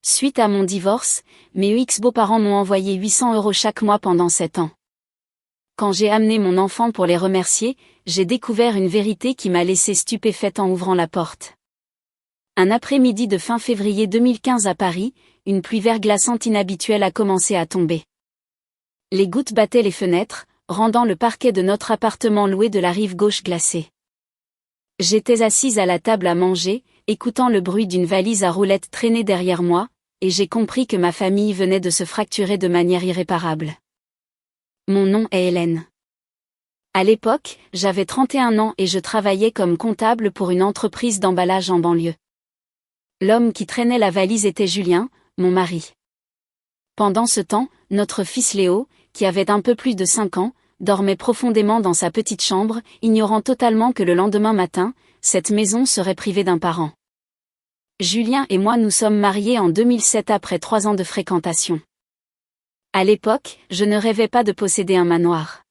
Suite à mon divorce, mes ex-beaux-parents m'ont envoyé 800 € chaque mois pendant 7 ans. Quand j'ai amené mon enfant pour les remercier, j'ai découvert une vérité qui m'a laissé stupéfaite en ouvrant la porte. Un après-midi de fin février 2015 à Paris, une pluie verglaçante inhabituelle a commencé à tomber. Les gouttes battaient les fenêtres, rendant le parquet de notre appartement loué de la rive gauche glacé. J'étais assise à la table à manger, écoutant le bruit d'une valise à roulettes traîner derrière moi, et j'ai compris que ma famille venait de se fracturer de manière irréparable. Mon nom est Hélène. À l'époque, j'avais 31 ans et je travaillais comme comptable pour une entreprise d'emballage en banlieue. L'homme qui traînait la valise était Julien, mon mari. Pendant ce temps, notre fils Léo, qui avait un peu plus de 5 ans, dormait profondément dans sa petite chambre, ignorant totalement que le lendemain matin, cette maison serait privée d'un parent. Julien et moi nous sommes mariés en 2007 après 3 ans de fréquentation. À l'époque, je ne rêvais pas de posséder un manoir.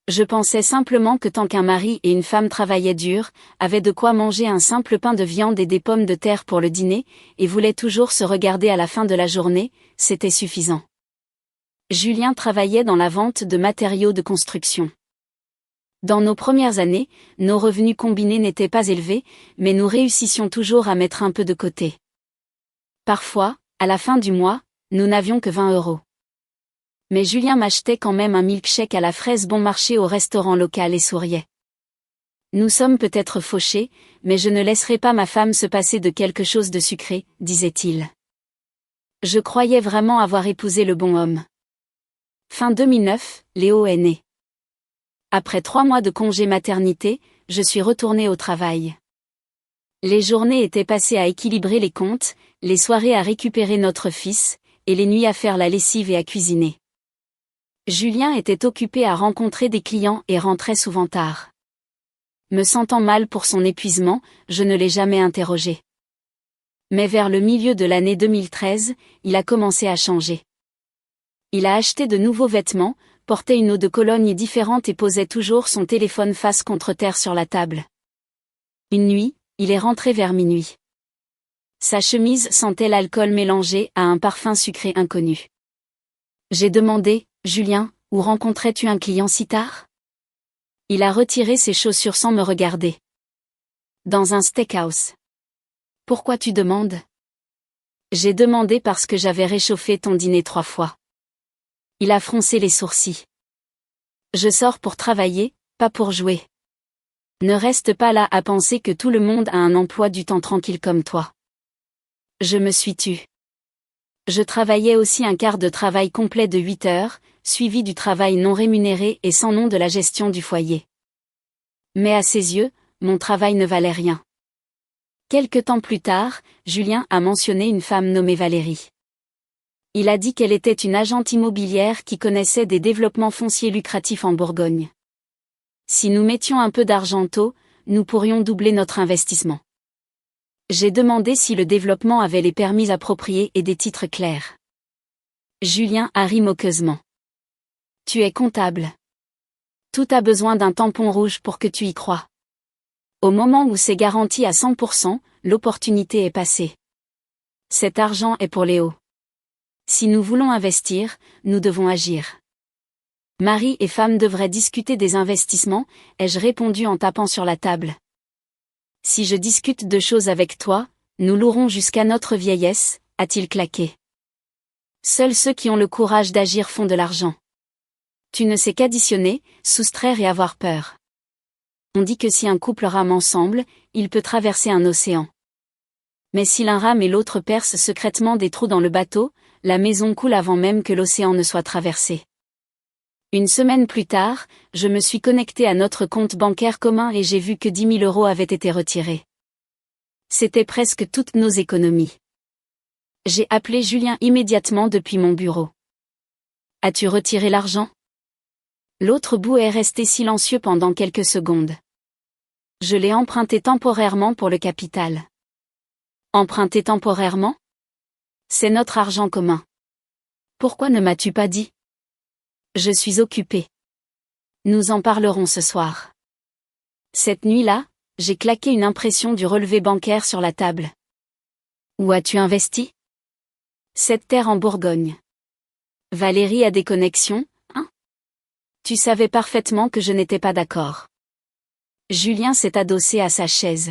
Je pensais simplement que tant qu'un mari et une femme travaillaient dur, avaient de quoi manger un simple pain de viande et des pommes de terre pour le dîner, et voulaient toujours se regarder à la fin de la journée, c'était suffisant. Julien travaillait dans la vente de matériaux de construction. Dans nos premières années, nos revenus combinés n'étaient pas élevés, mais nous réussissions toujours à mettre un peu de côté. Parfois, à la fin du mois, nous n'avions que 20 €. Mais Julien m'achetait quand même un milkshake à la fraise bon marché au restaurant local et souriait. Nous sommes peut-être fauchés, mais je ne laisserai pas ma femme se passer de quelque chose de sucré, disait-il. Je croyais vraiment avoir épousé le bon homme. Fin 2009, Léo est né. Après 3 mois de congé maternité, je suis retournée au travail. Les journées étaient passées à équilibrer les comptes, les soirées à récupérer notre fils, et les nuits à faire la lessive et à cuisiner. Julien était occupé à rencontrer des clients et rentrait souvent tard. Me sentant mal pour son épuisement, je ne l'ai jamais interrogé. Mais vers le milieu de l'année 2013, il a commencé à changer. Il a acheté de nouveaux vêtements, portait une eau de Cologne différente et posait toujours son téléphone face contre terre sur la table. Une nuit, il est rentré vers minuit. Sa chemise sentait l'alcool mélangé à un parfum sucré inconnu. J'ai demandé, Julien, où rencontrais-tu un client si tard ? Il a retiré ses chaussures sans me regarder. Dans un steakhouse. Pourquoi tu demandes ? J'ai demandé parce que j'avais réchauffé ton dîner 3 fois. Il a froncé les sourcils. Je sors pour travailler, pas pour jouer. Ne reste pas là à penser que tout le monde a un emploi du temps tranquille comme toi. Je me suis tue. Je travaillais aussi un quart de travail complet de 8 heures, suivi du travail non rémunéré et sans nom de la gestion du foyer. Mais à ses yeux, mon travail ne valait rien. Quelque temps plus tard, Julien a mentionné une femme nommée Valérie. Il a dit qu'elle était une agente immobilière qui connaissait des développements fonciers lucratifs en Bourgogne. Si nous mettions un peu d'argent tôt, nous pourrions doubler notre investissement. J'ai demandé si le développement avait les permis appropriés et des titres clairs. Julien a ri moqueusement. Tu es comptable. Tout a besoin d'un tampon rouge pour que tu y crois. Au moment où c'est garanti à 100%, l'opportunité est passée. Cet argent est pour Léo. Si nous voulons investir, nous devons agir. Mari et femme devraient discuter des investissements, ai-je répondu en tapant sur la table. Si je discute de choses avec toi, nous louerons jusqu'à notre vieillesse, a-t-il claqué. Seuls ceux qui ont le courage d'agir font de l'argent. Tu ne sais qu'additionner, soustraire et avoir peur. On dit que si un couple rame ensemble, il peut traverser un océan. Mais si l'un rame et l'autre perce secrètement des trous dans le bateau, la maison coule avant même que l'océan ne soit traversé. Une semaine plus tard, je me suis connectée à notre compte bancaire commun et j'ai vu que 10 000 € avaient été retirés. C'était presque toutes nos économies. J'ai appelé Julien immédiatement depuis mon bureau. As-tu retiré l'argent ? L'autre bout est resté silencieux pendant quelques secondes. Je l'ai emprunté temporairement pour le capital. Emprunté temporairement ? C'est notre argent commun. Pourquoi ne m'as-tu pas dit ? Je suis occupée. Nous en parlerons ce soir. Cette nuit-là, j'ai claqué une impression du relevé bancaire sur la table. Où as-tu investi ? Cette terre en Bourgogne. Valérie a des connexions, hein? Tu savais parfaitement que je n'étais pas d'accord. Julien s'est adossé à sa chaise.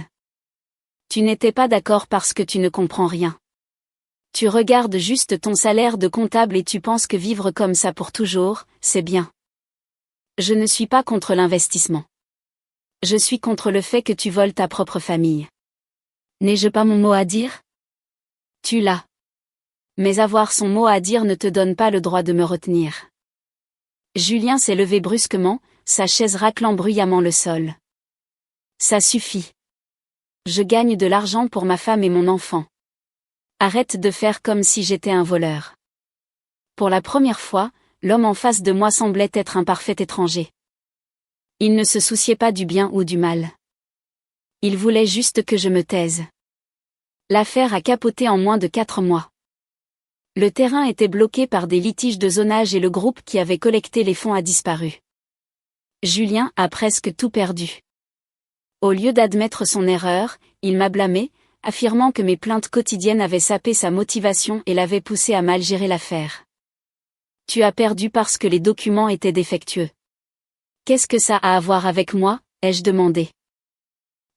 Tu n'étais pas d'accord parce que tu ne comprends rien. Tu regardes juste ton salaire de comptable et tu penses que vivre comme ça pour toujours, c'est bien. Je ne suis pas contre l'investissement. Je suis contre le fait que tu voles ta propre famille. N'ai-je pas mon mot à dire? Tu l'as. Mais avoir son mot à dire ne te donne pas le droit de me retenir. Julien s'est levé brusquement, sa chaise raclant bruyamment le sol. Ça suffit. Je gagne de l'argent pour ma femme et mon enfant. Arrête de faire comme si j'étais un voleur. Pour la première fois, l'homme en face de moi semblait être un parfait étranger. Il ne se souciait pas du bien ou du mal. Il voulait juste que je me taise. L'affaire a capoté en moins de 4 mois. Le terrain était bloqué par des litiges de zonage et le groupe qui avait collecté les fonds a disparu. Julien a presque tout perdu. Au lieu d'admettre son erreur, il m'a blâmé, affirmant que mes plaintes quotidiennes avaient sapé sa motivation et l'avaient poussé à mal gérer l'affaire. Tu as perdu parce que les documents étaient défectueux. Qu'est-ce que ça a à voir avec moi, ai-je demandé.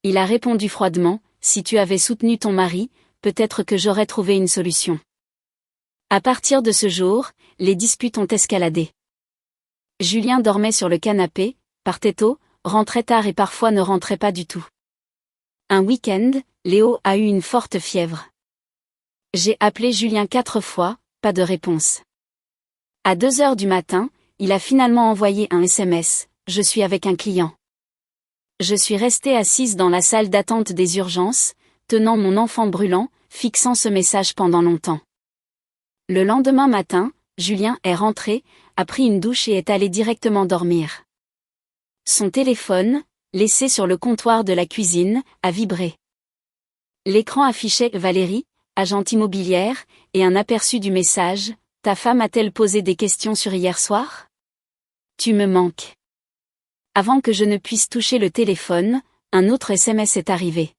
Il a répondu froidement, si tu avais soutenu ton mari, peut-être que j'aurais trouvé une solution. À partir de ce jour, les disputes ont escaladé. Julien dormait sur le canapé, partait tôt, rentrait tard et parfois ne rentrait pas du tout. Un week-end, Léo a eu une forte fièvre. J'ai appelé Julien 4 fois, pas de réponse. À 2 heures du matin, il a finalement envoyé un SMS, je suis avec un client. Je suis restée assise dans la salle d'attente des urgences, tenant mon enfant brûlant, fixant ce message pendant longtemps. Le lendemain matin, Julien est rentré, a pris une douche et est allé directement dormir. Son téléphone, laissé sur le comptoir de la cuisine, a vibré. L'écran affichait Valérie, agente immobilière, et un aperçu du message, ta femme a-t-elle posé des questions sur hier soir? Tu me manques. Avant que je ne puisse toucher le téléphone, un autre SMS est arrivé.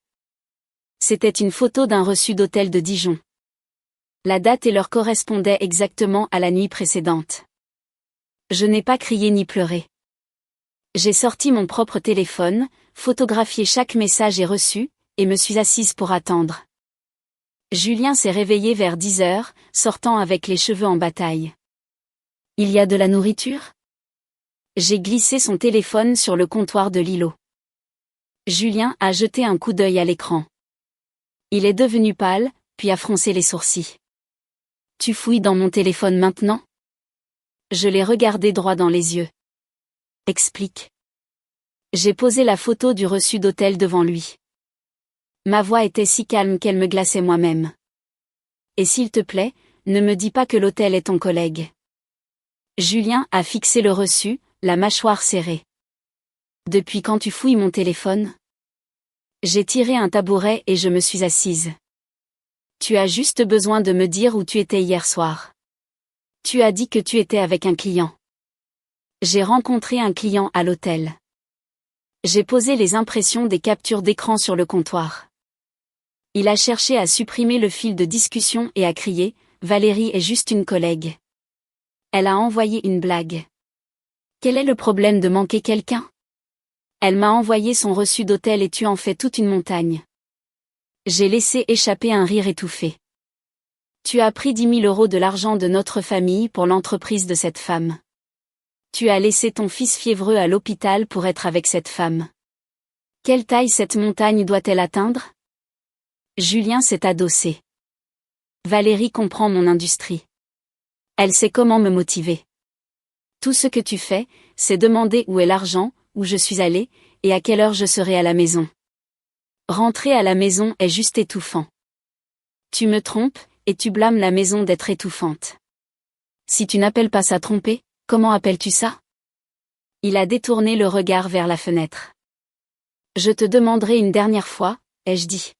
C'était une photo d'un reçu d'hôtel de Dijon. La date et l'heure correspondaient exactement à la nuit précédente. Je n'ai pas crié ni pleuré. J'ai sorti mon propre téléphone, photographié chaque message et reçu, et me suis assise pour attendre. Julien s'est réveillé vers 10 heures, sortant avec les cheveux en bataille. Il y a de la nourriture? J'ai glissé son téléphone sur le comptoir de l'îlot. Julien a jeté un coup d'œil à l'écran. Il est devenu pâle, puis a froncé les sourcils. Tu fouilles dans mon téléphone maintenant? Je l'ai regardé droit dans les yeux. Explique. J'ai posé la photo du reçu d'hôtel devant lui. Ma voix était si calme qu'elle me glaçait moi-même. Et s'il te plaît, ne me dis pas que l'hôtel est ton collègue. Julien a fixé le reçu, la mâchoire serrée. Depuis quand tu fouilles mon téléphone? J'ai tiré un tabouret et je me suis assise. Tu as juste besoin de me dire où tu étais hier soir. Tu as dit que tu étais avec un client. J'ai rencontré un client à l'hôtel. J'ai posé les impressions des captures d'écran sur le comptoir. Il a cherché à supprimer le fil de discussion et a crié « Valérie est juste une collègue ». Elle a envoyé une blague. Quel est le problème de manquer quelqu'un? Elle m'a envoyé son reçu d'hôtel et tu en fais toute une montagne. J'ai laissé échapper un rire étouffé. Tu as pris 10 000 € de l'argent de notre famille pour l'entreprise de cette femme. Tu as laissé ton fils fiévreux à l'hôpital pour être avec cette femme. Quelle taille cette montagne doit-elle atteindre? Julien s'est adossé. Valérie comprend mon industrie. Elle sait comment me motiver. Tout ce que tu fais, c'est demander où est l'argent, où je suis allée, et à quelle heure je serai à la maison. Rentrer à la maison est juste étouffant. Tu me trompes, et tu blâmes la maison d'être étouffante. Si tu n'appelles pas ça tromper, comment appelles-tu ça? Il a détourné le regard vers la fenêtre. Je te demanderai une dernière fois, ai-je dit.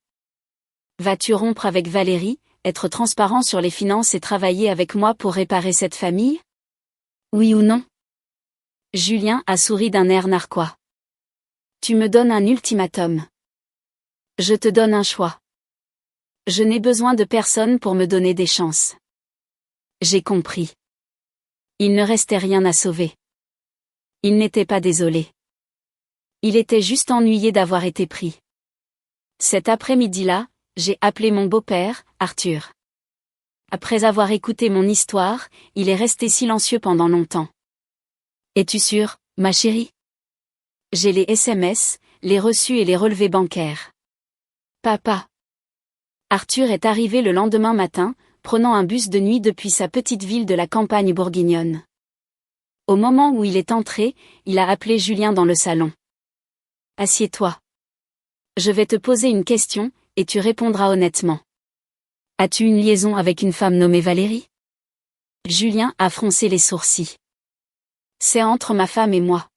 Vas-tu rompre avec Valérie, être transparent sur les finances et travailler avec moi pour réparer cette famille? Oui ou non? Julien a souri d'un air narquois. Tu me donnes un ultimatum. Je te donne un choix. Je n'ai besoin de personne pour me donner des chances. J'ai compris. Il ne restait rien à sauver. Il n'était pas désolé. Il était juste ennuyé d'avoir été pris. Cet après-midi-là, j'ai appelé mon beau-père, Arthur. Après avoir écouté mon histoire, il est resté silencieux pendant longtemps. Es-tu sûre, ma chérie? J'ai les SMS, les reçus et les relevés bancaires. Papa. Arthur est arrivé le lendemain matin, prenant un bus de nuit depuis sa petite ville de la campagne bourguignonne. Au moment où il est entré, il a appelé Julien dans le salon. Assieds-toi. Je vais te poser une question, et tu répondras honnêtement. As-tu une liaison avec une femme nommée Valérie? Julien a froncé les sourcils. C'est entre ma femme et moi.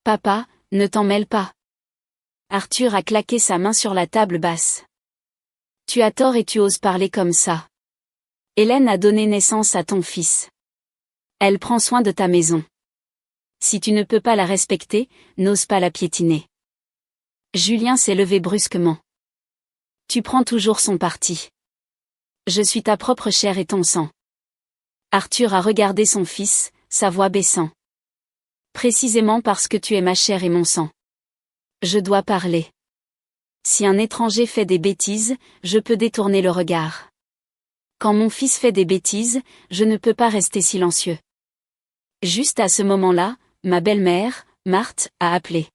Papa, ne t'en mêle pas. Arthur a claqué sa main sur la table basse. Tu as tort et tu oses parler comme ça. Hélène a donné naissance à ton fils. Elle prend soin de ta maison. Si tu ne peux pas la respecter, n'ose pas la piétiner. Julien s'est levé brusquement. Tu prends toujours son parti. Je suis ta propre chair et ton sang. Arthur a regardé son fils, sa voix baissant. Précisément parce que tu es ma chair et mon sang. Je dois parler. Si un étranger fait des bêtises, je peux détourner le regard. Quand mon fils fait des bêtises, je ne peux pas rester silencieux. Juste à ce moment-là, ma belle-mère, Marthe, a appelé.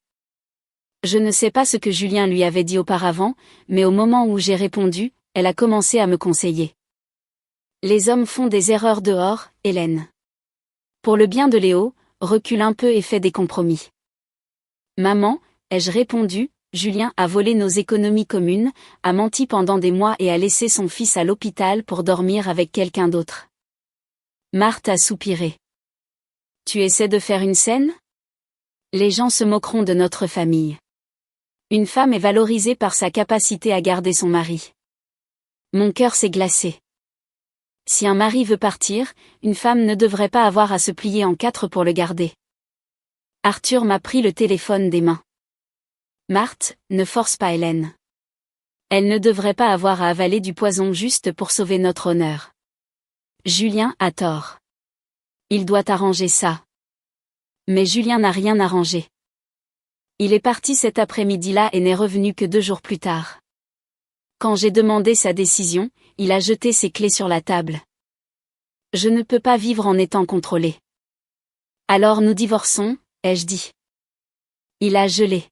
Je ne sais pas ce que Julien lui avait dit auparavant, mais au moment où j'ai répondu, elle a commencé à me conseiller. Les hommes font des erreurs dehors, Hélène. Pour le bien de Léo, recule un peu et fais des compromis. Maman, ai-je répondu, Julien a volé nos économies communes, a menti pendant des mois et a laissé son fils à l'hôpital pour dormir avec quelqu'un d'autre. Marthe a soupiré. Tu essaies de faire une scène? Les gens se moqueront de notre famille. Une femme est valorisée par sa capacité à garder son mari. Mon cœur s'est glacé. Si un mari veut partir, une femme ne devrait pas avoir à se plier en quatre pour le garder. Arthur m'a pris le téléphone des mains. Marthe, ne force pas Hélène. Elle ne devrait pas avoir à avaler du poison juste pour sauver notre honneur. Julien a tort. Il doit arranger ça. Mais Julien n'a rien arrangé. Il est parti cet après-midi-là et n'est revenu que 2 jours plus tard. Quand j'ai demandé sa décision, il a jeté ses clés sur la table. Je ne peux pas vivre en étant contrôlé. Alors nous divorçons, ai-je dit. Il a gelé.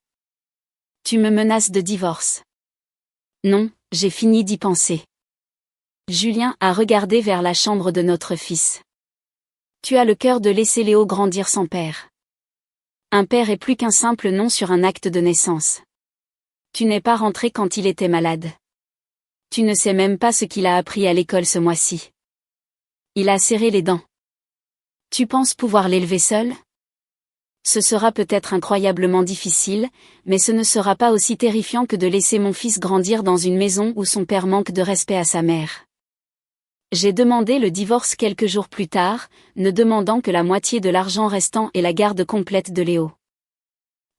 Tu me menaces de divorce. Non, j'ai fini d'y penser. Julien a regardé vers la chambre de notre fils. Tu as le cœur de laisser Léo grandir sans père. Un père est plus qu'un simple nom sur un acte de naissance. Tu n'es pas rentré quand il était malade. Tu ne sais même pas ce qu'il a appris à l'école ce mois-ci. Il a serré les dents. Tu penses pouvoir l'élever seul? Ce sera peut-être incroyablement difficile, mais ce ne sera pas aussi terrifiant que de laisser mon fils grandir dans une maison où son père manque de respect à sa mère. J'ai demandé le divorce quelques jours plus tard, ne demandant que la moitié de l'argent restant et la garde complète de Léo.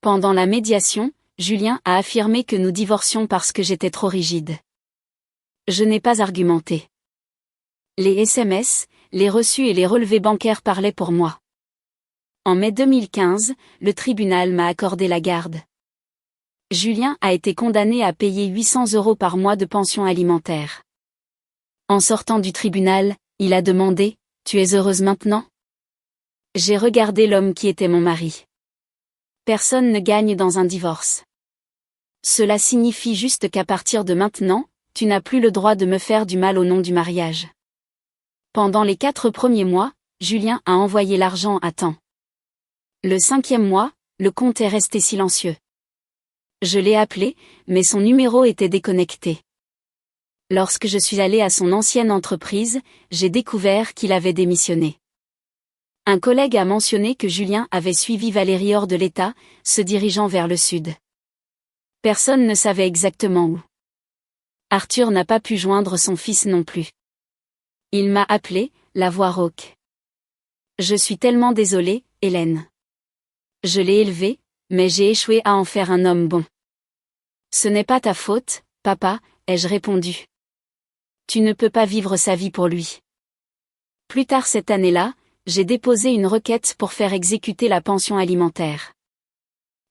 Pendant la médiation, Julien a affirmé que nous divorcions parce que j'étais trop rigide. Je n'ai pas argumenté. Les SMS, les reçus et les relevés bancaires parlaient pour moi. En mai 2015, le tribunal m'a accordé la garde. Julien a été condamné à payer 800 € par mois de pension alimentaire. En sortant du tribunal, il a demandé « Tu es heureuse maintenant ?» J'ai regardé l'homme qui était mon mari. Personne ne gagne dans un divorce. Cela signifie juste qu'à partir de maintenant, tu n'as plus le droit de me faire du mal au nom du mariage. Pendant les 4 premiers mois, Julien a envoyé l'argent à temps. Le 5e mois, le compte est resté silencieux. Je l'ai appelé, mais son numéro était déconnecté. Lorsque je suis allée à son ancienne entreprise, j'ai découvert qu'il avait démissionné. Un collègue a mentionné que Julien avait suivi Valérie hors de l'État, se dirigeant vers le sud. Personne ne savait exactement où. Arthur n'a pas pu joindre son fils non plus. Il m'a appelé, la voix rauque. Je suis tellement désolée, Hélène. Je l'ai élevé, mais j'ai échoué à en faire un homme bon. Ce n'est pas ta faute, papa, ai-je répondu. Tu ne peux pas vivre sa vie pour lui. Plus tard cette année-là, j'ai déposé une requête pour faire exécuter la pension alimentaire.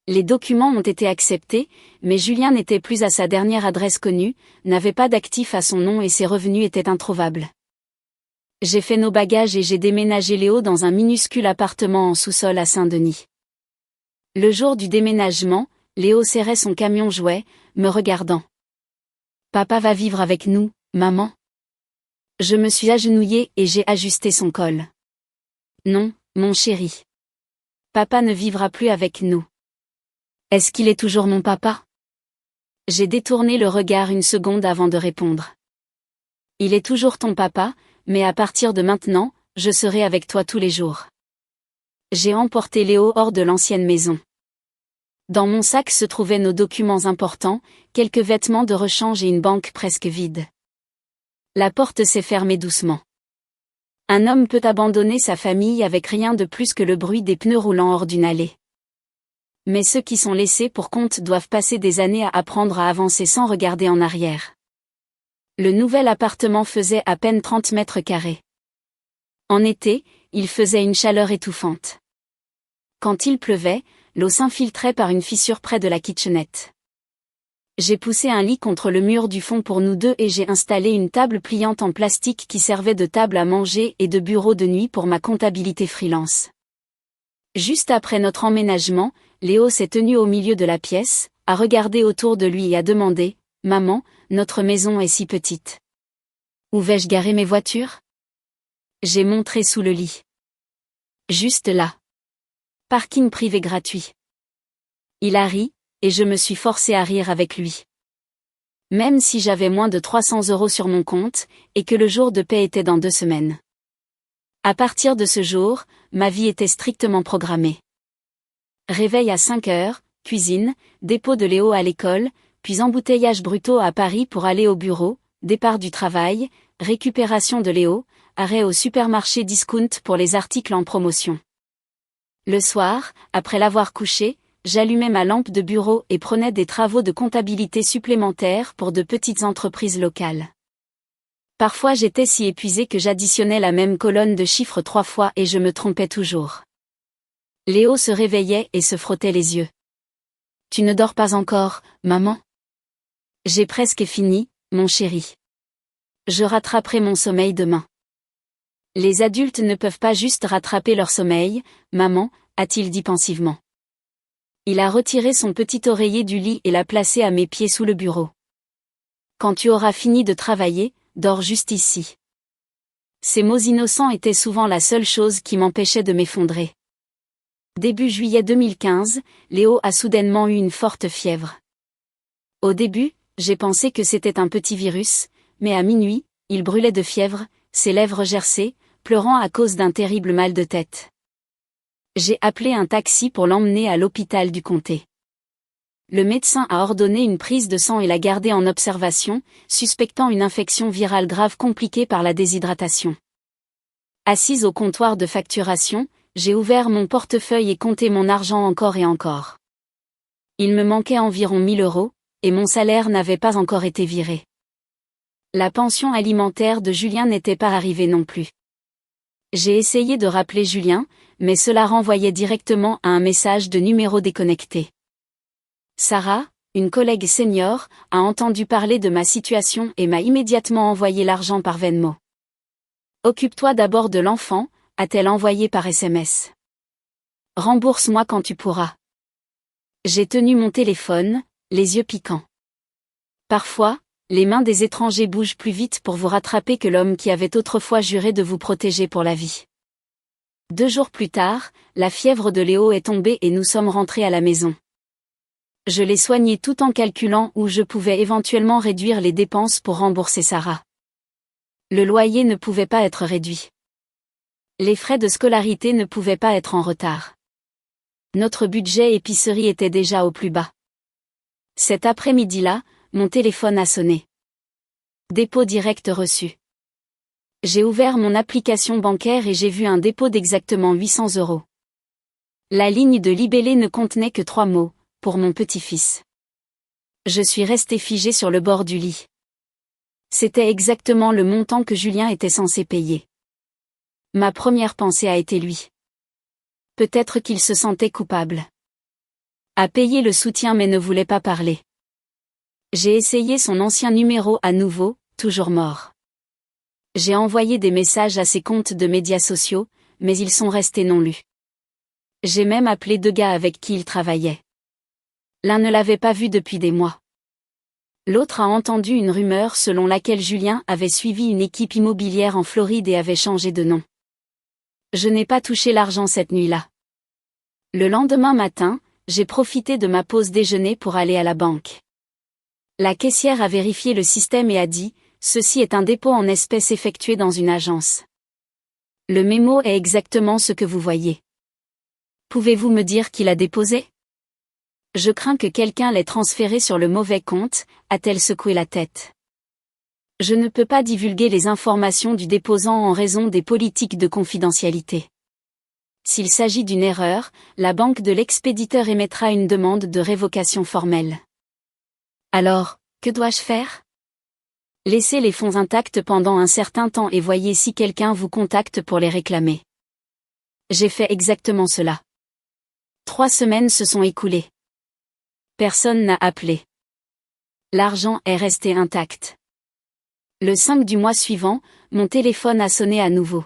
Les documents ont été acceptés, mais Julien n'était plus à sa dernière adresse connue, n'avait pas d'actifs à son nom et ses revenus étaient introuvables. J'ai fait nos bagages et j'ai déménagé Léo dans un minuscule appartement en sous-sol à Saint-Denis. Le jour du déménagement, Léo serrait son camion jouet, me regardant. « Papa va vivre avec nous, maman ?» Je me suis agenouillée et j'ai ajusté son col. « Non, mon chéri. Papa ne vivra plus avec nous. » « Est-ce qu'il est toujours mon papa ?» J'ai détourné le regard une seconde avant de répondre. « Il est toujours ton papa, mais à partir de maintenant, je serai avec toi tous les jours. » J'ai emporté Léo hors de l'ancienne maison. Dans mon sac se trouvaient nos documents importants, quelques vêtements de rechange et une banque presque vide. La porte s'est fermée doucement. Un homme peut abandonner sa famille avec rien de plus que le bruit des pneus roulant hors d'une allée. Mais ceux qui sont laissés pour compte doivent passer des années à apprendre à avancer sans regarder en arrière. Le nouvel appartement faisait à peine 30 mètres carrés. En été, il faisait une chaleur étouffante. Quand il pleuvait, l'eau s'infiltrait par une fissure près de la kitchenette. J'ai poussé un lit contre le mur du fond pour nous deux et j'ai installé une table pliante en plastique qui servait de table à manger et de bureau de nuit pour ma comptabilité freelance. Juste après notre emménagement, Léo s'est tenu au milieu de la pièce, a regardé autour de lui et a demandé « Maman, notre maison est si petite. Où vais-je garer mes voitures ?» J'ai montré sous le lit. Juste là. Parking privé gratuit. Il a ri, et je me suis forcée à rire avec lui. Même si j'avais moins de 300 € sur mon compte, et que le jour de paie était dans 2 semaines. À partir de ce jour, ma vie était strictement programmée. Réveil à 5 heures, cuisine, dépôt de Léo à l'école, puis embouteillages brutaux à Paris pour aller au bureau, départ du travail, récupération de Léo, arrêt au supermarché discount pour les articles en promotion. Le soir, après l'avoir couché, j'allumais ma lampe de bureau et prenais des travaux de comptabilité supplémentaires pour de petites entreprises locales. Parfois j'étais si épuisée que j'additionnais la même colonne de chiffres 3 fois et je me trompais toujours. Léo se réveillait et se frottait les yeux. « Tu ne dors pas encore, maman ? » « J'ai presque fini, mon chéri. Je rattraperai mon sommeil demain. » « Les adultes ne peuvent pas juste rattraper leur sommeil, maman, » a-t-il dit pensivement. Il a retiré son petit oreiller du lit et l'a placé à mes pieds sous le bureau. « Quand tu auras fini de travailler, dors juste ici. » Ces mots innocents étaient souvent la seule chose qui m'empêchait de m'effondrer. Début juillet 2015, Léo a soudainement eu une forte fièvre. Au début, j'ai pensé que c'était un petit virus, mais à minuit, il brûlait de fièvre, ses lèvres gercées, pleurant à cause d'un terrible mal de tête. J'ai appelé un taxi pour l'emmener à l'hôpital du comté. Le médecin a ordonné une prise de sang et l'a gardé en observation, suspectant une infection virale grave compliquée par la déshydratation. Assise au comptoir de facturation, j'ai ouvert mon portefeuille et compté mon argent encore et encore. Il me manquait environ 1 000 €, et mon salaire n'avait pas encore été viré. La pension alimentaire de Julien n'était pas arrivée non plus. J'ai essayé de rappeler Julien, mais cela renvoyait directement à un message de numéro déconnecté. Sarah, une collègue senior, a entendu parler de ma situation et m'a immédiatement envoyé l'argent par Venmo. « Occupe-toi d'abord de l'enfant », a-t-elle envoyé par SMS. « Rembourse-moi quand tu pourras. » J'ai tenu mon téléphone, les yeux piquants. Parfois, les mains des étrangers bougent plus vite pour vous rattraper que l'homme qui avait autrefois juré de vous protéger pour la vie. 2 jours plus tard, la fièvre de Léo est tombée et nous sommes rentrés à la maison. Je l'ai soigné tout en calculant où je pouvais éventuellement réduire les dépenses pour rembourser Sarah. Le loyer ne pouvait pas être réduit. Les frais de scolarité ne pouvaient pas être en retard. Notre budget épicerie était déjà au plus bas. Cet après-midi-là, mon téléphone a sonné. Dépôt direct reçu. J'ai ouvert mon application bancaire et j'ai vu un dépôt d'exactement 800 €. La ligne de libellé ne contenait que 3 mots, pour mon petit-fils. Je suis restée figée sur le bord du lit. C'était exactement le montant que Julien était censé payer. Ma première pensée a été lui. Peut-être qu'il se sentait coupable. A payé le soutien mais ne voulait pas parler. J'ai essayé son ancien numéro à nouveau, toujours mort. J'ai envoyé des messages à ses comptes de médias sociaux, mais ils sont restés non lus. J'ai même appelé 2 gars avec qui il travaillait. L'un ne l'avait pas vu depuis des mois. L'autre a entendu une rumeur selon laquelle Julien avait suivi une équipe immobilière en Floride et avait changé de nom. Je n'ai pas touché l'argent cette nuit-là. Le lendemain matin, j'ai profité de ma pause déjeuner pour aller à la banque. La caissière a vérifié le système et a dit « Ceci est un dépôt en espèces effectué dans une agence. » Le mémo est exactement ce que vous voyez. Pouvez-vous me dire qui l'a déposé ? Je crains que quelqu'un l'ait transféré sur le mauvais compte, a-t-elle secoué la tête. Je ne peux pas divulguer les informations du déposant en raison des politiques de confidentialité. S'il s'agit d'une erreur, la banque de l'expéditeur émettra une demande de révocation formelle. Alors, que dois-je faire ? Laissez les fonds intacts pendant un certain temps et voyez si quelqu'un vous contacte pour les réclamer. J'ai fait exactement cela. 3 semaines se sont écoulées. Personne n'a appelé. L'argent est resté intact. Le 5 du mois suivant, mon téléphone a sonné à nouveau.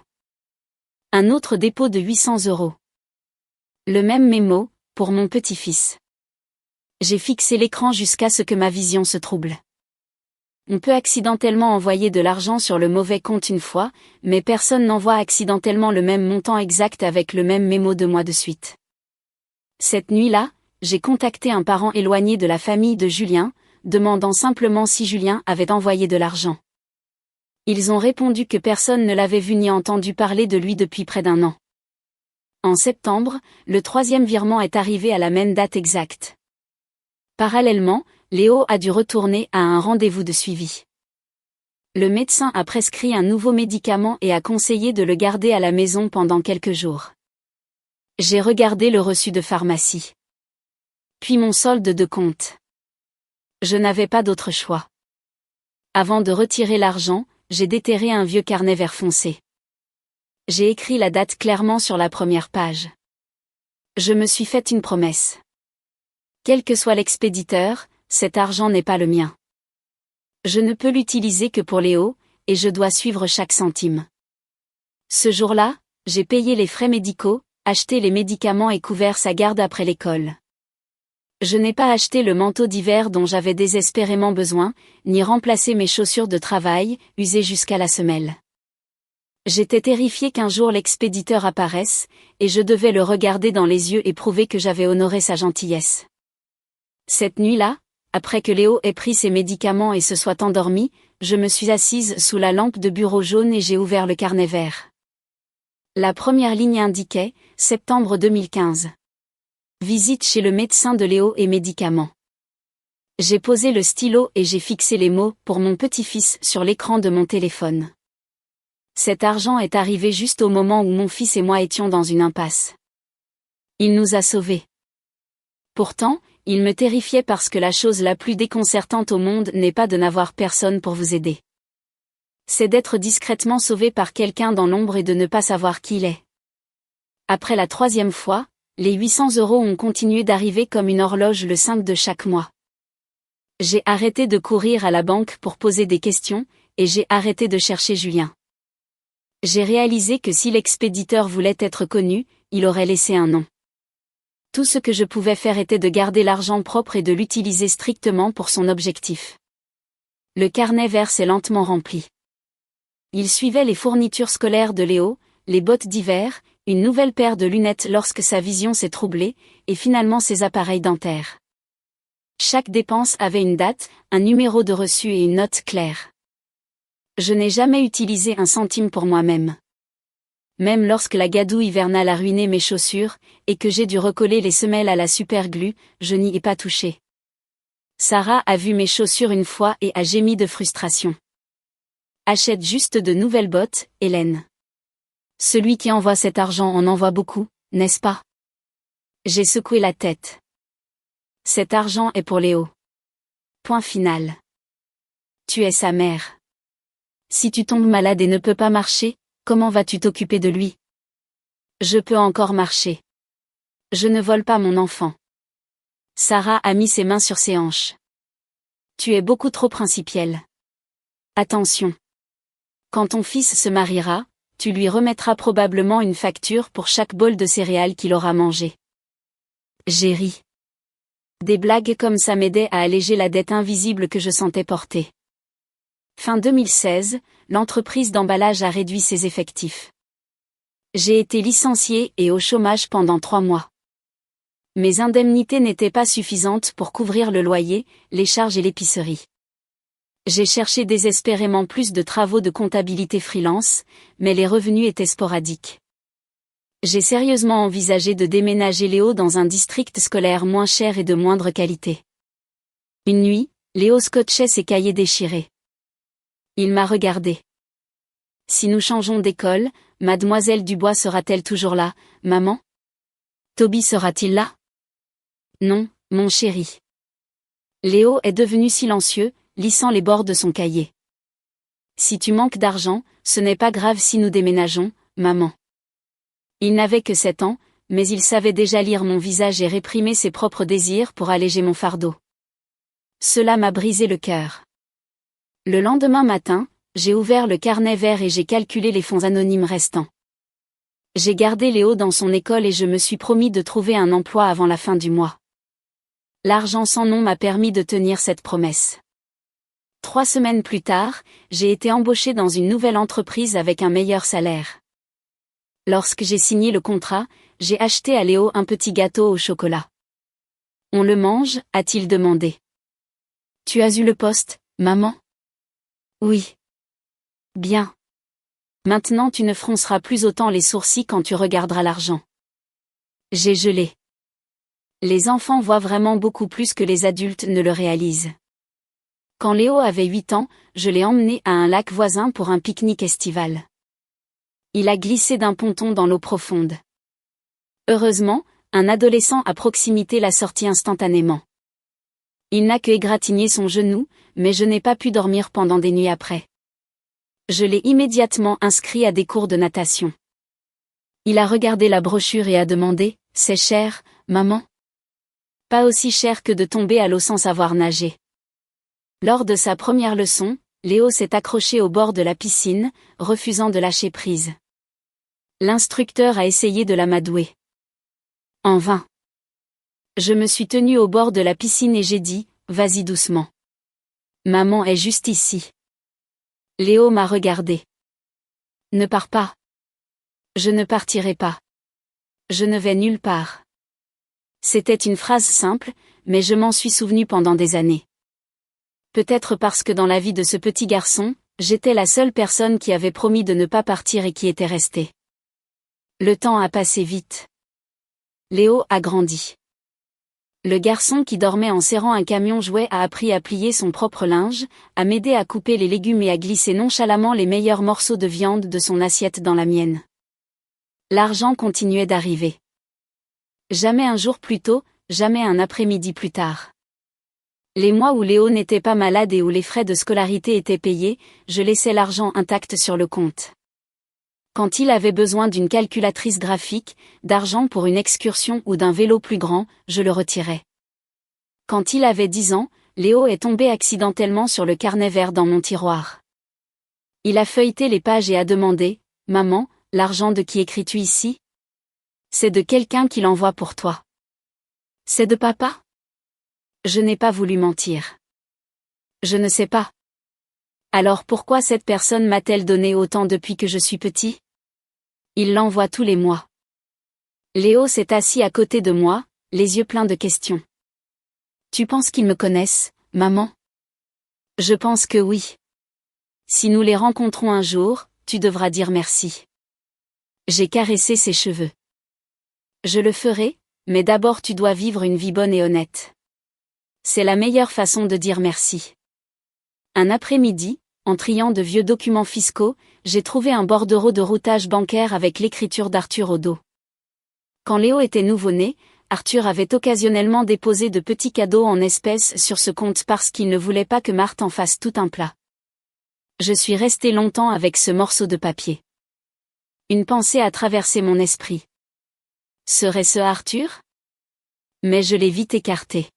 Un autre dépôt de 800 €. Le même mémo, pour mon petit-fils. J'ai fixé l'écran jusqu'à ce que ma vision se trouble. On peut accidentellement envoyer de l'argent sur le mauvais compte une fois, mais personne n'envoie accidentellement le même montant exact avec le même mémo 2 mois de suite. Cette nuit-là, j'ai contacté un parent éloigné de la famille de Julien, demandant simplement si Julien avait envoyé de l'argent. Ils ont répondu que personne ne l'avait vu ni entendu parler de lui depuis près d'1 an. En septembre, le 3e virement est arrivé à la même date exacte. Parallèlement, Léo a dû retourner à un rendez-vous de suivi. Le médecin a prescrit un nouveau médicament et a conseillé de le garder à la maison pendant quelques jours. J'ai regardé le reçu de pharmacie. Puis mon solde de compte. Je n'avais pas d'autre choix. Avant de retirer l'argent, j'ai déterré un vieux carnet vert foncé. J'ai écrit la date clairement sur la première page. Je me suis fait une promesse. Quel que soit l'expéditeur, cet argent n'est pas le mien. Je ne peux l'utiliser que pour Léo, et je dois suivre chaque centime. Ce jour-là, j'ai payé les frais médicaux, acheté les médicaments et couvert sa garde après l'école. Je n'ai pas acheté le manteau d'hiver dont j'avais désespérément besoin, ni remplacé mes chaussures de travail, usées jusqu'à la semelle. J'étais terrifiée qu'un jour l'expéditeur apparaisse, et je devais le regarder dans les yeux et prouver que j'avais honoré sa gentillesse. Cette nuit-là, après que Léo ait pris ses médicaments et se soit endormi, je me suis assise sous la lampe de bureau jaune et j'ai ouvert le carnet vert. La première ligne indiquait « Septembre 2015 ». Visite chez le médecin de Léo et médicaments. J'ai posé le stylo et j'ai fixé les mots « pour mon petit-fils » sur l'écran de mon téléphone. Cet argent est arrivé juste au moment où mon fils et moi étions dans une impasse. Il nous a sauvés. Pourtant, il me terrifiait parce que la chose la plus déconcertante au monde n'est pas de n'avoir personne pour vous aider. C'est d'être discrètement sauvé par quelqu'un dans l'ombre et de ne pas savoir qui il est. Après la 3e fois, les 800 € ont continué d'arriver comme une horloge le 5 de chaque mois. J'ai arrêté de courir à la banque pour poser des questions, et j'ai arrêté de chercher Julien. J'ai réalisé que si l'expéditeur voulait être connu, il aurait laissé un nom. Tout ce que je pouvais faire était de garder l'argent propre et de l'utiliser strictement pour son objectif. Le carnet vert s'est lentement rempli. Il suivait les fournitures scolaires de Léo, les bottes d'hiver, une nouvelle paire de lunettes lorsque sa vision s'est troublée, et finalement ses appareils dentaires. Chaque dépense avait une date, un numéro de reçu et une note claire. Je n'ai jamais utilisé un centime pour moi-même. Même lorsque la gadoue hivernale a ruiné mes chaussures, et que j'ai dû recoller les semelles à la superglue, je n'y ai pas touché. Sarah a vu mes chaussures une fois et a gémi de frustration. Achète juste de nouvelles bottes, Hélène. Celui qui envoie cet argent en envoie beaucoup, n'est-ce pas? J'ai secoué la tête. Cet argent est pour Léo. Point final. Tu es sa mère. Si tu tombes malade et ne peux pas marcher, Comment vas-tu t'occuper de lui? Je peux encore marcher. Je ne vole pas mon enfant. Sarah a mis ses mains sur ses hanches. Tu es beaucoup trop principielle. Attention. Quand ton fils se mariera, tu lui remettras probablement une facture pour chaque bol de céréales qu'il aura mangé. J'ai ri. Des blagues comme ça m'aidaient à alléger la dette invisible que je sentais porter. Fin 2016, l'entreprise d'emballage a réduit ses effectifs. J'ai été licenciée et au chômage pendant 3 mois. Mes indemnités n'étaient pas suffisantes pour couvrir le loyer, les charges et l'épicerie. J'ai cherché désespérément plus de travaux de comptabilité freelance, mais les revenus étaient sporadiques. J'ai sérieusement envisagé de déménager Léo dans un district scolaire moins cher et de moindre qualité. Une nuit, Léo scotchait ses cahiers déchirés. Il m'a regardé. Si nous changeons d'école, Mademoiselle Dubois sera-t-elle toujours là, maman? Toby sera-t-il là? Non, mon chéri. Léo est devenu silencieux, lissant les bords de son cahier. Si tu manques d'argent, ce n'est pas grave si nous déménageons, maman. Il n'avait que 7 ans, mais il savait déjà lire mon visage et réprimer ses propres désirs pour alléger mon fardeau. Cela m'a brisé le cœur. Le lendemain matin, j'ai ouvert le carnet vert et j'ai calculé les fonds anonymes restants. J'ai gardé Léo dans son école et je me suis promis de trouver un emploi avant la fin du mois. L'argent sans nom m'a permis de tenir cette promesse. 3 semaines plus tard, j'ai été embauchée dans une nouvelle entreprise avec un meilleur salaire. Lorsque j'ai signé le contrat, j'ai acheté à Léo un petit gâteau au chocolat. On le mange, a-t-il demandé. Tu as eu le poste, maman? Oui. Bien. Maintenant tu ne fronceras plus autant les sourcils quand tu regarderas l'argent. J'ai gelé. Les enfants voient vraiment beaucoup plus que les adultes ne le réalisent. Quand Léo avait 8 ans, je l'ai emmené à un lac voisin pour un pique-nique estival. Il a glissé d'un ponton dans l'eau profonde. Heureusement, un adolescent à proximité l'a sorti instantanément. Il n'a que égratigné son genou, mais je n'ai pas pu dormir pendant des nuits après. Je l'ai immédiatement inscrit à des cours de natation. Il a regardé la brochure et a demandé « C'est cher, maman ?» Pas aussi cher que de tomber à l'eau sans savoir nager. Lors de sa première leçon, Léo s'est accroché au bord de la piscine, refusant de lâcher prise. L'instructeur a essayé de l'amadouer. En vain. Je me suis tenue au bord de la piscine et j'ai dit « Vas-y doucement. Maman est juste ici. » Léo m'a regardé. Ne pars pas. Je ne partirai pas. Je ne vais nulle part. C'était une phrase simple, mais je m'en suis souvenue pendant des années. Peut-être parce que dans la vie de ce petit garçon, j'étais la seule personne qui avait promis de ne pas partir et qui était restée. Le temps a passé vite. Léo a grandi. Le garçon qui dormait en serrant un camion jouet a appris à plier son propre linge, à m'aider à couper les légumes et à glisser nonchalamment les meilleurs morceaux de viande de son assiette dans la mienne. L'argent continuait d'arriver. Jamais un jour plus tôt, jamais un après-midi plus tard. Les mois où Léo n'était pas malade et où les frais de scolarité étaient payés, je laissais l'argent intact sur le compte. Quand il avait besoin d'une calculatrice graphique, d'argent pour une excursion ou d'un vélo plus grand, je le retirais. Quand il avait 10 ans, Léo est tombé accidentellement sur le carnet vert dans mon tiroir. Il a feuilleté les pages et a demandé « Maman, l'argent de qui écris-tu ici ? » C'est de quelqu'un qui l'envoie pour toi. C'est de papa ? Je n'ai pas voulu mentir. Je ne sais pas. Alors pourquoi cette personne m'a-t-elle donné autant depuis que je suis petit ? Il l'envoie tous les mois. Léo s'est assis à côté de moi, les yeux pleins de questions. Tu penses qu'ils me connaissent, maman ? Je pense que oui. Si nous les rencontrons un jour, tu devras dire merci. J'ai caressé ses cheveux. Je le ferai, mais d'abord tu dois vivre une vie bonne et honnête. C'est la meilleure façon de dire merci. Un après-midi, en triant de vieux documents fiscaux, j'ai trouvé un bordereau de routage bancaire avec l'écriture d'Arthur au dos. Quand Léo était nouveau-né, Arthur avait occasionnellement déposé de petits cadeaux en espèces sur ce compte parce qu'il ne voulait pas que Marthe en fasse tout un plat. Je suis restée longtemps avec ce morceau de papier. Une pensée a traversé mon esprit. Serait-ce Arthur? Mais je l'ai vite écarté.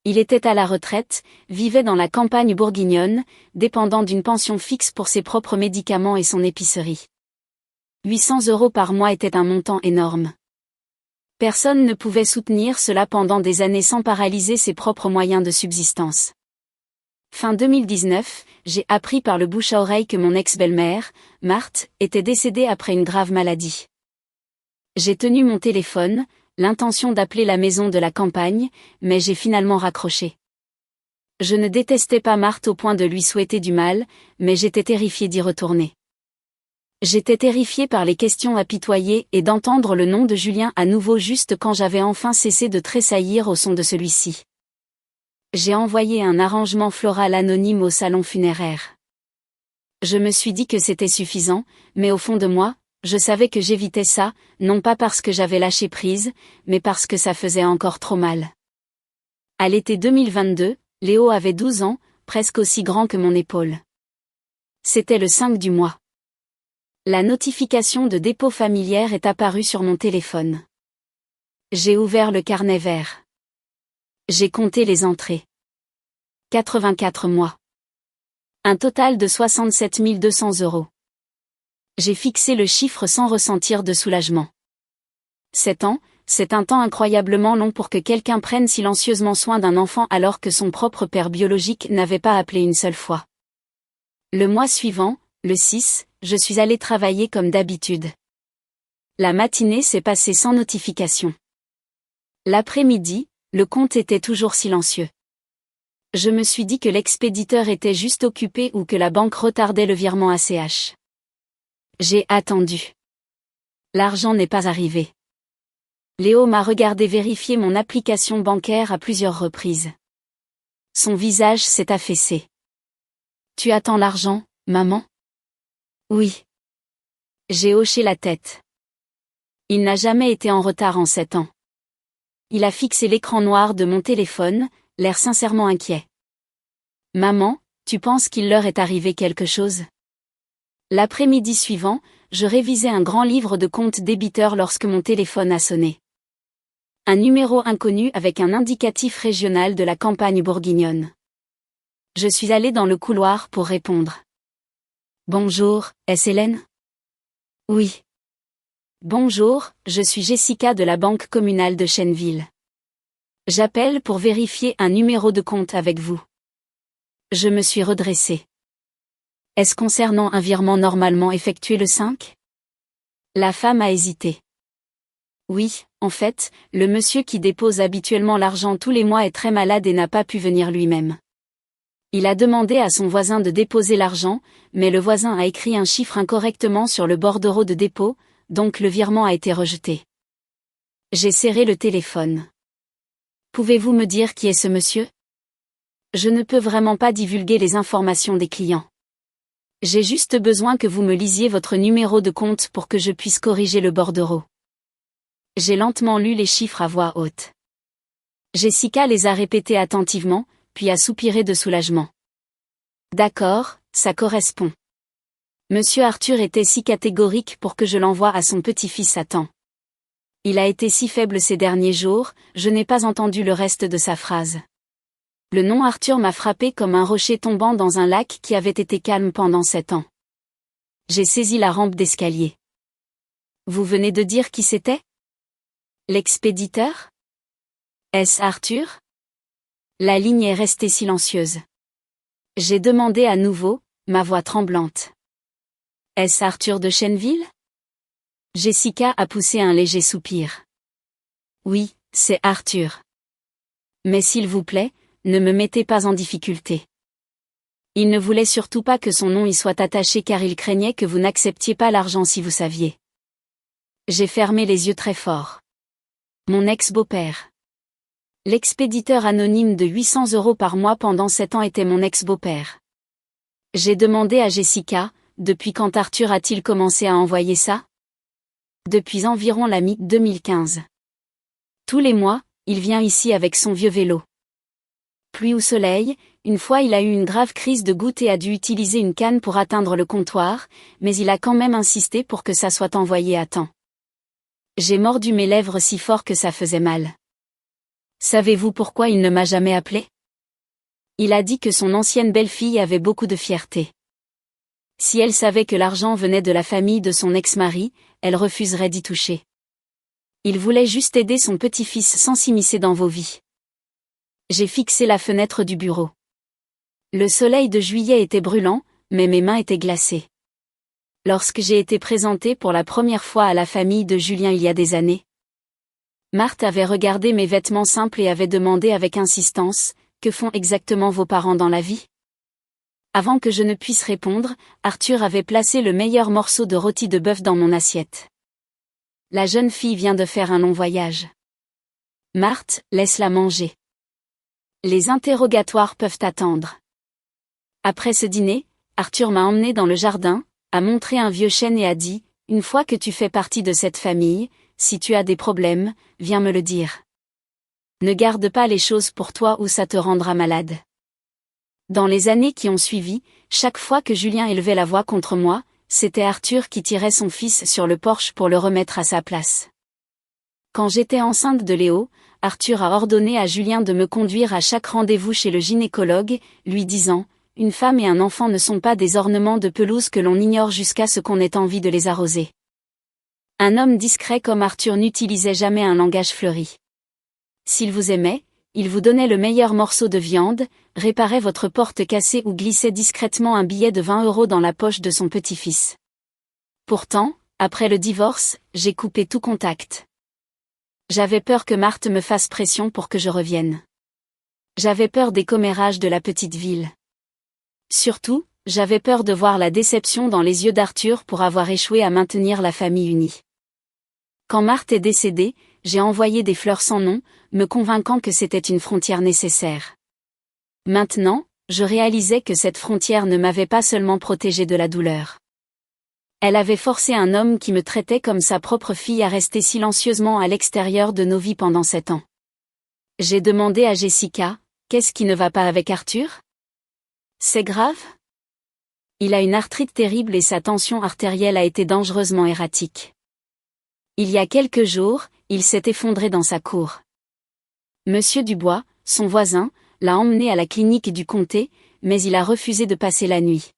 Il était à la retraite, vivait dans la campagne bourguignonne, dépendant d'une pension fixe pour ses propres médicaments et son épicerie. 800 € par mois était un montant énorme. Personne ne pouvait soutenir cela pendant des années sans paralyser ses propres moyens de subsistance. Fin 2019, j'ai appris par le bouche à oreille que mon ex-belle-mère, Marthe, était décédée après une grave maladie. J'ai tenu mon téléphone, l'intention d'appeler la maison de la campagne, mais j'ai finalement raccroché. Je ne détestais pas Marthe au point de lui souhaiter du mal, mais j'étais terrifiée d'y retourner. J'étais terrifiée par les questions apitoyées et d'entendre le nom de Julien à nouveau juste quand j'avais enfin cessé de tressaillir au son de celui-ci. J'ai envoyé un arrangement floral anonyme au salon funéraire. Je me suis dit que c'était suffisant, mais au fond de moi, je savais que j'évitais ça, non pas parce que j'avais lâché prise, mais parce que ça faisait encore trop mal. À l'été 2022, Léo avait 12 ans, presque aussi grand que mon épaule. C'était le 5 du mois. La notification de dépôt familière est apparue sur mon téléphone. J'ai ouvert le carnet vert. J'ai compté les entrées. 84 mois. Un total de 67 200 €. J'ai fixé le chiffre sans ressentir de soulagement. 7 ans, c'est un temps incroyablement long pour que quelqu'un prenne silencieusement soin d'un enfant alors que son propre père biologique n'avait pas appelé une seule fois. Le mois suivant, le 6, je suis allée travailler comme d'habitude. La matinée s'est passée sans notification. L'après-midi, le compte était toujours silencieux. Je me suis dit que l'expéditeur était juste occupé ou que la banque retardait le virement ACH. J'ai attendu. L'argent n'est pas arrivé. Léo m'a regardé vérifier mon application bancaire à plusieurs reprises. Son visage s'est affaissé. Tu attends l'argent, maman? Oui. J'ai hoché la tête. Il n'a jamais été en retard en 7 ans. Il a fixé l'écran noir de mon téléphone, l'air sincèrement inquiet. Maman, tu penses qu'il leur est arrivé quelque chose? L'après-midi suivant, je révisais un grand livre de comptes débiteurs lorsque mon téléphone a sonné. Un numéro inconnu avec un indicatif régional de la campagne bourguignonne. Je suis allée dans le couloir pour répondre. Bonjour, est-ce Hélène? Oui. Bonjour, je suis Jessica de la Banque communale de Chêneville. J'appelle pour vérifier un numéro de compte avec vous. Je me suis redressée. Est-ce concernant un virement normalement effectué le 5? La femme a hésité. Oui, en fait, le monsieur qui dépose habituellement l'argent tous les mois est très malade et n'a pas pu venir lui-même. Il a demandé à son voisin de déposer l'argent, mais le voisin a écrit un chiffre incorrectement sur le bordereau de dépôt, donc le virement a été rejeté. J'ai serré le téléphone. Pouvez-vous me dire qui est ce monsieur? Je ne peux vraiment pas divulguer les informations des clients. J'ai juste besoin que vous me lisiez votre numéro de compte pour que je puisse corriger le bordereau. J'ai lentement lu les chiffres à voix haute. Jessica les a répétés attentivement, puis a soupiré de soulagement. D'accord, ça correspond. Monsieur Arthur était si catégorique pour que je l'envoie à son petit-fils à temps. Il a été si faible ces derniers jours, je n'ai pas entendu le reste de sa phrase. Le nom Arthur m'a frappé comme un rocher tombant dans un lac qui avait été calme pendant 7 ans. J'ai saisi la rampe d'escalier. Vous venez de dire qui c'était? L'expéditeur? Est-ce Arthur? La ligne est restée silencieuse. J'ai demandé à nouveau, ma voix tremblante. Est-ce Arthur de Chêneville? Jessica a poussé un léger soupir. Oui, c'est Arthur. Mais s'il vous plaît, ne me mettez pas en difficulté. Il ne voulait surtout pas que son nom y soit attaché car il craignait que vous n'acceptiez pas l'argent si vous saviez. J'ai fermé les yeux très fort. Mon ex-beau-père. L'expéditeur anonyme de 800 € par mois pendant 7 ans était mon ex-beau-père. J'ai demandé à Jessica, depuis quand Arthur a-t-il commencé à envoyer ça? Depuis environ la mi-2015. Tous les mois, il vient ici avec son vieux vélo. Pluie ou soleil, une fois il a eu une grave crise de goutte et a dû utiliser une canne pour atteindre le comptoir, mais il a quand même insisté pour que ça soit envoyé à temps. J'ai mordu mes lèvres si fort que ça faisait mal. Savez-vous pourquoi il ne m'a jamais appelé? Il a dit que son ancienne belle-fille avait beaucoup de fierté. Si elle savait que l'argent venait de la famille de son ex-mari, elle refuserait d'y toucher. Il voulait juste aider son petit-fils sans s'immiscer dans vos vies. J'ai fixé la fenêtre du bureau. Le soleil de juillet était brûlant, mais mes mains étaient glacées. Lorsque j'ai été présentée pour la première fois à la famille de Julien il y a des années, Marthe avait regardé mes vêtements simples et avait demandé avec insistance, « Que font exactement vos parents dans la vie ?» Avant que je ne puisse répondre, Arthur avait placé le meilleur morceau de rôti de bœuf dans mon assiette. La jeune fille vient de faire un long voyage. Marthe, laisse-la manger. Les interrogatoires peuvent attendre. Après ce dîner, Arthur m'a emmené dans le jardin, a montré un vieux chêne et a dit, « Une fois que tu fais partie de cette famille, si tu as des problèmes, viens me le dire. Ne garde pas les choses pour toi ou ça te rendra malade. » Dans les années qui ont suivi, chaque fois que Julien élevait la voix contre moi, c'était Arthur qui tirait son fils sur le porche pour le remettre à sa place. Quand j'étais enceinte de Léo, Arthur a ordonné à Julien de me conduire à chaque rendez-vous chez le gynécologue, lui disant, « Une femme et un enfant ne sont pas des ornements de pelouse que l'on ignore jusqu'à ce qu'on ait envie de les arroser. » Un homme discret comme Arthur n'utilisait jamais un langage fleuri. S'il vous aimait, il vous donnait le meilleur morceau de viande, réparait votre porte cassée ou glissait discrètement un billet de 20 € dans la poche de son petit-fils. Pourtant, après le divorce, j'ai coupé tout contact. J'avais peur que Marthe me fasse pression pour que je revienne. J'avais peur des commérages de la petite ville. Surtout, j'avais peur de voir la déception dans les yeux d'Arthur pour avoir échoué à maintenir la famille unie. Quand Marthe est décédée, j'ai envoyé des fleurs sans nom, me convainquant que c'était une frontière nécessaire. Maintenant, je réalisais que cette frontière ne m'avait pas seulement protégée de la douleur. Elle avait forcé un homme qui me traitait comme sa propre fille à rester silencieusement à l'extérieur de nos vies pendant 7 ans. J'ai demandé à Jessica, « Qu'est-ce qui ne va pas avec Arthur? C'est grave? » Il a une arthrite terrible et sa tension artérielle a été dangereusement erratique. Il y a quelques jours, il s'est effondré dans sa cour. Monsieur Dubois, son voisin, l'a emmené à la clinique du comté, mais il a refusé de passer la nuit.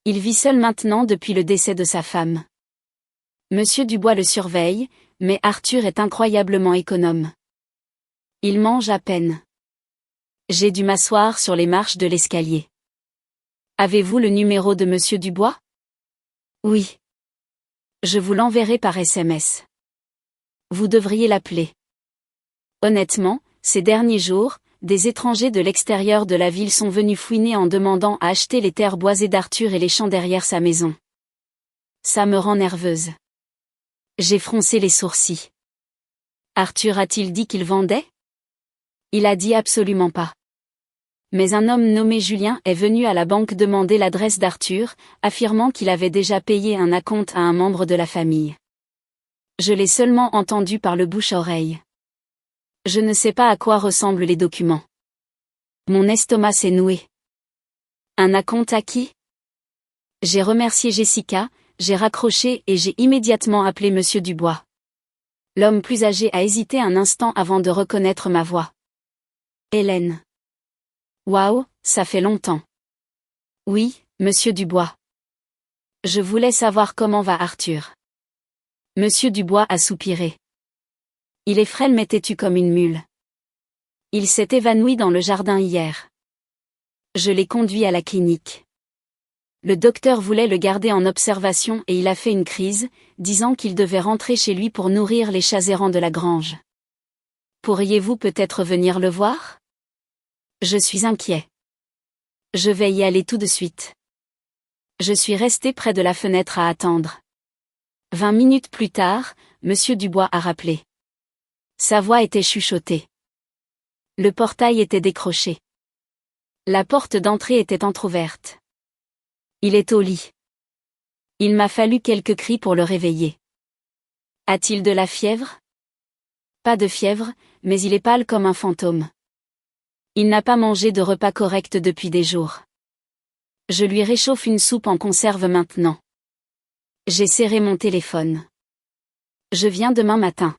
Il vit seul maintenant depuis le décès de sa femme. Monsieur Dubois le surveille, mais Arthur est incroyablement économe. Il mange à peine. J'ai dû m'asseoir sur les marches de l'escalier. Avez-vous le numéro de Monsieur Dubois? Oui. Je vous l'enverrai par SMS. Vous devriez l'appeler. Honnêtement, ces derniers jours, des étrangers de l'extérieur de la ville sont venus fouiner en demandant à acheter les terres boisées d'Arthur et les champs derrière sa maison. Ça me rend nerveuse. J'ai froncé les sourcils. Arthur a-t-il dit qu'il vendait? Il a dit absolument pas. Mais un homme nommé Julien est venu à la banque demander l'adresse d'Arthur, affirmant qu'il avait déjà payé un acompte à un membre de la famille. Je l'ai seulement entendu par le bouche-oreille. Je ne sais pas à quoi ressemblent les documents. Mon estomac s'est noué. Un acompte à qui? J'ai remercié Jessica, j'ai raccroché et j'ai immédiatement appelé Monsieur Dubois. L'homme plus âgé a hésité un instant avant de reconnaître ma voix. Hélène. Waouh, ça fait longtemps. Oui, Monsieur Dubois. Je voulais savoir comment va Arthur. Monsieur Dubois a soupiré. Il est frêle mais têtu comme une mule. Il s'est évanoui dans le jardin hier. Je l'ai conduit à la clinique. Le docteur voulait le garder en observation et il a fait une crise, disant qu'il devait rentrer chez lui pour nourrir les chats errants de la grange. Pourriez-vous peut-être venir le voir? Je suis inquiet. Je vais y aller tout de suite. Je suis resté près de la fenêtre à attendre. 20 minutes plus tard, Monsieur Dubois a rappelé. Sa voix était chuchotée. Le portail était décroché. La porte d'entrée était entr'ouverte. Il est au lit. Il m'a fallu quelques cris pour le réveiller. A-t-il de la fièvre? Pas de fièvre, mais il est pâle comme un fantôme. Il n'a pas mangé de repas correct depuis des jours. Je lui réchauffe une soupe en conserve maintenant. J'ai serré mon téléphone. Je viens demain matin.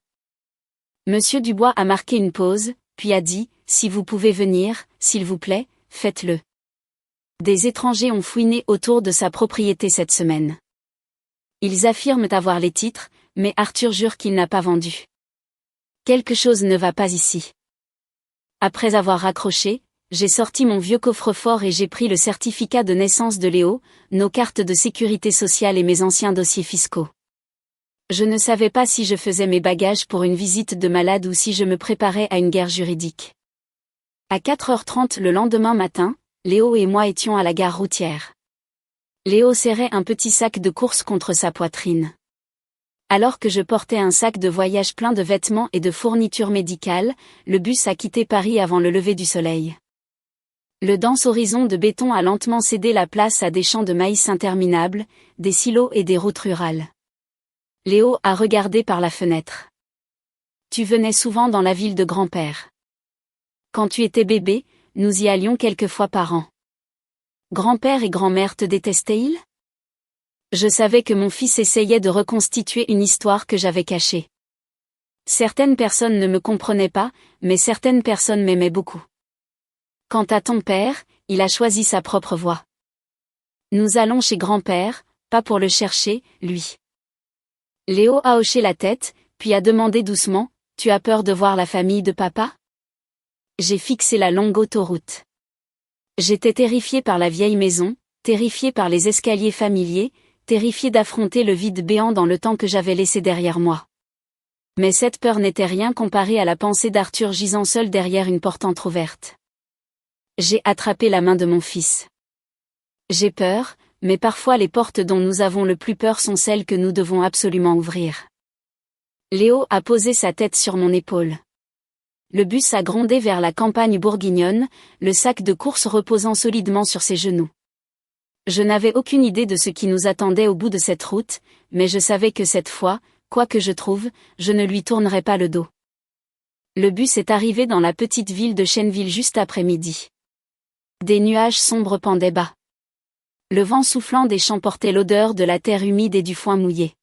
Monsieur Dubois a marqué une pause, puis a dit, si vous pouvez venir, s'il vous plaît, faites-le. Des étrangers ont fouiné autour de sa propriété cette semaine. Ils affirment avoir les titres, mais Arthur jure qu'il n'a pas vendu. Quelque chose ne va pas ici. Après avoir raccroché, j'ai sorti mon vieux coffre-fort et j'ai pris le certificat de naissance de Léo, nos cartes de sécurité sociale et mes anciens dossiers fiscaux. Je ne savais pas si je faisais mes bagages pour une visite de malade ou si je me préparais à une guerre juridique. À 4h30 le lendemain matin, Léo et moi étions à la gare routière. Léo serrait un petit sac de course contre sa poitrine. Alors que je portais un sac de voyage plein de vêtements et de fournitures médicales, le bus a quitté Paris avant le lever du soleil. Le dense horizon de béton a lentement cédé la place à des champs de maïs interminables, des silos et des routes rurales. Léo a regardé par la fenêtre. Tu venais souvent dans la ville de grand-père. Quand tu étais bébé, nous y allions quelques fois par an. Grand-père et grand-mère te détestaient-ils ? Je savais que mon fils essayait de reconstituer une histoire que j'avais cachée. Certaines personnes ne me comprenaient pas, mais certaines personnes m'aimaient beaucoup. Quant à ton père, il a choisi sa propre voie. Nous allons chez grand-père, pas pour le chercher, lui. Léo a hoché la tête, puis a demandé doucement, « Tu as peur de voir la famille de papa ?» J'ai fixé la longue autoroute. J'étais terrifié par la vieille maison, terrifié par les escaliers familiers, terrifié d'affronter le vide béant dans le temps que j'avais laissé derrière moi. Mais cette peur n'était rien comparée à la pensée d'Arthur gisant seul derrière une porte entr'ouverte. J'ai attrapé la main de mon fils. J'ai peur, mais parfois les portes dont nous avons le plus peur sont celles que nous devons absolument ouvrir. Léo a posé sa tête sur mon épaule. Le bus a grondé vers la campagne bourguignonne, le sac de course reposant solidement sur ses genoux. Je n'avais aucune idée de ce qui nous attendait au bout de cette route, mais je savais que cette fois, quoi que je trouve, je ne lui tournerai pas le dos. Le bus est arrivé dans la petite ville de Chenneville juste après midi. Des nuages sombres pendaient bas. Le vent soufflant des champs portait l'odeur de la terre humide et du foin mouillé.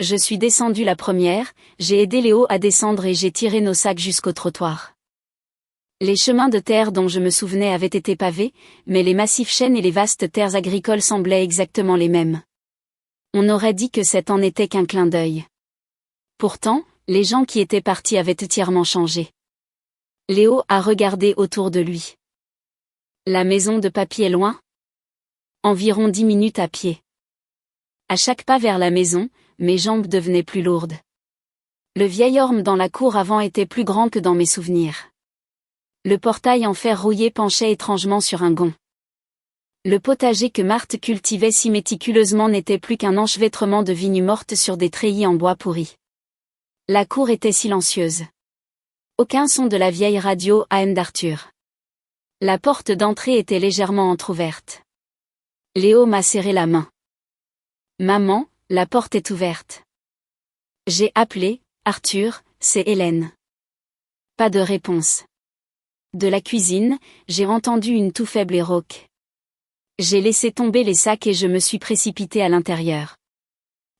Je suis descendue la première, j'ai aidé Léo à descendre et j'ai tiré nos sacs jusqu'au trottoir. Les chemins de terre dont je me souvenais avaient été pavés, mais les massifs chênes et les vastes terres agricoles semblaient exactement les mêmes. On aurait dit que cet en était qu'un clin d'œil. Pourtant, les gens qui étaient partis avaient entièrement changé. Léo a regardé autour de lui. La maison de papy est loin ? Environ 10 minutes à pied. À chaque pas vers la maison, mes jambes devenaient plus lourdes. Le vieil orme dans la cour avant était plus grand que dans mes souvenirs. Le portail en fer rouillé penchait étrangement sur un gond. Le potager que Marthe cultivait si méticuleusement n'était plus qu'un enchevêtrement de vignes mortes sur des treillis en bois pourri. La cour était silencieuse. Aucun son de la vieille radio AM d'Arthur. La porte d'entrée était légèrement entr'ouverte. Léo m'a serré la main. Maman, la porte est ouverte. J'ai appelé, Arthur, c'est Hélène. Pas de réponse. De la cuisine, j'ai entendu une toux faible et rauque. J'ai laissé tomber les sacs et je me suis précipité à l'intérieur.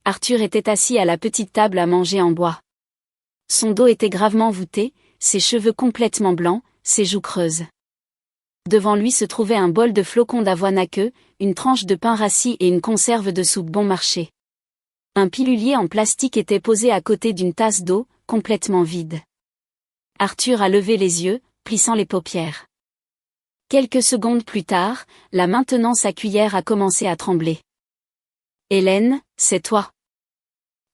Arthur était assis à la petite table à manger en bois. Son dos était gravement voûté, ses cheveux complètement blancs, ses joues creuses. Devant lui se trouvait un bol de flocons d'avoine à queue, une tranche de pain rassis et une conserve de soupe bon marché. Un pilulier en plastique était posé à côté d'une tasse d'eau, complètement vide. Arthur a levé les yeux, plissant les paupières. Quelques secondes plus tard, la main tenant sa cuillère a commencé à trembler. « Hélène, c'est toi. »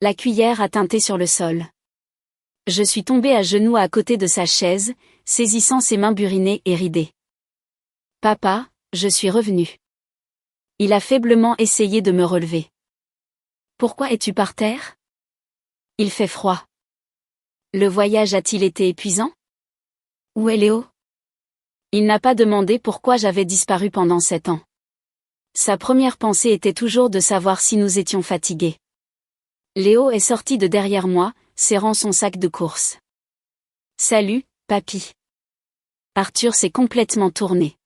La cuillère a tinté sur le sol. Je suis tombée à genoux à côté de sa chaise, saisissant ses mains burinées et ridées. « Papa, je suis revenu. » Il a faiblement essayé de me relever. « Pourquoi es-tu par terre ? Il fait froid. Le voyage a-t-il été épuisant ? Où est Léo ? Il n'a pas demandé pourquoi j'avais disparu pendant 7 ans. Sa première pensée était toujours de savoir si nous étions fatigués. Léo est sorti de derrière moi, serrant son sac de course. « Salut, papy. » Arthur s'est complètement tourné.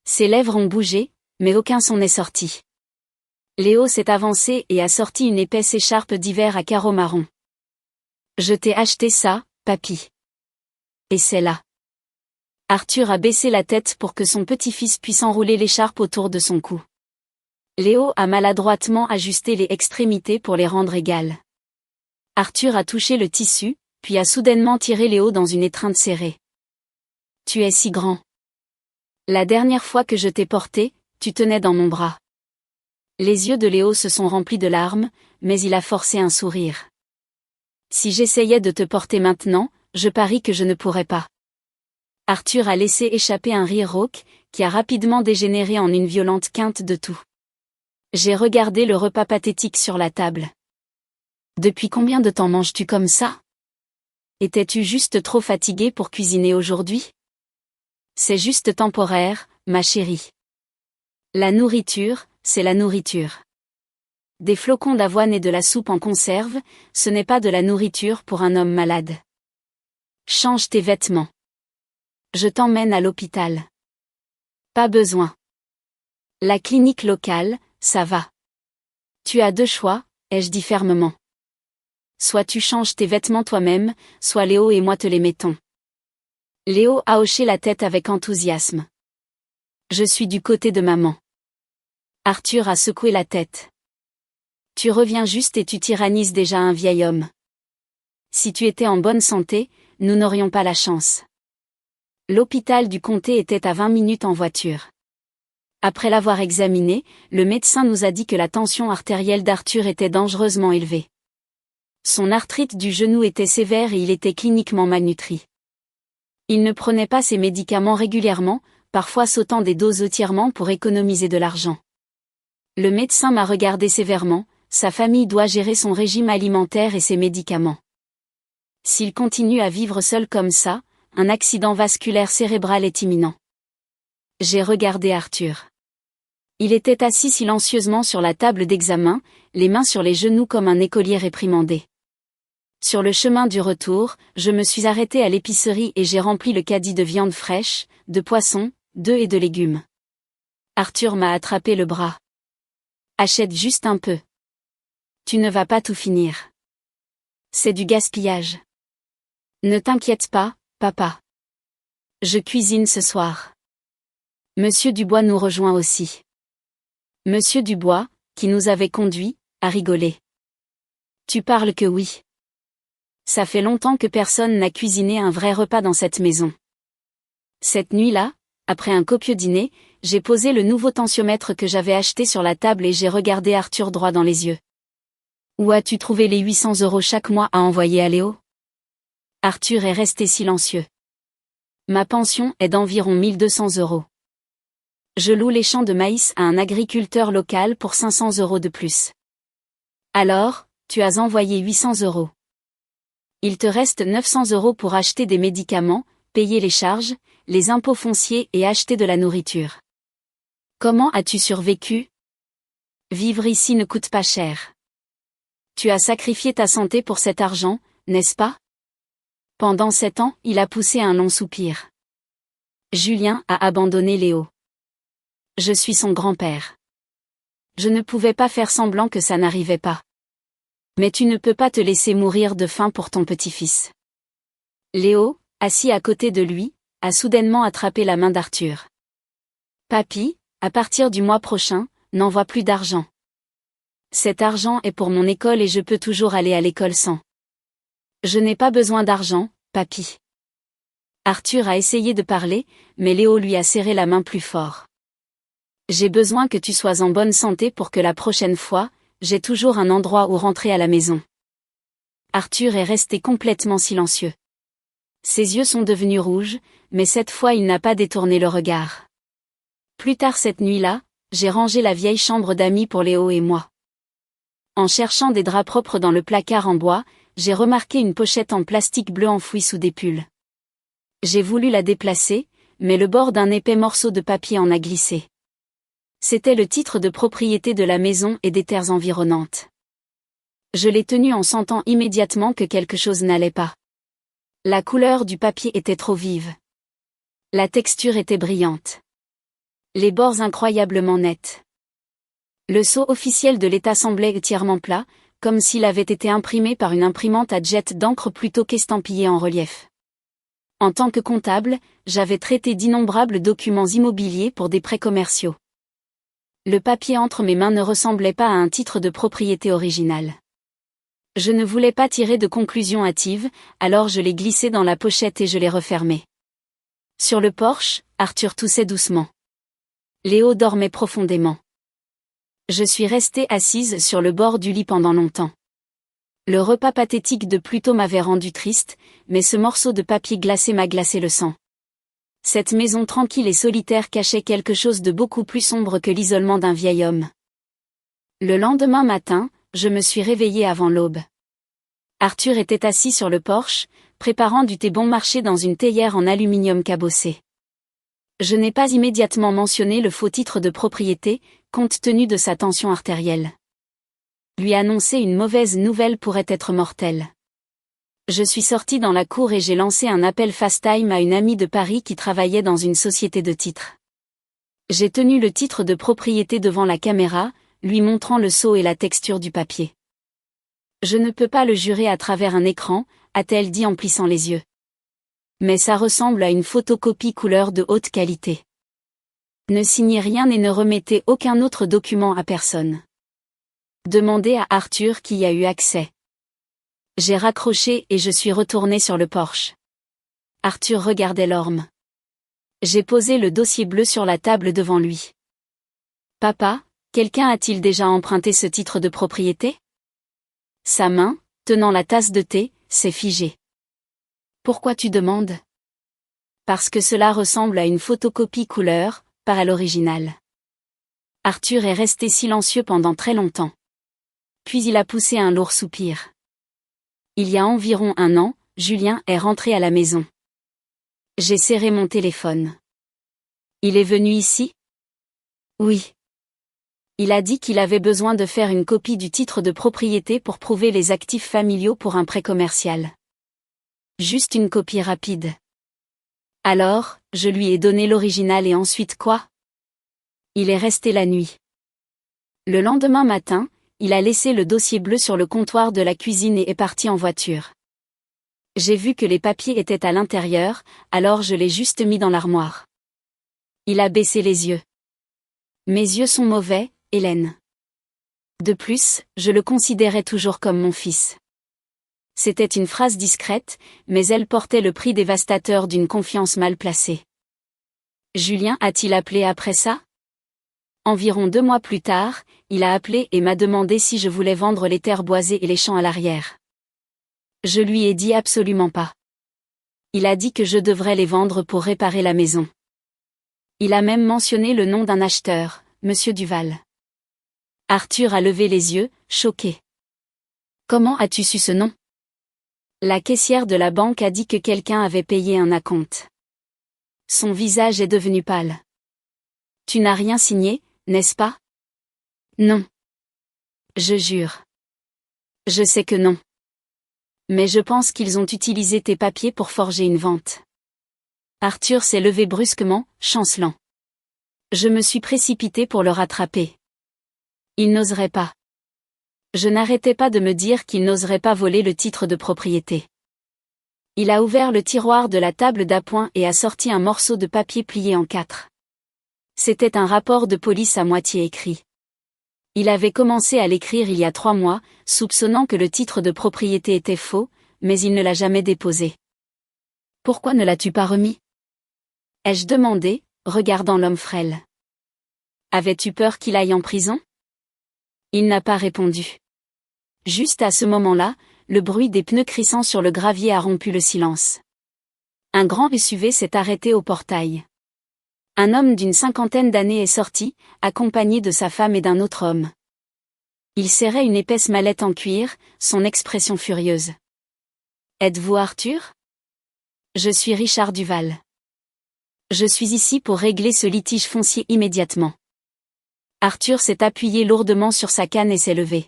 Ses lèvres ont bougé, mais aucun son n'est sorti. Léo s'est avancé et a sorti une épaisse écharpe d'hiver à carreaux marron. Je t'ai acheté ça, papy. Et c'est là. Arthur a baissé la tête pour que son petit-fils puisse enrouler l'écharpe autour de son cou. Léo a maladroitement ajusté les extrémités pour les rendre égales. Arthur a touché le tissu, puis a soudainement tiré Léo dans une étreinte serrée. Tu es si grand. La dernière fois que je t'ai porté, tu tenais dans mon bras. Les yeux de Léo se sont remplis de larmes, mais il a forcé un sourire. Si j'essayais de te porter maintenant, je parie que je ne pourrais pas. Arthur a laissé échapper un rire rauque, qui a rapidement dégénéré en une violente quinte de toux. J'ai regardé le repas pathétique sur la table. Depuis combien de temps manges-tu comme ça? Étais-tu juste trop fatigué pour cuisiner aujourd'hui? C'est juste temporaire, ma chérie. La nourriture, c'est la nourriture. Des flocons d'avoine et de la soupe en conserve, ce n'est pas de la nourriture pour un homme malade. Change tes vêtements. Je t'emmène à l'hôpital. Pas besoin. La clinique locale, ça va. Tu as deux choix, ai-je dit fermement. Soit tu changes tes vêtements toi-même, soit Léo et moi te les mettons. Léo a hoché la tête avec enthousiasme. Je suis du côté de maman. Arthur a secoué la tête. Tu reviens juste et tu tyrannises déjà un vieil homme. Si tu étais en bonne santé, nous n'aurions pas la chance. L'hôpital du comté était à 20 minutes en voiture. Après l'avoir examiné, le médecin nous a dit que la tension artérielle d'Arthur était dangereusement élevée. Son arthrite du genou était sévère et il était cliniquement malnutri. Il ne prenait pas ses médicaments régulièrement, parfois sautant des doses entièrement pour économiser de l'argent. Le médecin m'a regardé sévèrement, sa famille doit gérer son régime alimentaire et ses médicaments. S'il continue à vivre seul comme ça, un accident vasculaire cérébral est imminent. J'ai regardé Arthur. Il était assis silencieusement sur la table d'examen, les mains sur les genoux comme un écolier réprimandé. Sur le chemin du retour, je me suis arrêté à l'épicerie et j'ai rempli le caddie de viande fraîche, de poisson, d'œufs et de légumes. Arthur m'a attrapé le bras. Achète juste un peu. Tu ne vas pas tout finir. C'est du gaspillage. Ne t'inquiète pas, papa. Je cuisine ce soir. Monsieur Dubois nous rejoint aussi. Monsieur Dubois, qui nous avait conduits, a rigolé. Tu parles que oui. Ça fait longtemps que personne n'a cuisiné un vrai repas dans cette maison. Cette nuit-là, après un copieux dîner, j'ai posé le nouveau tensiomètre que j'avais acheté sur la table et j'ai regardé Arthur droit dans les yeux. Où as-tu trouvé les 800 € chaque mois à envoyer à Léo? Arthur est resté silencieux. Ma pension est d'environ 1200 €. Je loue les champs de maïs à un agriculteur local pour 500 € de plus. Alors, tu as envoyé 800 €. Il te reste 900 € pour acheter des médicaments, payer les charges, les impôts fonciers et acheter de la nourriture. Comment as-tu survécu? Vivre ici ne coûte pas cher. Tu as sacrifié ta santé pour cet argent, n'est-ce pas? Pendant 7 ans, il a poussé un long soupir. Julien a abandonné Léo. Je suis son grand-père. Je ne pouvais pas faire semblant que ça n'arrivait pas. Mais tu ne peux pas te laisser mourir de faim pour ton petit-fils. Léo, assis à côté de lui, a soudainement attrapé la main d'Arthur. Papy, à partir du mois prochain, n'envoie plus d'argent. Cet argent est pour mon école et je peux toujours aller à l'école sans. Je n'ai pas besoin d'argent, papy. Arthur a essayé de parler, mais Léo lui a serré la main plus fort. J'ai besoin que tu sois en bonne santé pour que la prochaine fois, j'ai toujours un endroit où rentrer à la maison. Arthur est resté complètement silencieux. Ses yeux sont devenus rouges, mais cette fois il n'a pas détourné le regard. Plus tard cette nuit-là, j'ai rangé la vieille chambre d'amis pour Léo et moi. En cherchant des draps propres dans le placard en bois, j'ai remarqué une pochette en plastique bleu enfouie sous des pulls. J'ai voulu la déplacer, mais le bord d'un épais morceau de papier en a glissé. C'était le titre de propriété de la maison et des terres environnantes. Je l'ai tenu en sentant immédiatement que quelque chose n'allait pas. La couleur du papier était trop vive. La texture était brillante. Les bords incroyablement nets. Le sceau officiel de l'État semblait entièrement plat, comme s'il avait été imprimé par une imprimante à jet d'encre plutôt qu'estampillé en relief. En tant que comptable, j'avais traité d'innombrables documents immobiliers pour des prêts commerciaux. Le papier entre mes mains ne ressemblait pas à un titre de propriété original. Je ne voulais pas tirer de conclusions hâtives, alors je l'ai glissé dans la pochette et je l'ai refermé. Sur le porche, Arthur toussait doucement. Léo dormait profondément. Je suis restée assise sur le bord du lit pendant longtemps. Le repas pathétique de Pluto m'avait rendu triste, mais ce morceau de papier glacé m'a glacé le sang. Cette maison tranquille et solitaire cachait quelque chose de beaucoup plus sombre que l'isolement d'un vieil homme. Le lendemain matin, je me suis réveillée avant l'aube. Arthur était assis sur le porche, préparant du thé bon marché dans une théière en aluminium cabossé. Je n'ai pas immédiatement mentionné le faux titre de propriété, compte tenu de sa tension artérielle. Lui annoncer une mauvaise nouvelle pourrait être mortelle. Je suis sortie dans la cour et j'ai lancé un appel FaceTime à une amie de Paris qui travaillait dans une société de titres. J'ai tenu le titre de propriété devant la caméra, lui montrant le sceau et la texture du papier. Je ne peux pas le jurer à travers un écran, a-t-elle dit en plissant les yeux. Mais ça ressemble à une photocopie couleur de haute qualité. Ne signez rien et ne remettez aucun autre document à personne. Demandez à Arthur qui y a eu accès. J'ai raccroché et je suis retournée sur le porche. Arthur regardait l'orme. J'ai posé le dossier bleu sur la table devant lui. Papa, quelqu'un a-t-il déjà emprunté ce titre de propriété? Sa main, tenant la tasse de thé, s'est figée. Pourquoi tu demandes? Parce que cela ressemble à une photocopie couleur, pas à l'original. Arthur est resté silencieux pendant très longtemps. Puis il a poussé un lourd soupir. Il y a environ 1 an, Julien est rentré à la maison. J'ai serré mon téléphone. Il est venu ici? Oui. Il a dit qu'il avait besoin de faire une copie du titre de propriété pour prouver les actifs familiaux pour un prêt commercial. Juste une copie rapide. Alors, je lui ai donné l'original et ensuite quoi? Il est resté la nuit. Le lendemain matin, il a laissé le dossier bleu sur le comptoir de la cuisine et est parti en voiture. J'ai vu que les papiers étaient à l'intérieur, alors je l'ai juste mis dans l'armoire. Il a baissé les yeux. Mes yeux sont mauvais, Hélène. De plus, je le considérais toujours comme mon fils. C'était une phrase discrète, mais elle portait le prix dévastateur d'une confiance mal placée. Julien a-t-il appelé après ça? Environ 2 mois plus tard, il a appelé et m'a demandé si je voulais vendre les terres boisées et les champs à l'arrière. Je lui ai dit absolument pas. Il a dit que je devrais les vendre pour réparer la maison. Il a même mentionné le nom d'un acheteur, Monsieur Duval. Arthur a levé les yeux, choqué. Comment as-tu su ce nom? La caissière de la banque a dit que quelqu'un avait payé un acompte. Son visage est devenu pâle. Tu n'as rien signé, n'est-ce pas? Non. Je jure. Je sais que non. Mais je pense qu'ils ont utilisé tes papiers pour forger une vente. Arthur s'est levé brusquement, chancelant. Je me suis précipitée pour le rattraper. Il n'oserait pas. Je n'arrêtais pas de me dire qu'il n'oserait pas voler le titre de propriété. Il a ouvert le tiroir de la table d'appoint et a sorti un morceau de papier plié en 4. C'était un rapport de police à moitié écrit. Il avait commencé à l'écrire il y a 3 mois, soupçonnant que le titre de propriété était faux, mais il ne l'a jamais déposé. Pourquoi ne l'as-tu pas remis? Ai-je demandé, regardant l'homme frêle. Avais-tu peur qu'il aille en prison? Il n'a pas répondu. Juste à ce moment-là, le bruit des pneus crissant sur le gravier a rompu le silence. Un grand SUV s'est arrêté au portail. Un homme d'une 50aine d'années est sorti, accompagné de sa femme et d'un autre homme. Il serrait une épaisse mallette en cuir, son expression furieuse. Êtes-vous Arthur? Je suis Richard Duval. Je suis ici pour régler ce litige foncier immédiatement. Arthur s'est appuyé lourdement sur sa canne et s'est levé.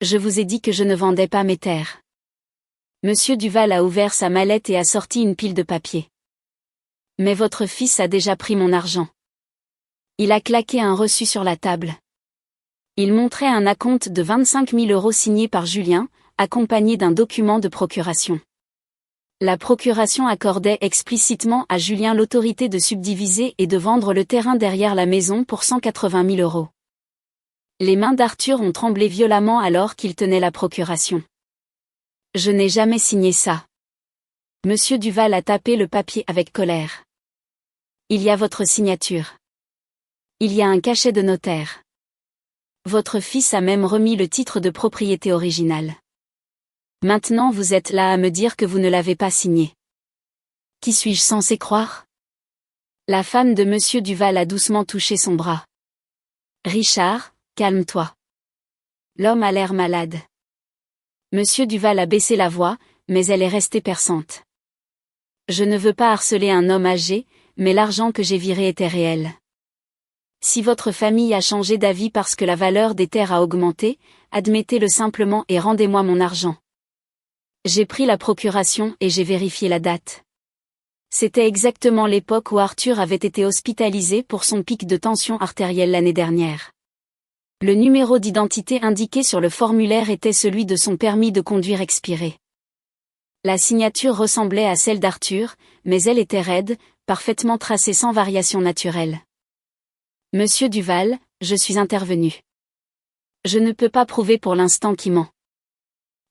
Je vous ai dit que je ne vendais pas mes terres. Monsieur Duval a ouvert sa mallette et a sorti une pile de papier. Mais votre fils a déjà pris mon argent. Il a claqué un reçu sur la table. Il montrait un acompte de 25 000 € signé par Julien, accompagné d'un document de procuration. La procuration accordait explicitement à Julien l'autorité de subdiviser et de vendre le terrain derrière la maison pour 180 000 €. Les mains d'Arthur ont tremblé violemment alors qu'il tenait la procuration. « Je n'ai jamais signé ça. » Monsieur Duval a tapé le papier avec colère. « Il y a votre signature. Il y a un cachet de notaire. Votre fils a même remis le titre de propriété original. Maintenant vous êtes là à me dire que vous ne l'avez pas signé. Qui suis-je censé croire ?» La femme de Monsieur Duval a doucement touché son bras. « Richard, calme-toi. L'homme a l'air malade. » Monsieur Duval a baissé la voix, mais elle est restée perçante. « Je ne veux pas harceler un homme âgé, mais l'argent que j'ai viré était réel. Si votre famille a changé d'avis parce que la valeur des terres a augmenté, admettez-le simplement et rendez-moi mon argent. J'ai pris la procuration et j'ai vérifié la date. C'était exactement l'époque où Arthur avait été hospitalisé pour son pic de tension artérielle l'année dernière. Le numéro d'identité indiqué sur le formulaire était celui de son permis de conduire expiré. La signature ressemblait à celle d'Arthur, mais elle était raide, parfaitement tracée sans variation naturelle. « Monsieur Duval, je suis intervenu. Je ne peux pas prouver pour l'instant qui ment.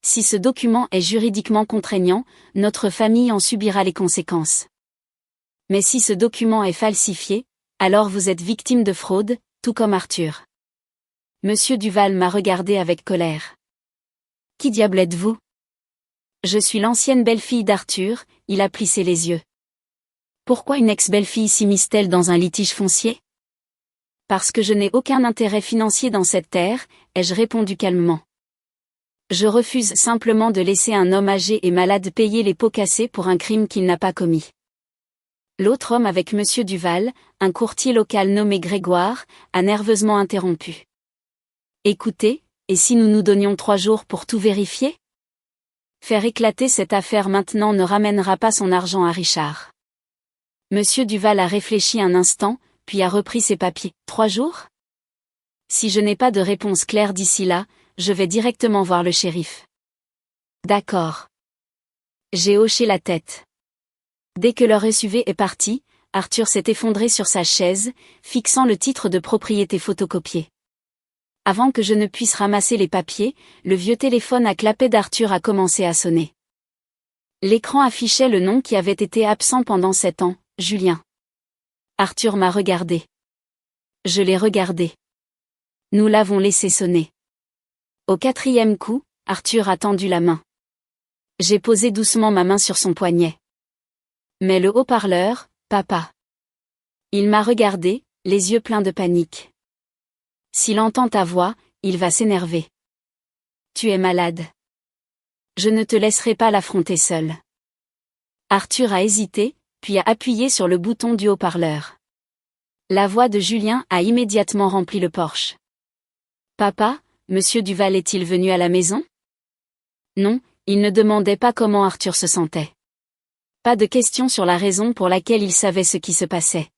Si ce document est juridiquement contraignant, notre famille en subira les conséquences. Mais si ce document est falsifié, alors vous êtes victime de fraude, tout comme Arthur. » Monsieur Duval m'a regardé avec colère. « Qui diable êtes-vous ? » « Je suis l'ancienne belle-fille d'Arthur », il a plissé les yeux. « Pourquoi une ex-belle-fille s'immisce-t-elle dans un litige foncier ? » « Parce que je n'ai aucun intérêt financier dans cette terre, ai-je répondu calmement. Je refuse simplement de laisser un homme âgé et malade payer les pots cassés pour un crime qu'il n'a pas commis. L'autre homme avec Monsieur Duval, un courtier local nommé Grégoire, a nerveusement interrompu. « Écoutez, et si nous nous donnions 3 jours pour tout vérifier ? Faire éclater cette affaire maintenant ne ramènera pas son argent à Richard. » Monsieur Duval a réfléchi un instant, puis a repris ses papiers. « 3 jours ? Si je n'ai pas de réponse claire d'ici là, je vais directement voir le shérif. » « D'accord. » J'ai hoché la tête. Dès que leur SUV est parti, Arthur s'est effondré sur sa chaise, fixant le titre de propriété photocopié. Avant que je ne puisse ramasser les papiers, le vieux téléphone à clapet d'Arthur a commencé à sonner. L'écran affichait le nom qui avait été absent pendant 7 ans, Julien. Arthur m'a regardé. Je l'ai regardé. Nous l'avons laissé sonner. Au 4e coup, Arthur a tendu la main. J'ai posé doucement ma main sur son poignet. Mais le haut-parleur, papa. Il m'a regardé, les yeux pleins de panique. S'il entend ta voix, il va s'énerver. Tu es malade. Je ne te laisserai pas l'affronter seul. Arthur a hésité, puis a appuyé sur le bouton du haut-parleur. La voix de Julien a immédiatement rempli le porche. Papa, Monsieur Duval est-il venu à la maison ? Non, il ne demandait pas comment Arthur se sentait. Pas de question sur la raison pour laquelle il savait ce qui se passait.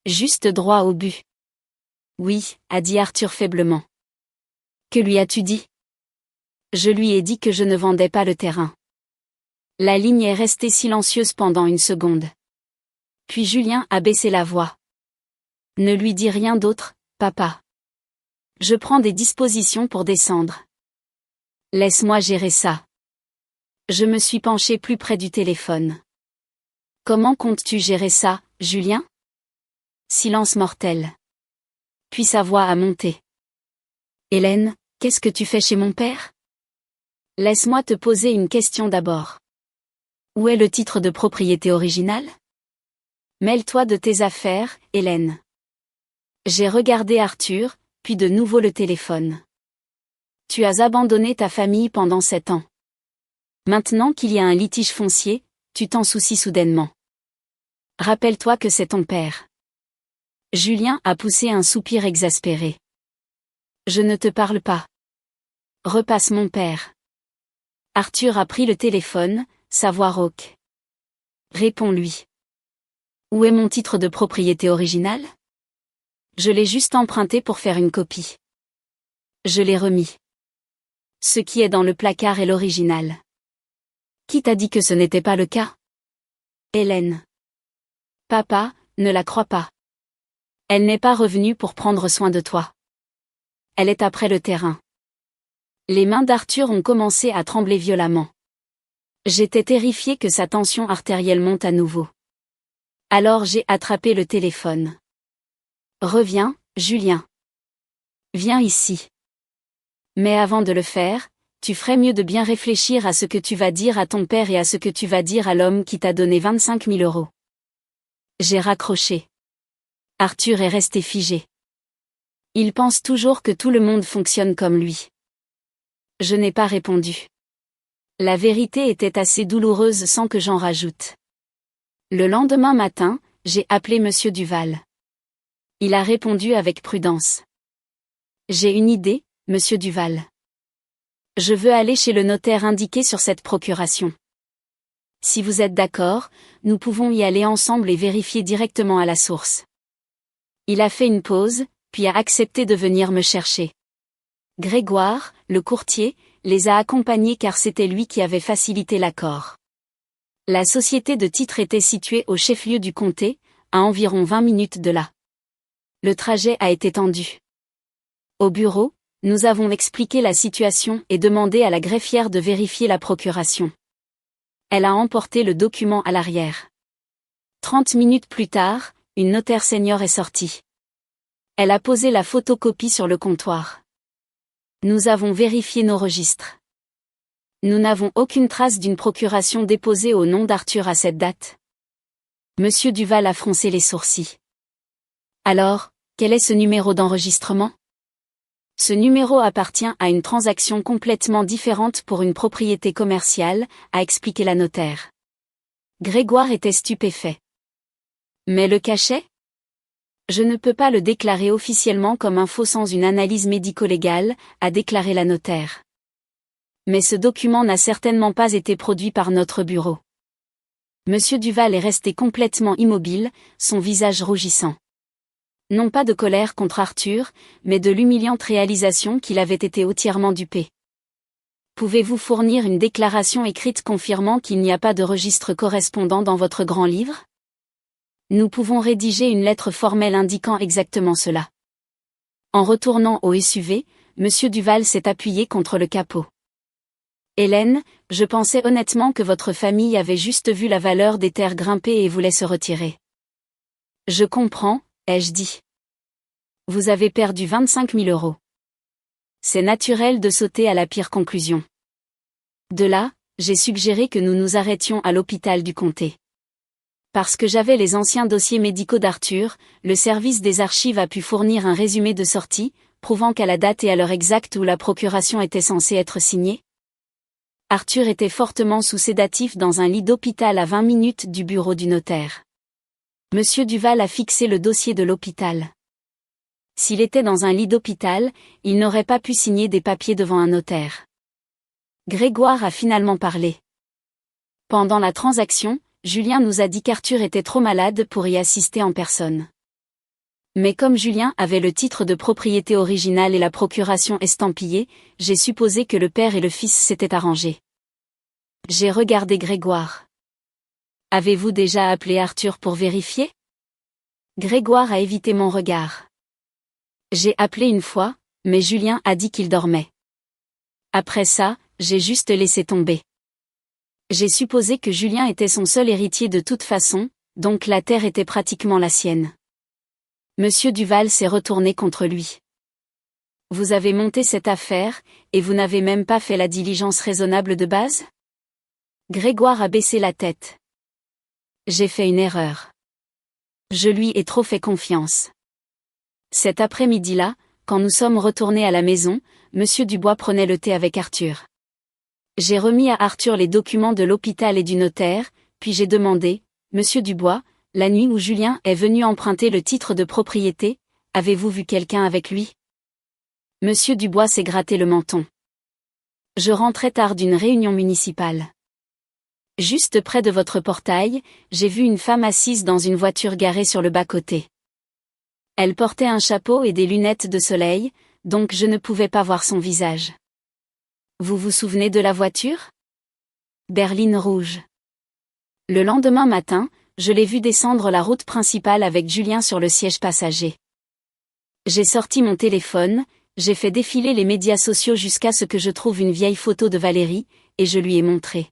Juste droit au but. Oui, a dit Arthur faiblement. Que lui as-tu dit ? Je lui ai dit que je ne vendais pas le terrain. La ligne est restée silencieuse pendant 1 seconde. Puis Julien a baissé la voix. Ne lui dis rien d'autre, papa. Je prends des dispositions pour descendre. Laisse-moi gérer ça. Je me suis penché plus près du téléphone. Comment comptes-tu gérer ça, Julien ? Silence mortel. Puis sa voix a monté. Hélène, qu'est-ce que tu fais chez mon père ? Laisse-moi te poser une question d'abord. Où est le titre de propriété original ? Mêle-toi de tes affaires, Hélène. J'ai regardé Arthur, puis de nouveau le téléphone. Tu as abandonné ta famille pendant 7 ans. Maintenant qu'il y a un litige foncier, tu t'en soucies soudainement. Rappelle-toi que c'est ton père. Julien a poussé un soupir exaspéré. Je ne te parle pas. Repasse mon père. Arthur a pris le téléphone, sa voix rauque. Réponds-lui. Où est mon titre de propriété original? Je l'ai juste emprunté pour faire une copie. Je l'ai remis. Ce qui est dans le placard est l'original. Qui t'a dit que ce n'était pas le cas? Hélène. Papa, ne la crois pas. Elle n'est pas revenue pour prendre soin de toi. Elle est après le terrain. Les mains d'Arthur ont commencé à trembler violemment. J'étais terrifiée que sa tension artérielle monte à nouveau. Alors j'ai attrapé le téléphone. Reviens, Julien. Viens ici. Mais avant de le faire, tu ferais mieux de bien réfléchir à ce que tu vas dire à ton père et à ce que tu vas dire à l'homme qui t'a donné 25 000 euros. J'ai raccroché. Arthur est resté figé. Il pense toujours que tout le monde fonctionne comme lui. Je n'ai pas répondu. La vérité était assez douloureuse sans que j'en rajoute. Le lendemain matin, j'ai appelé Monsieur Duval. Il a répondu avec prudence. J'ai une idée, Monsieur Duval. Je veux aller chez le notaire indiqué sur cette procuration. Si vous êtes d'accord, nous pouvons y aller ensemble et vérifier directement à la source. Il a fait une pause, puis a accepté de venir me chercher. Grégoire, le courtier, les a accompagnés car c'était lui qui avait facilité l'accord. La société de titres était située au chef-lieu du comté, à environ 20 minutes de là. Le trajet a été tendu. Au bureau, nous avons expliqué la situation et demandé à la greffière de vérifier la procuration. Elle a emporté le document à l'arrière. 30 minutes plus tard, une notaire senior est sortie. Elle a posé la photocopie sur le comptoir. Nous avons vérifié nos registres. Nous n'avons aucune trace d'une procuration déposée au nom d'Arthur à cette date. Monsieur Duval a froncé les sourcils. Alors, quel est ce numéro d'enregistrement? Ce numéro appartient à une transaction complètement différente pour une propriété commerciale, a expliqué la notaire. Grégoire était stupéfait. Mais le cachet? Je ne peux pas le déclarer officiellement comme un faux sans une analyse médico-légale, a déclaré la notaire. Mais ce document n'a certainement pas été produit par notre bureau. Monsieur Duval est resté complètement immobile, son visage rougissant. Non pas de colère contre Arthur, mais de l'humiliante réalisation qu'il avait été entièrement dupé. Pouvez-vous fournir une déclaration écrite confirmant qu'il n'y a pas de registre correspondant dans votre grand livre? Nous pouvons rédiger une lettre formelle indiquant exactement cela. En retournant au SUV, Monsieur Duval s'est appuyé contre le capot. Hélène, je pensais honnêtement que votre famille avait juste vu la valeur des terres grimper et voulait se retirer. Je comprends, ai-je dit. Vous avez perdu 25 000 euros. C'est naturel de sauter à la pire conclusion. De là, j'ai suggéré que nous nous arrêtions à l'hôpital du comté. Parce que j'avais les anciens dossiers médicaux d'Arthur, le service des archives a pu fournir un résumé de sortie, prouvant qu'à la date et à l'heure exacte où la procuration était censée être signée, Arthur était fortement sous sédatif dans un lit d'hôpital à 20 minutes du bureau du notaire. Monsieur Duval a fixé le dossier de l'hôpital. S'il était dans un lit d'hôpital, il n'aurait pas pu signer des papiers devant un notaire. Grégoire a finalement parlé. Pendant la transaction, Julien nous a dit qu'Arthur était trop malade pour y assister en personne. Mais comme Julien avait le titre de propriété original et la procuration estampillée, j'ai supposé que le père et le fils s'étaient arrangés. J'ai regardé Grégoire. Avez-vous déjà appelé Arthur pour vérifier? Grégoire a évité mon regard. J'ai appelé une fois, mais Julien a dit qu'il dormait. Après ça, j'ai juste laissé tomber. J'ai supposé que Julien était son seul héritier de toute façon, donc la terre était pratiquement la sienne. Monsieur Duval s'est retourné contre lui. Vous avez monté cette affaire, et vous n'avez même pas fait la diligence raisonnable de base? Grégoire a baissé la tête. J'ai fait une erreur. Je lui ai trop fait confiance. Cet après-midi-là, quand nous sommes retournés à la maison, Monsieur Dubois prenait le thé avec Arthur. J'ai remis à Arthur les documents de l'hôpital et du notaire, puis j'ai demandé, Monsieur Dubois, la nuit où Julien est venu emprunter le titre de propriété, avez-vous vu quelqu'un avec lui? Monsieur Dubois s'est gratté le menton. Je rentrais tard d'une réunion municipale. Juste près de votre portail, j'ai vu une femme assise dans une voiture garée sur le bas-côté. Elle portait un chapeau et des lunettes de soleil, donc je ne pouvais pas voir son visage. Vous vous souvenez de la voiture? Berline rouge. Le lendemain matin, je l'ai vue descendre la route principale avec Julien sur le siège passager. J'ai sorti mon téléphone, j'ai fait défiler les médias sociaux jusqu'à ce que je trouve une vieille photo de Valérie, et je lui ai montré.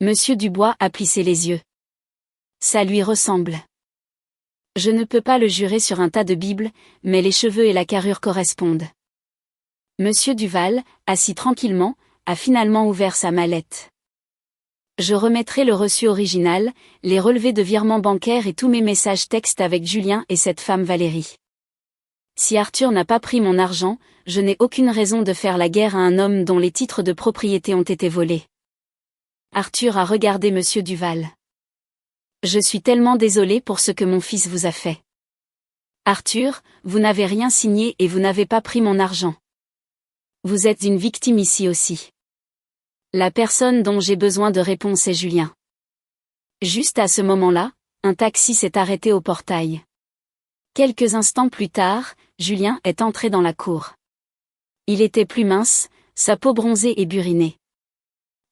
Monsieur Dubois a plissé les yeux. Ça lui ressemble. Je ne peux pas le jurer sur un tas de bibles, mais les cheveux et la carrure correspondent. Monsieur Duval, assis tranquillement, a finalement ouvert sa mallette. Je remettrai le reçu original, les relevés de virement bancaire et tous mes messages textes avec Julien et cette femme Valérie. Si Arthur n'a pas pris mon argent, je n'ai aucune raison de faire la guerre à un homme dont les titres de propriété ont été volés. Arthur a regardé Monsieur Duval. Je suis tellement désolé pour ce que mon fils vous a fait. Arthur, vous n'avez rien signé et vous n'avez pas pris mon argent. Vous êtes une victime ici aussi. La personne dont j'ai besoin de réponse est Julien. Juste à ce moment-là, un taxi s'est arrêté au portail. Quelques instants plus tard, Julien est entré dans la cour. Il était plus mince, sa peau bronzée et burinée.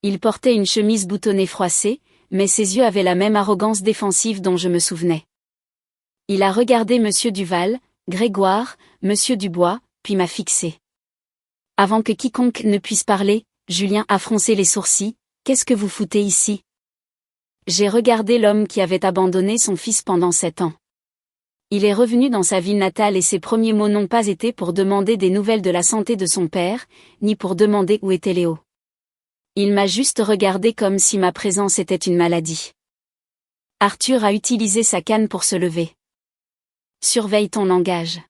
Il portait une chemise boutonnée froissée, mais ses yeux avaient la même arrogance défensive dont je me souvenais. Il a regardé Monsieur Duval, Grégoire, Monsieur Dubois, puis m'a fixé. Avant que quiconque ne puisse parler, Julien a froncé les sourcils. « Qu'est-ce que vous foutez ici ?» J'ai regardé l'homme qui avait abandonné son fils pendant 7 ans. Il est revenu dans sa ville natale et ses premiers mots n'ont pas été pour demander des nouvelles de la santé de son père, ni pour demander où était Léo. Il m'a juste regardé comme si ma présence était une maladie. Arthur a utilisé sa canne pour se lever. Surveille ton langage.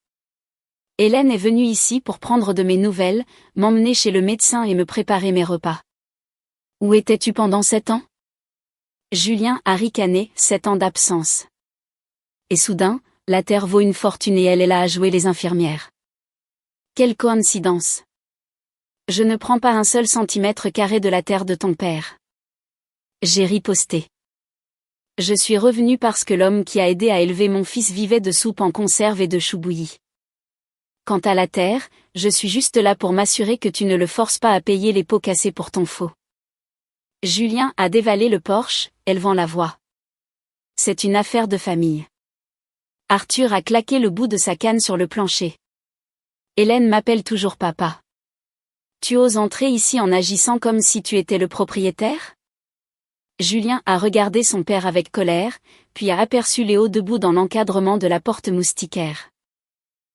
Hélène est venue ici pour prendre de mes nouvelles, m'emmener chez le médecin et me préparer mes repas. Où étais-tu pendant 7 ans? Julien a ricané, 7 ans d'absence. Et soudain, la terre vaut une fortune et elle est là à jouer les infirmières. Quelle coïncidence! Je ne prends pas un seul centimètre carré de la terre de ton père. J'ai riposté. Je suis revenu parce que l'homme qui a aidé à élever mon fils vivait de soupe en conserve et de choux bouillis. Quant à la terre, je suis juste là pour m'assurer que tu ne le forces pas à payer les pots cassés pour ton faux. Julien a dévalé le porche, élevant la voix. C'est une affaire de famille. Arthur a claqué le bout de sa canne sur le plancher. Hélène m'appelle toujours papa. Tu oses entrer ici en agissant comme si tu étais le propriétaire? Julien a regardé son père avec colère, puis a aperçu Léo debout dans l'encadrement de la porte moustiquaire.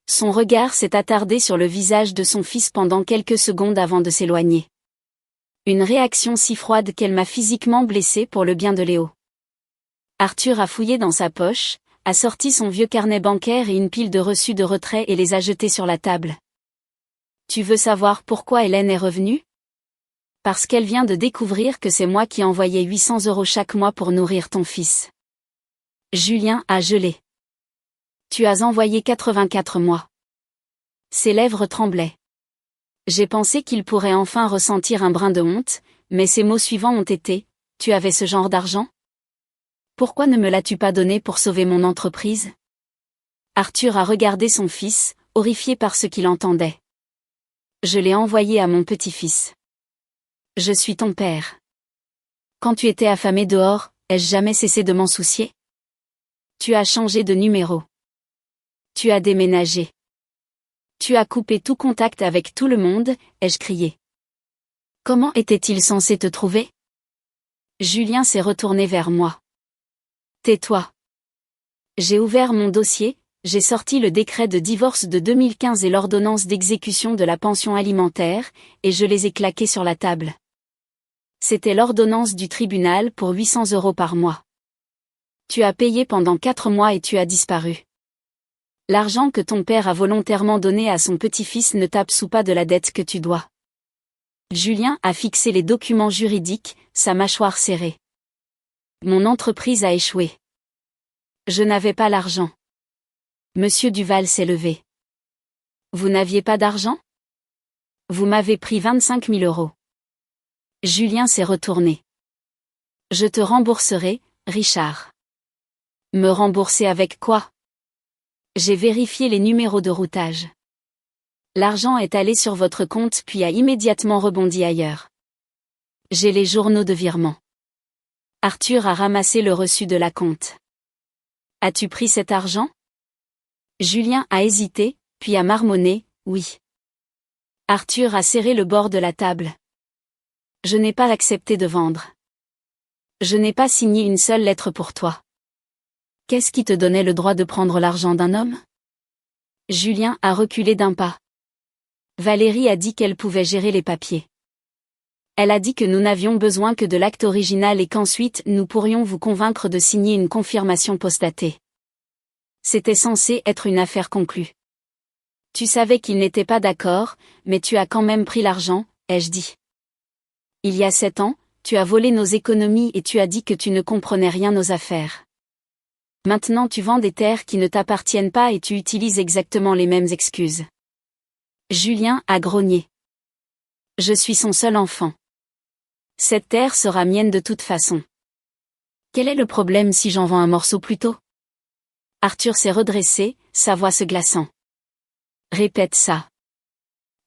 Son regard s'est attardé sur le visage de son fils pendant quelques secondes avant de s'éloigner. Une réaction si froide qu'elle m'a physiquement blessé pour le bien de Léo. Arthur a fouillé dans sa poche, a sorti son vieux carnet bancaire et une pile de reçus de retrait et les a jetés sur la table. Tu veux savoir pourquoi Hélène est revenue? Parce qu'elle vient de découvrir que c'est moi qui envoyais 800 € chaque mois pour nourrir ton fils. Julien a gelé. Tu as envoyé 84 mois. Ses lèvres tremblaient. J'ai pensé qu'il pourrait enfin ressentir un brin de honte, mais ses mots suivants ont été « Tu avais ce genre d'argent? Pourquoi ne me l'as-tu pas donné pour sauver mon entreprise ?» Arthur a regardé son fils, horrifié par ce qu'il entendait. Je l'ai envoyé à mon petit-fils. Je suis ton père. Quand tu étais affamé dehors, ai-je jamais cessé de m'en soucier? Tu as changé de numéro. Tu as déménagé. Tu as coupé tout contact avec tout le monde, ai-je crié. Comment était-il censé te trouver? Julien s'est retourné vers moi. Tais-toi. J'ai ouvert mon dossier, j'ai sorti le décret de divorce de 2015 et l'ordonnance d'exécution de la pension alimentaire, et je les ai claqués sur la table. C'était l'ordonnance du tribunal pour 800 € par mois. Tu as payé pendant 4 mois et tu as disparu. L'argent que ton père a volontairement donné à son petit-fils ne t'absout pas de la dette que tu dois. Julien a fixé les documents juridiques, sa mâchoire serrée. Mon entreprise a échoué. Je n'avais pas l'argent. Monsieur Duval s'est levé. Vous n'aviez pas d'argent? Vous m'avez pris 25 000 €. Julien s'est retourné. Je te rembourserai, Richard. Me rembourser avec quoi? J'ai vérifié les numéros de routage. L'argent est allé sur votre compte puis a immédiatement rebondi ailleurs. J'ai les journaux de virement. Arthur a ramassé le reçu de la compte. As-tu pris cet argent? Julien a hésité, puis a marmonné, oui. Arthur a serré le bord de la table. Je n'ai pas accepté de vendre. Je n'ai pas signé une seule lettre pour toi. Qu'est-ce qui te donnait le droit de prendre l'argent d'un homme? Julien a reculé d'un pas. Valérie a dit qu'elle pouvait gérer les papiers. Elle a dit que nous n'avions besoin que de l'acte original et qu'ensuite nous pourrions vous convaincre de signer une confirmation postdatée. C'était censé être une affaire conclue. Tu savais qu'il n'était pas d'accord, mais tu as quand même pris l'argent, ai-je dit. Il y a 7 ans, tu as volé nos économies et tu as dit que tu ne comprenais rien aux affaires. Maintenant tu vends des terres qui ne t'appartiennent pas et tu utilises exactement les mêmes excuses. Julien a grogné. Je suis son seul enfant. Cette terre sera mienne de toute façon. Quel est le problème si j'en vends un morceau plus tôt? Arthur s'est redressé, sa voix se glaçant. Répète ça.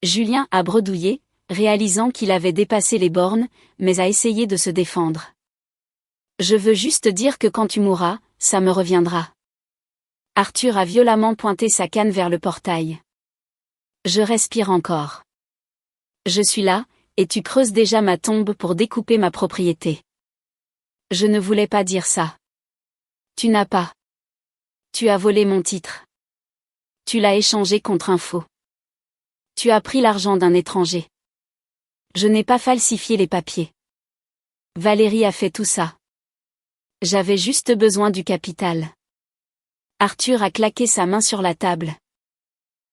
Julien a bredouillé, réalisant qu'il avait dépassé les bornes, mais a essayé de se défendre. Je veux juste dire que quand tu mourras, ça me reviendra. Arthur a violemment pointé sa canne vers le portail. Je respire encore. Je suis là, et tu creuses déjà ma tombe pour découper ma propriété. Je ne voulais pas dire ça. Tu n'as pas. Tu as volé mon titre. Tu l'as échangé contre un faux. Tu as pris l'argent d'un étranger. Je n'ai pas falsifié les papiers. Valérie a fait tout ça. J'avais juste besoin du capital. Arthur a claqué sa main sur la table.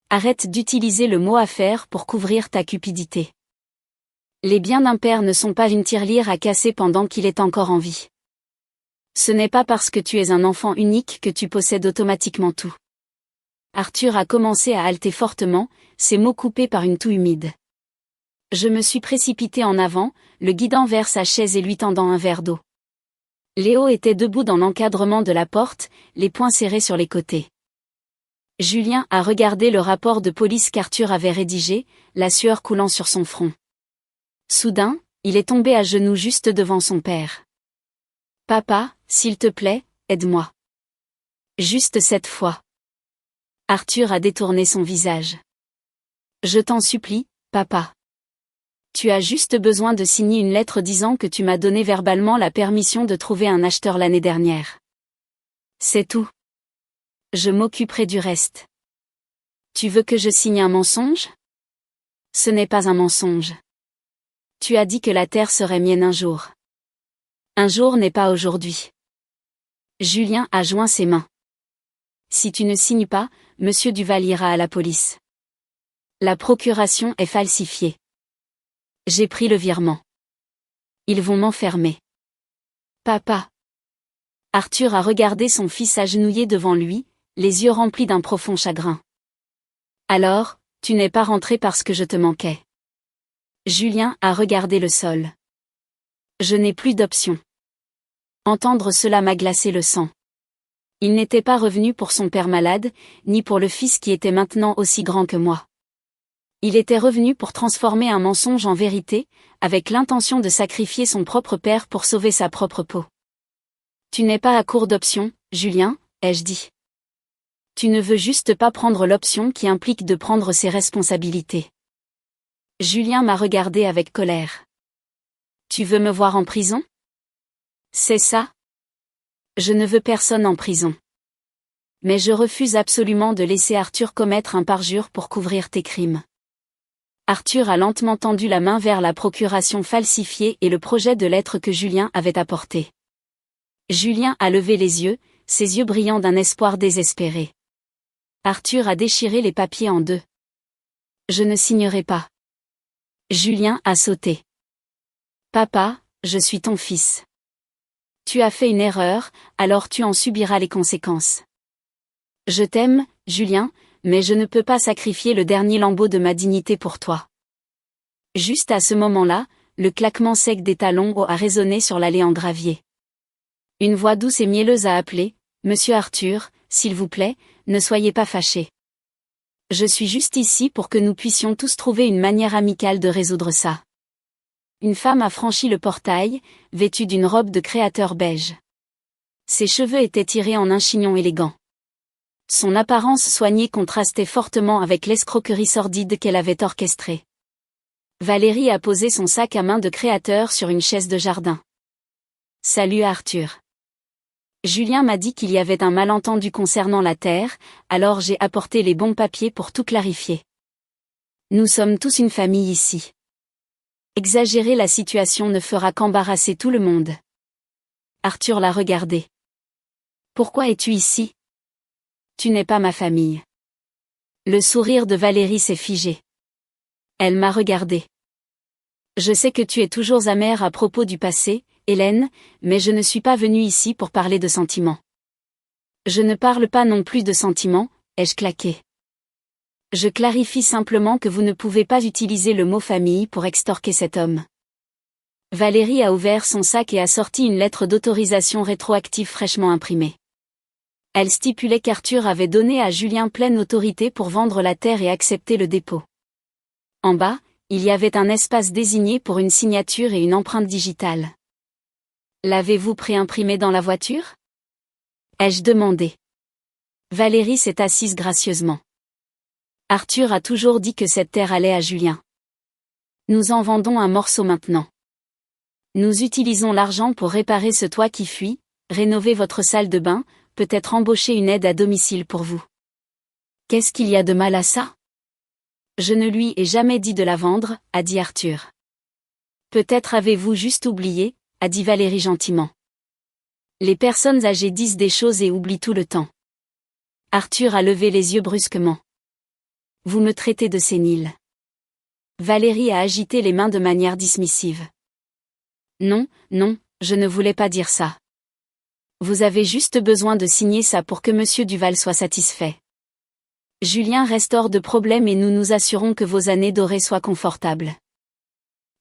Arrête d'utiliser le mot affaire pour couvrir ta cupidité. Les biens d'un père ne sont pas une tirelire à casser pendant qu'il est encore en vie. Ce n'est pas parce que tu es un enfant unique que tu possèdes automatiquement tout. Arthur a commencé à halter fortement, ses mots coupés par une toux humide. Je me suis précipité en avant, le guidant vers sa chaise et lui tendant un verre d'eau. Léo était debout dans l'encadrement de la porte, les poings serrés sur les côtés. Julien a regardé le rapport de police qu'Arthur avait rédigé, la sueur coulant sur son front. Soudain, il est tombé à genoux juste devant son père. « Papa, s'il te plaît, aide-moi. Juste cette fois. » Arthur a détourné son visage. « Je t'en supplie, papa. Tu as juste besoin de signer une lettre disant que tu m'as donné verbalement la permission de trouver un acheteur l'année dernière. C'est tout. Je m'occuperai du reste. Tu veux que je signe un mensonge? Ce n'est pas un mensonge. Tu as dit que la terre serait mienne un jour. Un jour n'est pas aujourd'hui. » Julien a joint ses mains. « Si tu ne signes pas, Monsieur Duval ira à la police. La procuration est falsifiée. J'ai pris le virement. Ils vont m'enfermer. » Papa. Arthur a regardé son fils agenouillé devant lui, les yeux remplis d'un profond chagrin. « Alors, tu n'es pas rentré parce que je te manquais. » Julien a regardé le sol. « Je n'ai plus d'option. » Entendre cela m'a glacé le sang. Il n'était pas revenu pour son père malade, ni pour le fils qui était maintenant aussi grand que moi. Il était revenu pour transformer un mensonge en vérité, avec l'intention de sacrifier son propre père pour sauver sa propre peau. « Tu n'es pas à court d'options, Julien, ai-je dit. Tu ne veux juste pas prendre l'option qui implique de prendre ses responsabilités. » Julien m'a regardé avec colère. « Tu veux me voir en prison? C'est ça? Je ne veux personne en prison. Mais je refuse absolument de laisser Arthur commettre un parjure pour couvrir tes crimes. » Arthur a lentement tendu la main vers la procuration falsifiée et le projet de lettre que Julien avait apporté. Julien a levé les yeux, ses yeux brillants d'un espoir désespéré. Arthur a déchiré les papiers en deux. « Je ne signerai pas. » Julien a sauté. « Papa, je suis ton fils. Tu as fait une erreur, alors tu en subiras les conséquences. Je t'aime, Julien, mais je ne peux pas sacrifier le dernier lambeau de ma dignité pour toi. » Juste à ce moment-là, le claquement sec des talons a résonné sur l'allée en gravier. Une voix douce et mielleuse a appelé « Monsieur Arthur, s'il vous plaît, ne soyez pas fâché. Je suis juste ici pour que nous puissions tous trouver une manière amicale de résoudre ça. » Une femme a franchi le portail, vêtue d'une robe de créateur beige. Ses cheveux étaient tirés en un chignon élégant. Son apparence soignée contrastait fortement avec l'escroquerie sordide qu'elle avait orchestrée. Valérie a posé son sac à main de créateur sur une chaise de jardin. « Salut Arthur. Julien m'a dit qu'il y avait un malentendu concernant la terre, alors j'ai apporté les bons papiers pour tout clarifier. Nous sommes tous une famille ici. Exagérer la situation ne fera qu'embarrasser tout le monde. » Arthur l'a regardé. « Pourquoi es-tu ici ? Tu n'es pas ma famille. » Le sourire de Valérie s'est figé. Elle m'a regardé. « Je sais que tu es toujours amère à propos du passé, Hélène, mais je ne suis pas venue ici pour parler de sentiments. » « Je ne parle pas non plus de sentiments, ai-je claqué. Je clarifie simplement que vous ne pouvez pas utiliser le mot famille pour extorquer cet homme. » Valérie a ouvert son sac et a sorti une lettre d'autorisation rétroactive fraîchement imprimée. Elle stipulait qu'Arthur avait donné à Julien pleine autorité pour vendre la terre et accepter le dépôt. En bas, il y avait un espace désigné pour une signature et une empreinte digitale. « L'avez-vous préimprimé dans la voiture ? » ai-je demandé. Valérie s'est assise gracieusement. Arthur a toujours dit que cette terre allait à Julien. Nous en vendons un morceau maintenant. Nous utilisons l'argent pour réparer ce toit qui fuit, rénover votre salle de bain, peut-être embaucher une aide à domicile pour vous. Qu'est-ce qu'il y a de mal à ça ? Je ne lui ai jamais dit de la vendre, a dit Arthur. Peut-être avez-vous juste oublié, a dit Valérie gentiment. Les personnes âgées disent des choses et oublient tout le temps. Arthur a levé les yeux brusquement. Vous me traitez de sénile. Valérie a agité les mains de manière dismissive. Non, non, je ne voulais pas dire ça. Vous avez juste besoin de signer ça pour que Monsieur Duval soit satisfait. Julien reste hors de problème et nous nous assurons que vos années dorées soient confortables.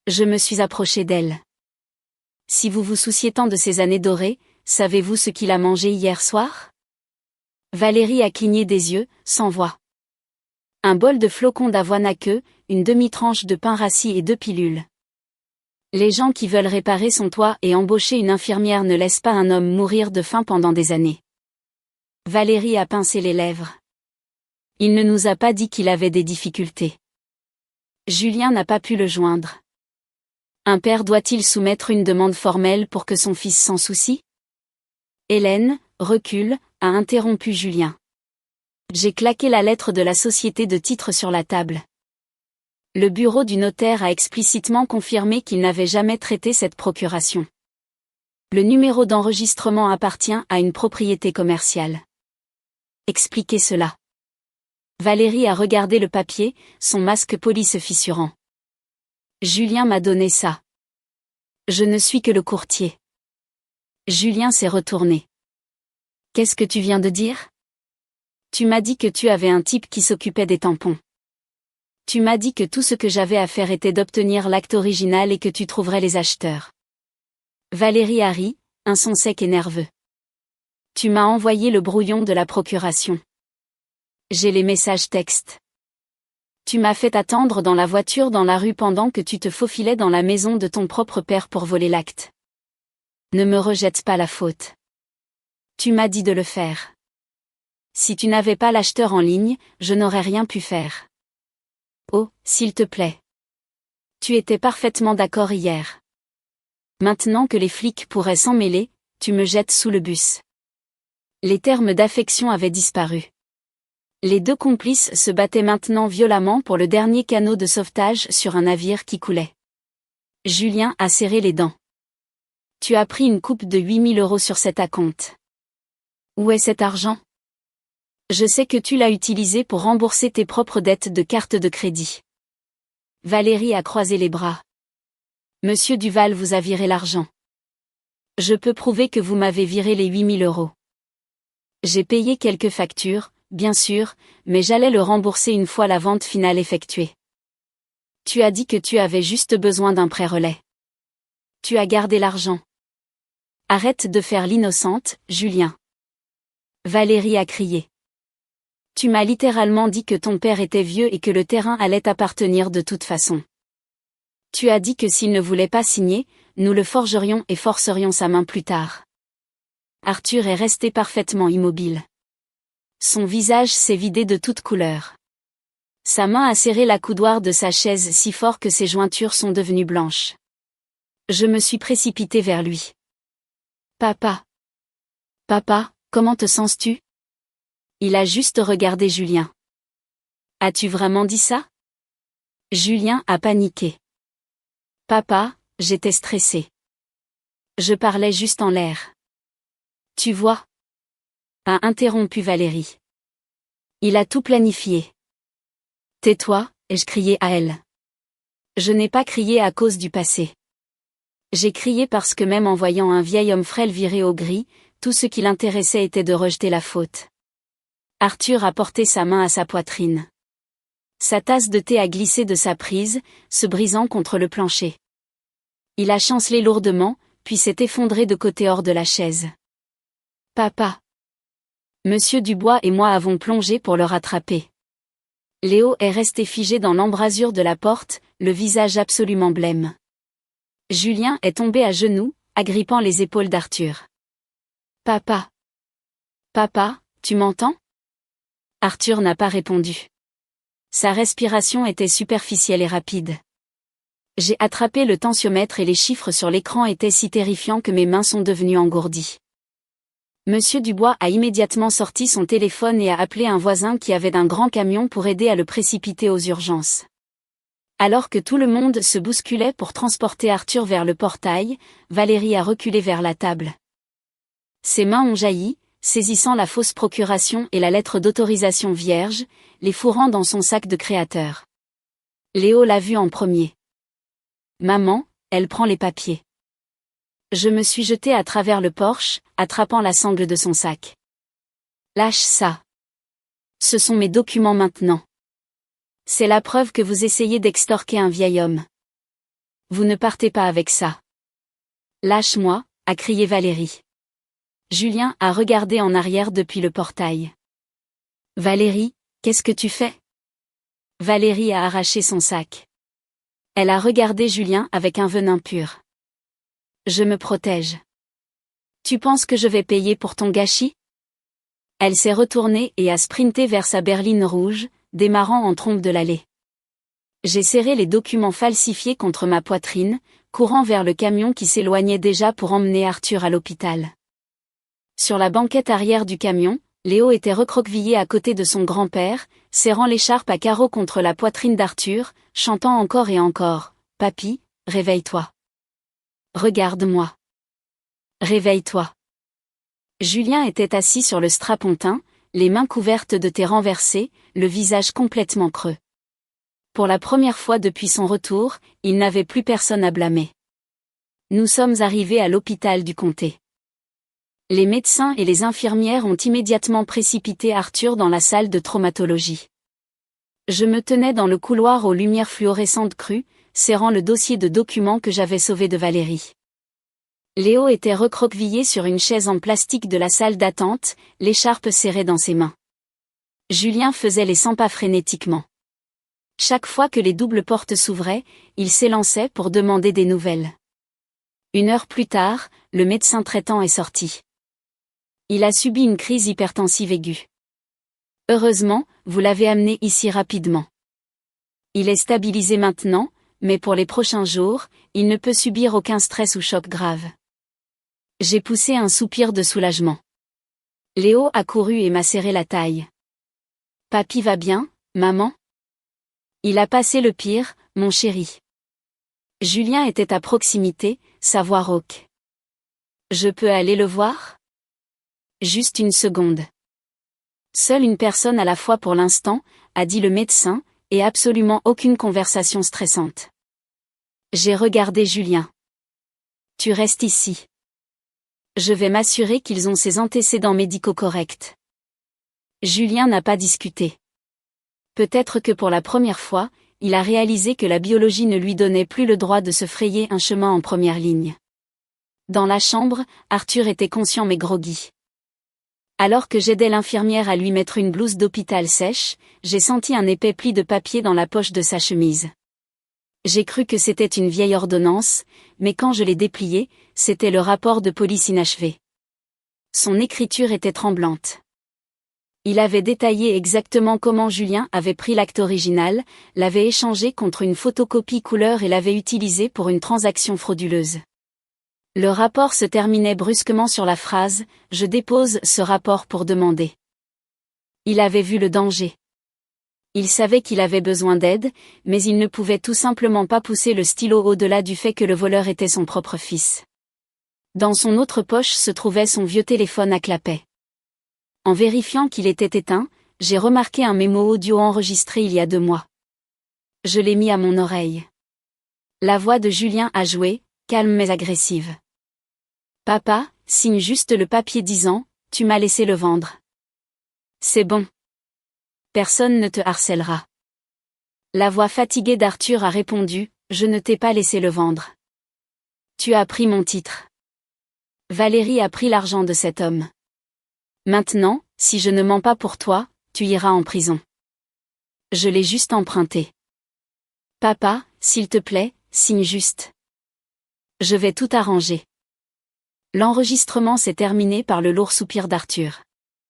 Je me suis approchée d'elle. Si vous vous souciez tant de ces années dorées, savez-vous ce qu'il a mangé hier soir ? Valérie a cligné des yeux, sans voix. Un bol de flocons d'avoine à queue, une demi-tranche de pain rassis et 2 pilules. Les gens qui veulent réparer son toit et embaucher une infirmière ne laissent pas un homme mourir de faim pendant des années. Valérie a pincé les lèvres. Il ne nous a pas dit qu'il avait des difficultés. Julien n'a pas pu le joindre. Un père doit-il soumettre une demande formelle pour que son fils s'en soucie ? Hélène, recule, a interrompu Julien. J'ai claqué la lettre de la société de titres sur la table. Le bureau du notaire a explicitement confirmé qu'il n'avait jamais traité cette procuration. Le numéro d'enregistrement appartient à une propriété commerciale. Expliquez cela. Valérie a regardé le papier, son masque poli se fissurant. Julien m'a donné ça. Je ne suis que le courtier. Julien s'est retourné. Qu'est-ce que tu viens de dire ? Tu m'as dit que tu avais un type qui s'occupait des tampons. Tu m'as dit que tout ce que j'avais à faire était d'obtenir l'acte original et que tu trouverais les acheteurs. Valérie a ri, un son sec et nerveux. Tu m'as envoyé le brouillon de la procuration. J'ai les messages textes. Tu m'as fait attendre dans la voiture dans la rue pendant que tu te faufilais dans la maison de ton propre père pour voler l'acte. Ne me rejette pas la faute. Tu m'as dit de le faire. Si tu n'avais pas l'acheteur en ligne, je n'aurais rien pu faire. Oh, s'il te plaît. Tu étais parfaitement d'accord hier. Maintenant que les flics pourraient s'en mêler, tu me jettes sous le bus. Les termes d'affection avaient disparu. Les deux complices se battaient maintenant violemment pour le dernier canot de sauvetage sur un navire qui coulait. Julien a serré les dents. Tu as pris une coupe de 8 000 € sur cet acompte. Où est cet argent ? Je sais que tu l'as utilisé pour rembourser tes propres dettes de carte de crédit. Valérie a croisé les bras. Monsieur Duval vous a viré l'argent. Je peux prouver que vous m'avez viré les 8 000 €. J'ai payé quelques factures, bien sûr, mais j'allais le rembourser une fois la vente finale effectuée. Tu as dit que tu avais juste besoin d'un prêt relais. Tu as gardé l'argent. Arrête de faire l'innocente, Julien. Valérie a crié. Tu m'as littéralement dit que ton père était vieux et que le terrain allait t'appartenir de toute façon. Tu as dit que s'il ne voulait pas signer, nous le forgerions et forcerions sa main plus tard. Arthur est resté parfaitement immobile. Son visage s'est vidé de toute couleur. Sa main a serré la coudoir de sa chaise si fort que ses jointures sont devenues blanches. Je me suis précipitée vers lui. Papa. Papa, comment te sens-tu? Il a juste regardé Julien. As-tu vraiment dit ça? Julien a paniqué. Papa, j'étais stressé. Je parlais juste en l'air. Tu vois? A interrompu Valérie. Il a tout planifié. Tais-toi, ai-je crié à elle. Je n'ai pas crié à cause du passé. J'ai crié parce que même en voyant un vieil homme frêle viré au gris, tout ce qui l'intéressait était de rejeter la faute. Arthur a porté sa main à sa poitrine. Sa tasse de thé a glissé de sa prise, se brisant contre le plancher. Il a chancelé lourdement, puis s'est effondré de côté hors de la chaise. Papa. Monsieur Dubois et moi avons plongé pour le rattraper. Léo est resté figé dans l'embrasure de la porte, le visage absolument blême. Julien est tombé à genoux, agrippant les épaules d'Arthur. Papa. Papa, tu m'entends? Arthur n'a pas répondu. Sa respiration était superficielle et rapide. J'ai attrapé le tensiomètre et les chiffres sur l'écran étaient si terrifiants que mes mains sont devenues engourdies. Monsieur Dubois a immédiatement sorti son téléphone et a appelé un voisin qui avait un grand camion pour aider à le précipiter aux urgences. Alors que tout le monde se bousculait pour transporter Arthur vers le portail, Valérie a reculé vers la table. Ses mains ont jailli, saisissant la fausse procuration et la lettre d'autorisation vierge, les fourrant dans son sac de créateur. Léo l'a vu en premier. Maman, elle prend les papiers. Je me suis jetée à travers le porche, attrapant la sangle de son sac. Lâche ça. Ce sont mes documents maintenant. C'est la preuve que vous essayez d'extorquer un vieil homme. Vous ne partez pas avec ça. Lâche-moi, a crié Valérie. Julien a regardé en arrière depuis le portail. Valérie, qu'est-ce que tu fais? Valérie a arraché son sac. Elle a regardé Julien avec un venin pur. Je me protège. Tu penses que je vais payer pour ton gâchis? Elle s'est retournée et a sprinté vers sa berline rouge, démarrant en trompe de l'allée. J'ai serré les documents falsifiés contre ma poitrine, courant vers le camion qui s'éloignait déjà pour emmener Arthur à l'hôpital. Sur la banquette arrière du camion, Léo était recroquevillé à côté de son grand-père, serrant l'écharpe à carreaux contre la poitrine d'Arthur, chantant encore et encore « Papy, réveille-toi. Regarde-moi. Réveille-toi. » Julien était assis sur le strapontin, les mains couvertes de thé renversé, le visage complètement creux. Pour la première fois depuis son retour, il n'avait plus personne à blâmer. Nous sommes arrivés à l'hôpital du comté. Les médecins et les infirmières ont immédiatement précipité Arthur dans la salle de traumatologie. Je me tenais dans le couloir aux lumières fluorescentes crues, serrant le dossier de documents que j'avais sauvé de Valérie. Léo était recroquevillé sur une chaise en plastique de la salle d'attente, l'écharpe serrée dans ses mains. Julien faisait les 100 pas frénétiquement. Chaque fois que les doubles portes s'ouvraient, il s'élançait pour demander des nouvelles. 1 heure plus tard, le médecin traitant est sorti. Il a subi une crise hypertensive aiguë. Heureusement, vous l'avez amené ici rapidement. Il est stabilisé maintenant, mais pour les prochains jours, il ne peut subir aucun stress ou choc grave. J'ai poussé un soupir de soulagement. Léo a couru et m'a serré la taille. Papy va bien, maman? Il a passé le pire, mon chéri. Julien était à proximité, sa voix rauque. Je peux aller le voir? Juste une seconde. Seule une personne à la fois pour l'instant, a dit le médecin, et absolument aucune conversation stressante. J'ai regardé Julien. Tu restes ici. Je vais m'assurer qu'ils ont ses antécédents médicaux corrects. Julien n'a pas discuté. Peut-être que pour la première fois, il a réalisé que la biologie ne lui donnait plus le droit de se frayer un chemin en première ligne. Dans la chambre, Arthur était conscient mais groggy. Alors que j'aidais l'infirmière à lui mettre une blouse d'hôpital sèche, j'ai senti un épais pli de papier dans la poche de sa chemise. J'ai cru que c'était une vieille ordonnance, mais quand je l'ai déplié, c'était le rapport de police inachevé. Son écriture était tremblante. Il avait détaillé exactement comment Julien avait pris l'acte original, l'avait échangé contre une photocopie couleur et l'avait utilisé pour une transaction frauduleuse. Le rapport se terminait brusquement sur la phrase « Je dépose ce rapport pour demander ». Il avait vu le danger. Il savait qu'il avait besoin d'aide, mais il ne pouvait tout simplement pas pousser le stylo au-delà du fait que le voleur était son propre fils. Dans son autre poche se trouvait son vieux téléphone à clapet. En vérifiant qu'il était éteint, j'ai remarqué un mémo audio enregistré il y a 2 mois. Je l'ai mis à mon oreille. La voix de Julien a joué, calme mais agressive. « Papa, signe juste le papier disant, tu m'as laissé le vendre. C'est bon. Personne ne te harcèlera. » La voix fatiguée d'Arthur a répondu, « Je ne t'ai pas laissé le vendre. Tu as pris mon titre. Valérie a pris l'argent de cet homme. Maintenant, si je ne mens pas pour toi, tu iras en prison. Je l'ai juste emprunté. Papa, s'il te plaît, signe juste. Je vais tout arranger. » L'enregistrement s'est terminé par le lourd soupir d'Arthur.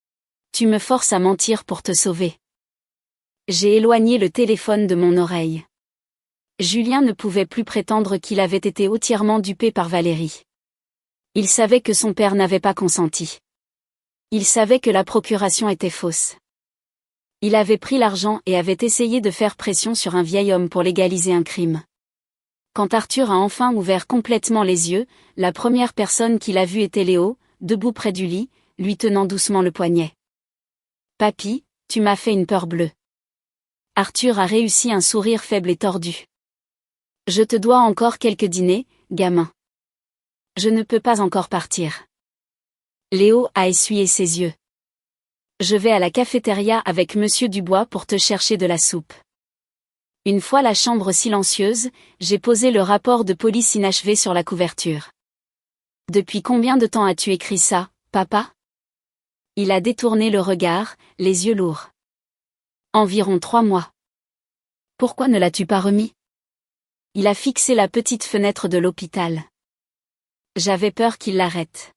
« Tu me forces à mentir pour te sauver. » J'ai éloigné le téléphone de mon oreille. Julien ne pouvait plus prétendre qu'il avait été entièrement dupé par Valérie. Il savait que son père n'avait pas consenti. Il savait que la procuration était fausse. Il avait pris l'argent et avait essayé de faire pression sur un vieil homme pour légaliser un crime. Quand Arthur a enfin ouvert complètement les yeux, la première personne qu'il a vue était Léo, debout près du lit, lui tenant doucement le poignet. « Papy, tu m'as fait une peur bleue. » Arthur a réussi un sourire faible et tordu. « Je te dois encore quelques dîners, gamin. Je ne peux pas encore partir. » Léo a essuyé ses yeux. « Je vais à la cafétéria avec Monsieur Dubois pour te chercher de la soupe. » Une fois la chambre silencieuse, j'ai posé le rapport de police inachevé sur la couverture. « Depuis combien de temps as-tu écrit ça, papa ?» Il a détourné le regard, les yeux lourds. « Environ 3 mois. » « Pourquoi ne l'as-tu pas remis ?» Il a fixé la petite fenêtre de l'hôpital. J'avais peur qu'il l'arrête.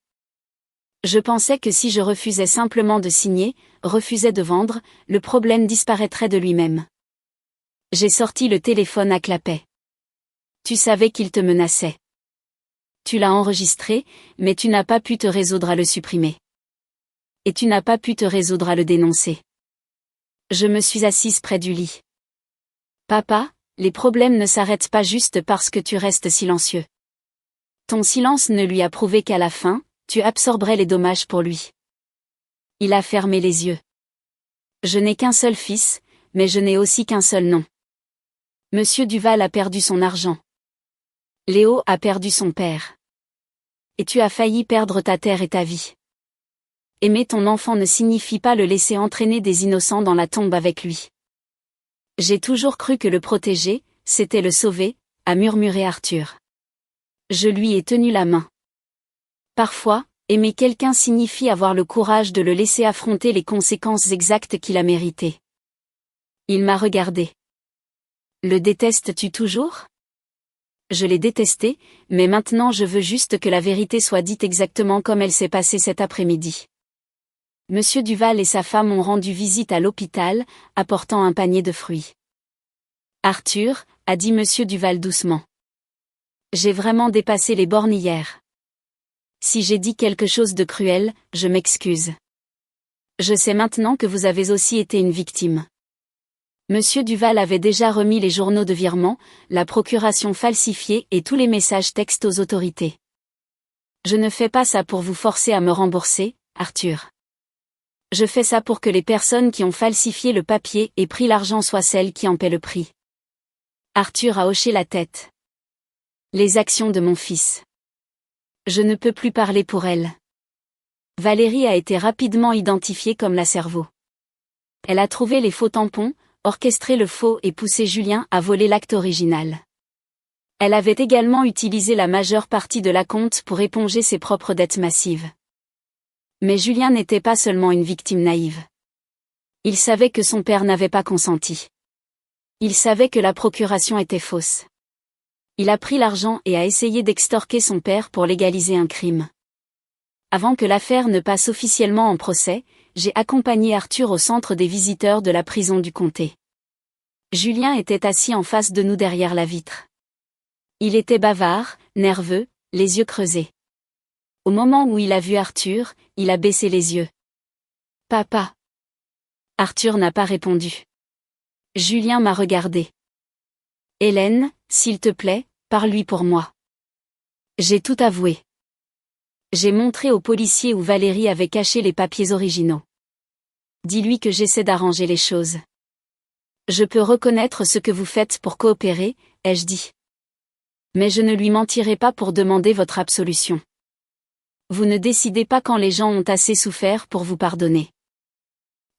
Je pensais que si je refusais simplement de signer, refusais de vendre, le problème disparaîtrait de lui-même. J'ai sorti le téléphone à clapet. Tu savais qu'il te menaçait. Tu l'as enregistré, mais tu n'as pas pu te résoudre à le supprimer. Et tu n'as pas pu te résoudre à le dénoncer. Je me suis assise près du lit. Papa, les problèmes ne s'arrêtent pas juste parce que tu restes silencieux. Ton silence ne lui a prouvé qu'à la fin, tu absorberais les dommages pour lui. Il a fermé les yeux. Je n'ai qu'un seul fils, mais je n'ai aussi qu'un seul nom. Monsieur Duval a perdu son argent. Léo a perdu son père. Et tu as failli perdre ta terre et ta vie. Aimer ton enfant ne signifie pas le laisser entraîner des innocents dans la tombe avec lui. J'ai toujours cru que le protéger, c'était le sauver, a murmuré Arthur. Je lui ai tenu la main. Parfois, aimer quelqu'un signifie avoir le courage de le laisser affronter les conséquences exactes qu'il a méritées. Il m'a regardé. Le détestes-tu toujours ? Je l'ai détesté, mais maintenant je veux juste que la vérité soit dite exactement comme elle s'est passée cet après-midi. Monsieur Duval et sa femme ont rendu visite à l'hôpital, apportant un panier de fruits. Arthur, a dit Monsieur Duval doucement. J'ai vraiment dépassé les bornes hier. Si j'ai dit quelque chose de cruel, je m'excuse. Je sais maintenant que vous avez aussi été une victime. Monsieur Duval avait déjà remis les journaux de virement, la procuration falsifiée et tous les messages textes aux autorités. Je ne fais pas ça pour vous forcer à me rembourser, Arthur. Je fais ça pour que les personnes qui ont falsifié le papier et pris l'argent soient celles qui en paient le prix. Arthur a hoché la tête. Les actions de mon fils. Je ne peux plus parler pour elle. Valérie a été rapidement identifiée comme la cerveau. Elle a trouvé les faux tampons, orchestré le faux et poussé Julien à voler l'acte original. Elle avait également utilisé la majeure partie de l'acompte pour éponger ses propres dettes massives. Mais Julien n'était pas seulement une victime naïve. Il savait que son père n'avait pas consenti. Il savait que la procuration était fausse. Il a pris l'argent et a essayé d'extorquer son père pour légaliser un crime. Avant que l'affaire ne passe officiellement en procès, j'ai accompagné Arthur au centre des visiteurs de la prison du comté. Julien était assis en face de nous derrière la vitre. Il était bavard, nerveux, les yeux creusés. Au moment où il a vu Arthur, il a baissé les yeux. « Papa !» Arthur n'a pas répondu. Julien m'a regardé. « Hélène, s'il te plaît, parle-lui pour moi. » J'ai tout avoué. J'ai montré au policier où Valérie avait caché les papiers originaux. Dis-lui que j'essaie d'arranger les choses. Je peux reconnaître ce que vous faites pour coopérer, ai-je dit. Mais je ne lui mentirai pas pour demander votre absolution. Vous ne décidez pas quand les gens ont assez souffert pour vous pardonner.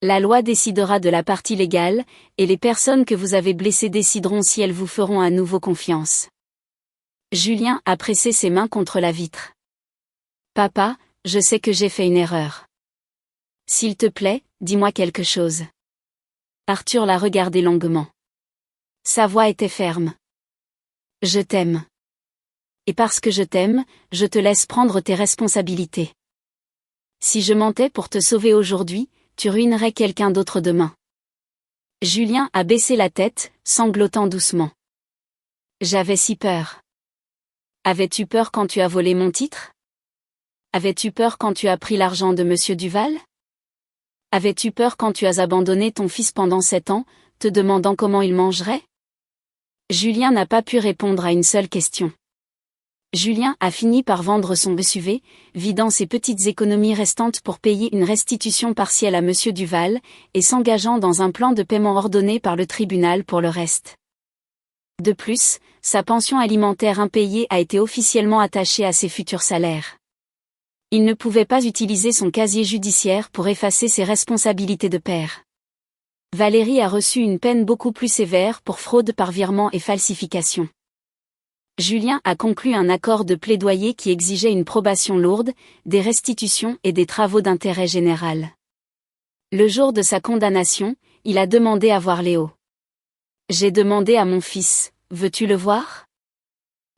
La loi décidera de la partie légale, et les personnes que vous avez blessées décideront si elles vous feront à nouveau confiance. Julien a pressé ses mains contre la vitre. Papa, je sais que j'ai fait une erreur. S'il te plaît, dis-moi quelque chose. Arthur l'a regardé longuement. Sa voix était ferme. Je t'aime. Et parce que je t'aime, je te laisse prendre tes responsabilités. Si je mentais pour te sauver aujourd'hui, tu ruinerais quelqu'un d'autre demain. Julien a baissé la tête, sanglotant doucement. J'avais si peur. Avais-tu peur quand tu as volé mon titre? Avais-tu peur quand tu as pris l'argent de Monsieur Duval? Avais-tu peur quand tu as abandonné ton fils pendant 7 ans, te demandant comment il mangerait? Julien n'a pas pu répondre à une seule question. Julien a fini par vendre son SUV, vidant ses petites économies restantes pour payer une restitution partielle à Monsieur Duval, et s'engageant dans un plan de paiement ordonné par le tribunal pour le reste. De plus, sa pension alimentaire impayée a été officiellement attachée à ses futurs salaires. Il ne pouvait pas utiliser son casier judiciaire pour effacer ses responsabilités de père. Valérie a reçu une peine beaucoup plus sévère pour fraude par virement et falsification. Julien a conclu un accord de plaidoyer qui exigeait une probation lourde, des restitutions et des travaux d'intérêt général. Le jour de sa condamnation, il a demandé à voir Léo. J'ai demandé à mon fils, veux-tu le voir?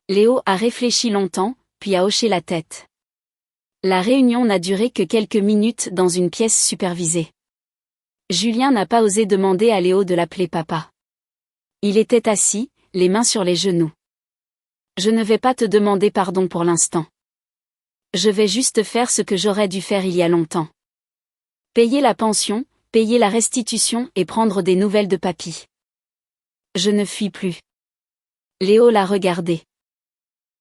Léo a réfléchi longtemps, puis a hoché la tête. La réunion n'a duré que quelques minutes dans une pièce supervisée. Julien n'a pas osé demander à Léo de l'appeler papa. Il était assis, les mains sur les genoux. Je ne vais pas te demander pardon pour l'instant. Je vais juste faire ce que j'aurais dû faire il y a longtemps. Payer la pension, payer la restitution et prendre des nouvelles de papy. Je ne fuis plus. Léo l'a regardé.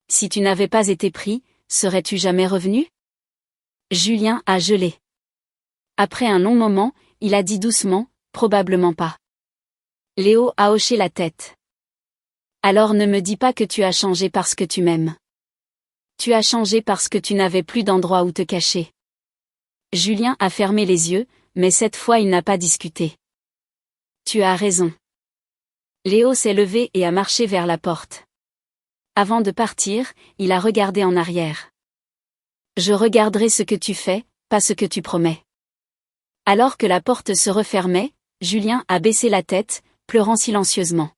Si tu n'avais pas été pris, serais-tu jamais revenu? Julien a gelé. Après un long moment, il a dit doucement, probablement pas. Léo a hoché la tête. Alors ne me dis pas que tu as changé parce que tu m'aimes. Tu as changé parce que tu n'avais plus d'endroit où te cacher. Julien a fermé les yeux, mais cette fois il n'a pas discuté. Tu as raison. Léo s'est levé et a marché vers la porte. Avant de partir, il a regardé en arrière. Je regarderai ce que tu fais, pas ce que tu promets. Alors que la porte se refermait, Julien a baissé la tête, pleurant silencieusement.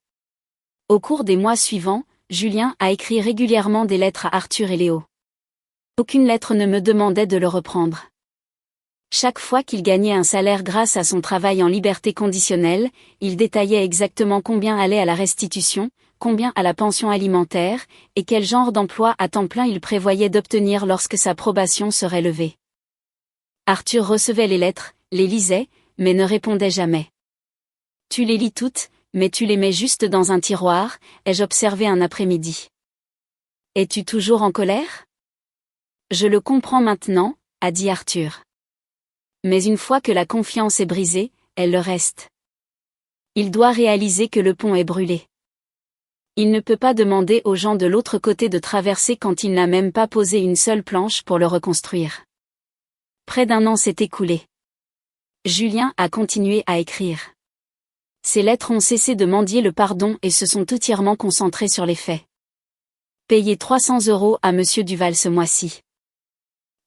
Au cours des mois suivants, Julien a écrit régulièrement des lettres à Arthur et Léo. Aucune lettre ne me demandait de le reprendre. Chaque fois qu'il gagnait un salaire grâce à son travail en liberté conditionnelle, il détaillait exactement combien allait à la restitution, combien à la pension alimentaire, et quel genre d'emploi à temps plein il prévoyait d'obtenir lorsque sa probation serait levée. Arthur recevait les lettres, les lisait, mais ne répondait jamais. Tu les lis toutes, mais tu les mets juste dans un tiroir, ai-je observé un après-midi. Es-tu toujours en colère? Je le comprends maintenant, a dit Arthur. Mais une fois que la confiance est brisée, elle le reste. Il doit réaliser que le pont est brûlé. Il ne peut pas demander aux gens de l'autre côté de traverser quand il n'a même pas posé une seule planche pour le reconstruire. Près d'1 an s'est écoulé. Julien a continué à écrire. Ces lettres ont cessé de mendier le pardon et se sont entièrement concentrées sur les faits. Payé 300 € à Monsieur Duval ce mois-ci.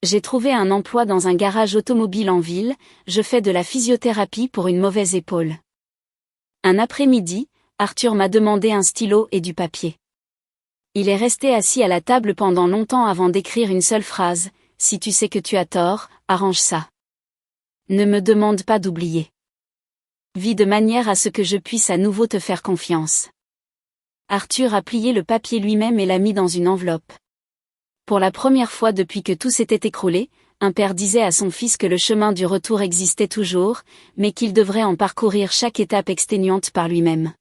J'ai trouvé un emploi dans un garage automobile en ville, je fais de la physiothérapie pour une mauvaise épaule. Un après-midi, Arthur m'a demandé un stylo et du papier. Il est resté assis à la table pendant longtemps avant d'écrire une seule phrase, « Si tu sais que tu as tort, arrange ça. Ne me demande pas d'oublier. Vis de manière à ce que je puisse à nouveau te faire confiance. » Arthur a plié le papier lui-même et l'a mis dans une enveloppe. Pour la première fois depuis que tout s'était écroulé, un père disait à son fils que le chemin du retour existait toujours, mais qu'il devrait en parcourir chaque étape exténuante par lui-même.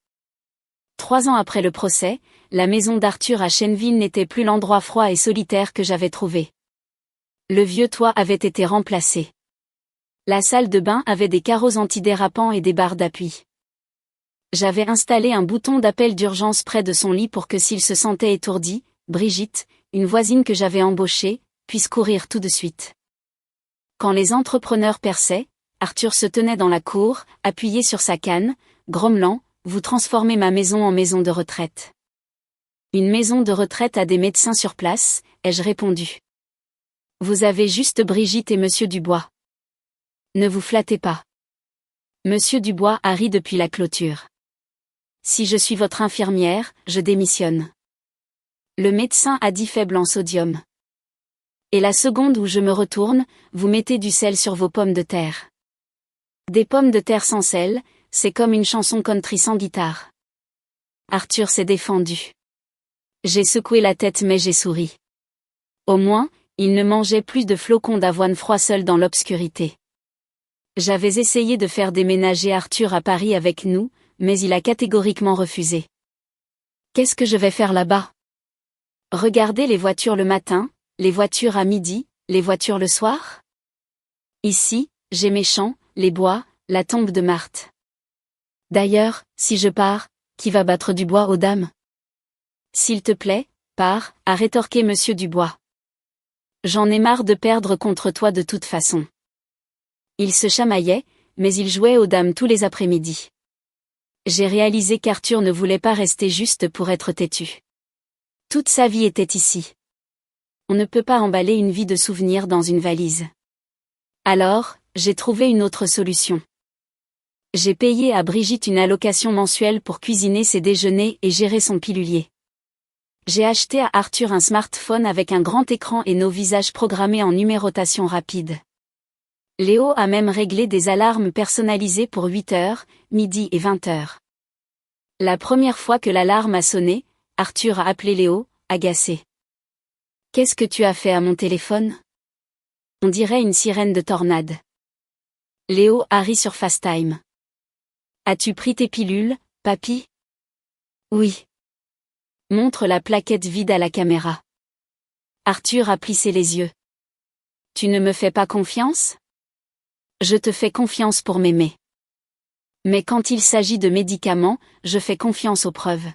3 ans après le procès, la maison d'Arthur à Chenneville n'était plus l'endroit froid et solitaire que j'avais trouvé. Le vieux toit avait été remplacé. La salle de bain avait des carreaux antidérapants et des barres d'appui. J'avais installé un bouton d'appel d'urgence près de son lit pour que s'il se sentait étourdi, Brigitte, une voisine que j'avais embauchée, puisse courir tout de suite. Quand les entrepreneurs perçaient, Arthur se tenait dans la cour, appuyé sur sa canne, grommelant, « Vous transformez ma maison en maison de retraite. » Une maison de retraite a des médecins sur place, ai-je répondu. Vous avez juste Brigitte et Monsieur Dubois. Ne vous flattez pas. Monsieur Dubois a ri depuis la clôture. Si je suis votre infirmière, je démissionne. Le médecin a dit faible en sodium. Et la seconde où je me retourne, vous mettez du sel sur vos pommes de terre. Des pommes de terre sans sel, c'est comme une chanson country sans guitare. Arthur s'est défendu. J'ai secoué la tête mais j'ai souri. Au moins, il ne mangeait plus de flocons d'avoine froid seul dans l'obscurité. J'avais essayé de faire déménager Arthur à Paris avec nous, mais il a catégoriquement refusé. Qu'est-ce que je vais faire là-bas? Regarder les voitures le matin, les voitures à midi, les voitures le soir? Ici, j'ai mes champs, les bois, la tombe de Marthe. D'ailleurs, si je pars, qui va battre du bois aux dames? S'il te plaît, pars, a rétorqué Monsieur Dubois. J'en ai marre de perdre contre toi de toute façon. Il se chamaillait, mais il jouait aux dames tous les après-midi. J'ai réalisé qu'Arthur ne voulait pas rester juste pour être têtu. Toute sa vie était ici. On ne peut pas emballer une vie de souvenirs dans une valise. Alors, j'ai trouvé une autre solution. J'ai payé à Brigitte une allocation mensuelle pour cuisiner ses déjeuners et gérer son pilulier. J'ai acheté à Arthur un smartphone avec un grand écran et nos visages programmés en numérotation rapide. Léo a même réglé des alarmes personnalisées pour 8h, midi et 20h. La première fois que l'alarme a sonné, Arthur a appelé Léo, agacé. « Qu'est-ce que tu as fait à mon téléphone ? On dirait une sirène de tornade. » Léo a ri sur FaceTime. « As-tu pris tes pilules, papy ? » Oui. Montre la plaquette vide à la caméra. Arthur a plissé les yeux. « Tu ne me fais pas confiance ? Je te fais confiance pour m'aimer. Mais quand il s'agit de médicaments, je fais confiance aux preuves. »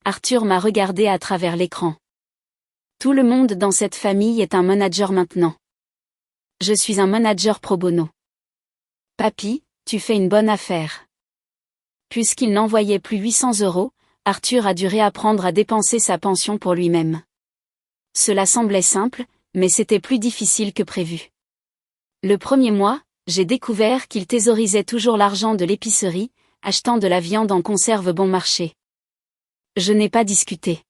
Arthur m'a regardé à travers l'écran. Tout le monde dans cette famille est un manager maintenant. Je suis un manager pro bono. Papy, tu fais une bonne affaire. Puisqu'il n'envoyait plus 800 €, Arthur a dû réapprendre à dépenser sa pension pour lui-même. Cela semblait simple, mais c'était plus difficile que prévu. Le premier mois, j'ai découvert qu'il thésaurisait toujours l'argent de l'épicerie, achetant de la viande en conserve bon marché. Je n'ai pas discuté.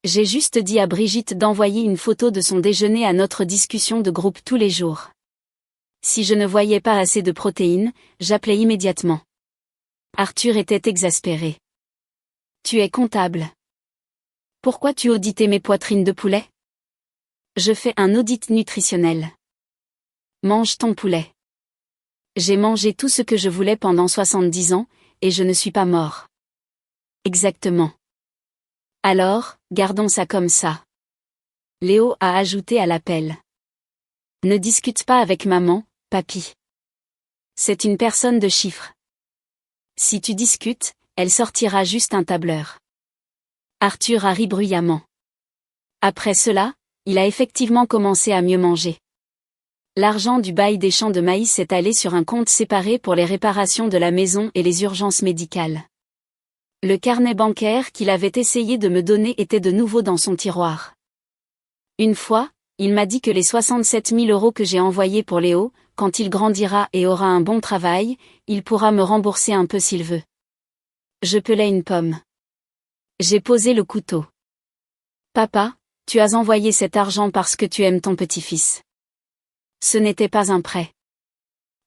J'ai juste dit à Brigitte d'envoyer une photo de son déjeuner à notre discussion de groupe tous les jours. Si je ne voyais pas assez de protéines, j'appelais immédiatement. Arthur était exaspéré. « Tu es comptable. Pourquoi tu auditais mes poitrines de poulet ? Je fais un audit nutritionnel. Mange ton poulet. J'ai mangé tout ce que je voulais pendant 70 ans, et je ne suis pas mort. » Exactement. Alors, gardons ça comme ça. Léo a ajouté à l'appel. Ne discute pas avec maman, papy. C'est une personne de chiffres. Si tu discutes, elle sortira juste un tableur. Arthur a ri bruyamment. Après cela, il a effectivement commencé à mieux manger. L'argent du bail des champs de maïs est allé sur un compte séparé pour les réparations de la maison et les urgences médicales. Le carnet bancaire qu'il avait essayé de me donner était de nouveau dans son tiroir. Une fois, il m'a dit que les 67 000 € que j'ai envoyés pour Léo, quand il grandira et aura un bon travail, il pourra me rembourser un peu s'il veut. Je pelais une pomme. J'ai posé le couteau. Papa, tu as envoyé cet argent parce que tu aimes ton petit-fils. Ce n'était pas un prêt.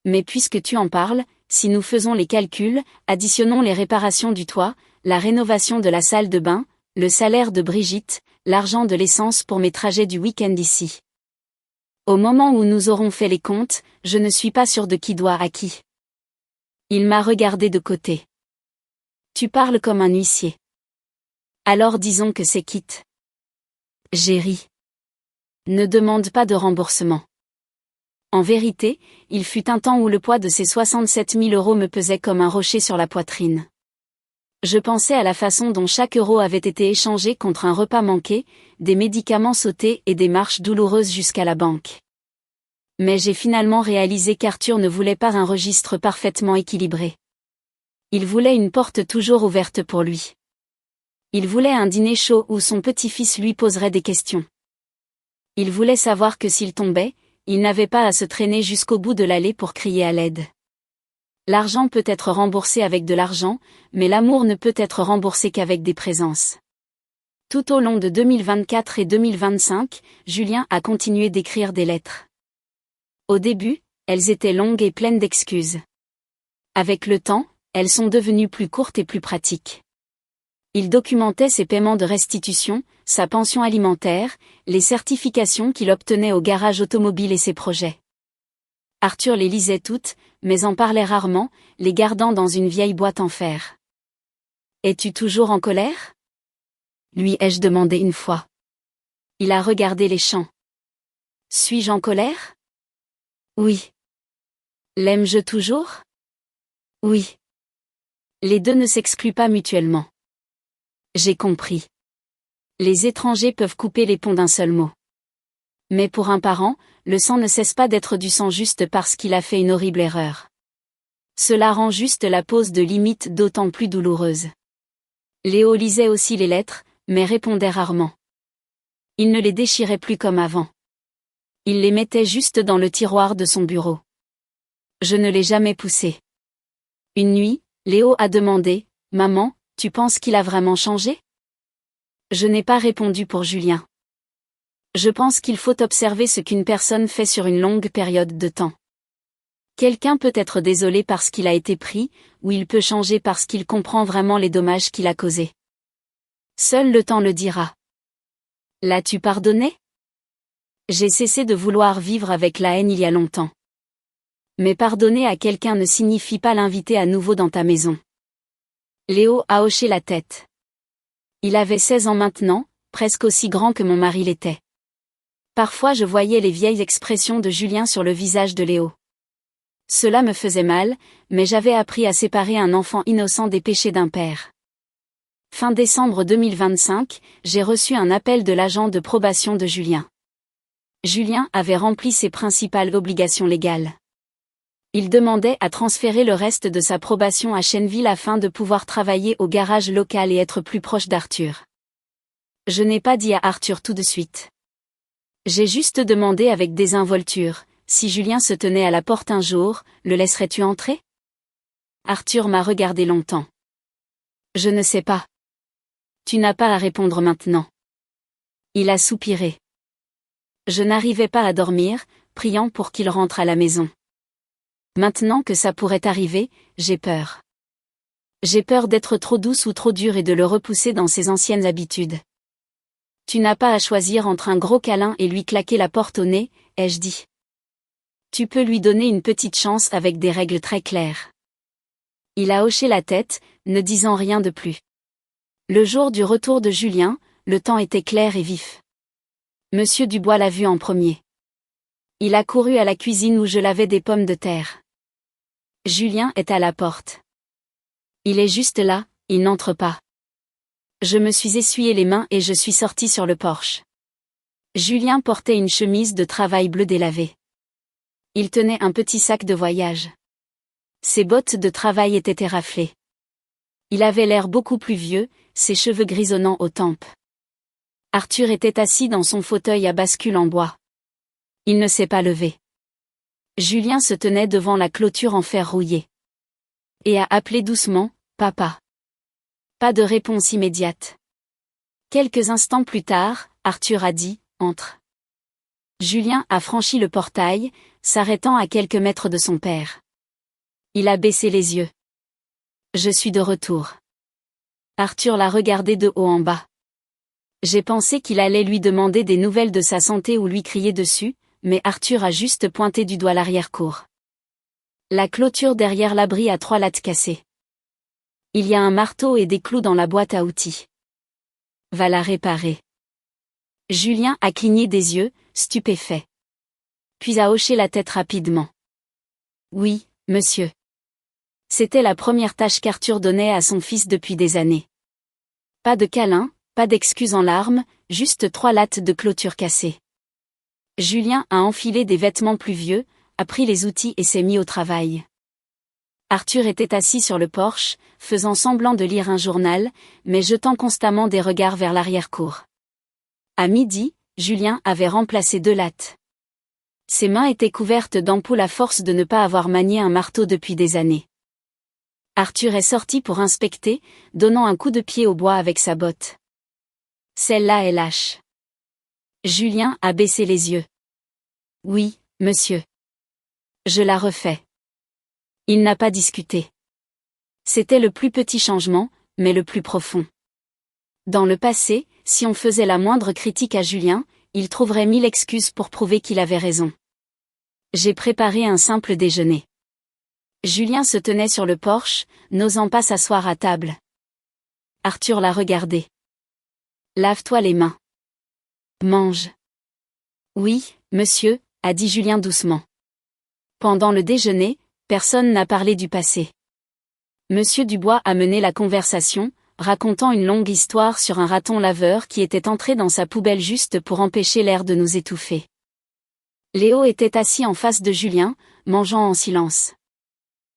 Mais puisque tu en parles, si nous faisons les calculs, additionnons les réparations du toit, la rénovation de la salle de bain, le salaire de Brigitte, l'argent de l'essence pour mes trajets du week-end ici. Au moment où nous aurons fait les comptes, je ne suis pas sûre de qui doit à qui. Il m'a regardé de côté. Tu parles comme un huissier. Alors disons que c'est quitte. J'ai ri. Ne demande pas de remboursement. En vérité, il fut un temps où le poids de ces 67 000 € me pesait comme un rocher sur la poitrine. Je pensais à la façon dont chaque euro avait été échangé contre un repas manqué, des médicaments sautés et des marches douloureuses jusqu'à la banque. Mais j'ai finalement réalisé qu'Arthur ne voulait pas un registre parfaitement équilibré. Il voulait une porte toujours ouverte pour lui. Il voulait un dîner chaud où son petit-fils lui poserait des questions. Il voulait savoir que s'il tombait, il n'avait pas à se traîner jusqu'au bout de l'allée pour crier à l'aide. L'argent peut être remboursé avec de l'argent, mais l'amour ne peut être remboursé qu'avec des présences. Tout au long de 2024 et 2025, Julien a continué d'écrire des lettres. Au début, elles étaient longues et pleines d'excuses. Avec le temps, elles sont devenues plus courtes et plus pratiques. Il documentait ses paiements de restitution, sa pension alimentaire, les certifications qu'il obtenait au garage automobile et ses projets. Arthur les lisait toutes, mais en parlait rarement, les gardant dans une vieille boîte en fer. « Es-tu toujours en colère ?» lui ai-je demandé une fois. Il a regardé les champs. « Suis-je en colère ?» Oui. « L'aime-je toujours ?» Oui. Les deux ne s'excluent pas mutuellement. J'ai compris. Les étrangers peuvent couper les ponts d'un seul mot. Mais pour un parent, le sang ne cesse pas d'être du sang juste parce qu'il a fait une horrible erreur. Cela rend juste la pose de limite d'autant plus douloureuse. Léo lisait aussi les lettres, mais répondait rarement. Il ne les déchirait plus comme avant. Il les mettait juste dans le tiroir de son bureau. Je ne l'ai jamais poussé. Une nuit, Léo a demandé, « Maman, tu penses qu'il a vraiment changé ?» Je n'ai pas répondu pour Julien. Je pense qu'il faut observer ce qu'une personne fait sur une longue période de temps. Quelqu'un peut être désolé parce qu'il a été pris, ou il peut changer parce qu'il comprend vraiment les dommages qu'il a causés. Seul le temps le dira. L'as-tu pardonné ? J'ai cessé de vouloir vivre avec la haine il y a longtemps. Mais pardonner à quelqu'un ne signifie pas l'inviter à nouveau dans ta maison. Léo a hoché la tête. Il avait 16 ans maintenant, presque aussi grand que mon mari l'était. Parfois je voyais les vieilles expressions de Julien sur le visage de Léo. Cela me faisait mal, mais j'avais appris à séparer un enfant innocent des péchés d'un père. Fin décembre 2025, j'ai reçu un appel de l'agent de probation de Julien. Julien avait rempli ses principales obligations légales. Il demandait à transférer le reste de sa probation à Chenneville afin de pouvoir travailler au garage local et être plus proche d'Arthur. Je n'ai pas dit à Arthur tout de suite. J'ai juste demandé avec désinvolture, si Julien se tenait à la porte un jour, le laisserais-tu entrer ? Arthur m'a regardé longtemps. Je ne sais pas. Tu n'as pas à répondre maintenant. Il a soupiré. Je n'arrivais pas à dormir, priant pour qu'il rentre à la maison. Maintenant que ça pourrait arriver, j'ai peur. J'ai peur d'être trop douce ou trop dure et de le repousser dans ses anciennes habitudes. Tu n'as pas à choisir entre un gros câlin et lui claquer la porte au nez, ai-je dit. Tu peux lui donner une petite chance avec des règles très claires. Il a hoché la tête, ne disant rien de plus. Le jour du retour de Julien, le temps était clair et vif. Monsieur Dubois l'a vu en premier. Il a couru à la cuisine où je lavais des pommes de terre. Julien est à la porte. Il est juste là, il n'entre pas. Je me suis essuyé les mains et je suis sorti sur le porche. Julien portait une chemise de travail bleu délavée. Il tenait un petit sac de voyage. Ses bottes de travail étaient éraflées. Il avait l'air beaucoup plus vieux, ses cheveux grisonnants aux tempes. Arthur était assis dans son fauteuil à bascule en bois. Il ne s'est pas levé. Julien se tenait devant la clôture en fer rouillé. Et a appelé doucement, « Papa ». Pas de réponse immédiate. Quelques instants plus tard, Arthur a dit, « Entre ». Julien a franchi le portail, s'arrêtant à quelques mètres de son père. Il a baissé les yeux. « Je suis de retour. » Arthur l'a regardé de haut en bas. J'ai pensé qu'il allait lui demander des nouvelles de sa santé ou lui crier dessus, mais Arthur a juste pointé du doigt l'arrière-cour. La clôture derrière l'abri a 3 lattes cassées. Il y a un marteau et des clous dans la boîte à outils. Va la réparer. Julien a cligné des yeux, stupéfait. Puis a hoché la tête rapidement. Oui, monsieur. C'était la première tâche qu'Arthur donnait à son fils depuis des années. Pas de câlin, pas d'excuses en larmes, juste 3 lattes de clôture cassées. Julien a enfilé des vêtements plus vieux, a pris les outils et s'est mis au travail. Arthur était assis sur le porche, faisant semblant de lire un journal, mais jetant constamment des regards vers l'arrière-cour. À midi, Julien avait remplacé 2 lattes. Ses mains étaient couvertes d'ampoules à force de ne pas avoir manié un marteau depuis des années. Arthur est sorti pour inspecter, donnant un coup de pied au bois avec sa botte. Celle-là est lâche. Julien a baissé les yeux. Oui, monsieur. Je la refais. Il n'a pas discuté. C'était le plus petit changement, mais le plus profond. Dans le passé, si on faisait la moindre critique à Julien, il trouverait 1000 excuses pour prouver qu'il avait raison. J'ai préparé un simple déjeuner. Julien se tenait sur le porche, n'osant pas s'asseoir à table. Arthur l'a regardé. Lave-toi les mains. Mange. Oui, monsieur, a dit Julien doucement. Pendant le déjeuner, personne n'a parlé du passé. Monsieur Dubois a mené la conversation, racontant une longue histoire sur un raton laveur qui était entré dans sa poubelle juste pour empêcher l'air de nous étouffer. Léo était assis en face de Julien, mangeant en silence.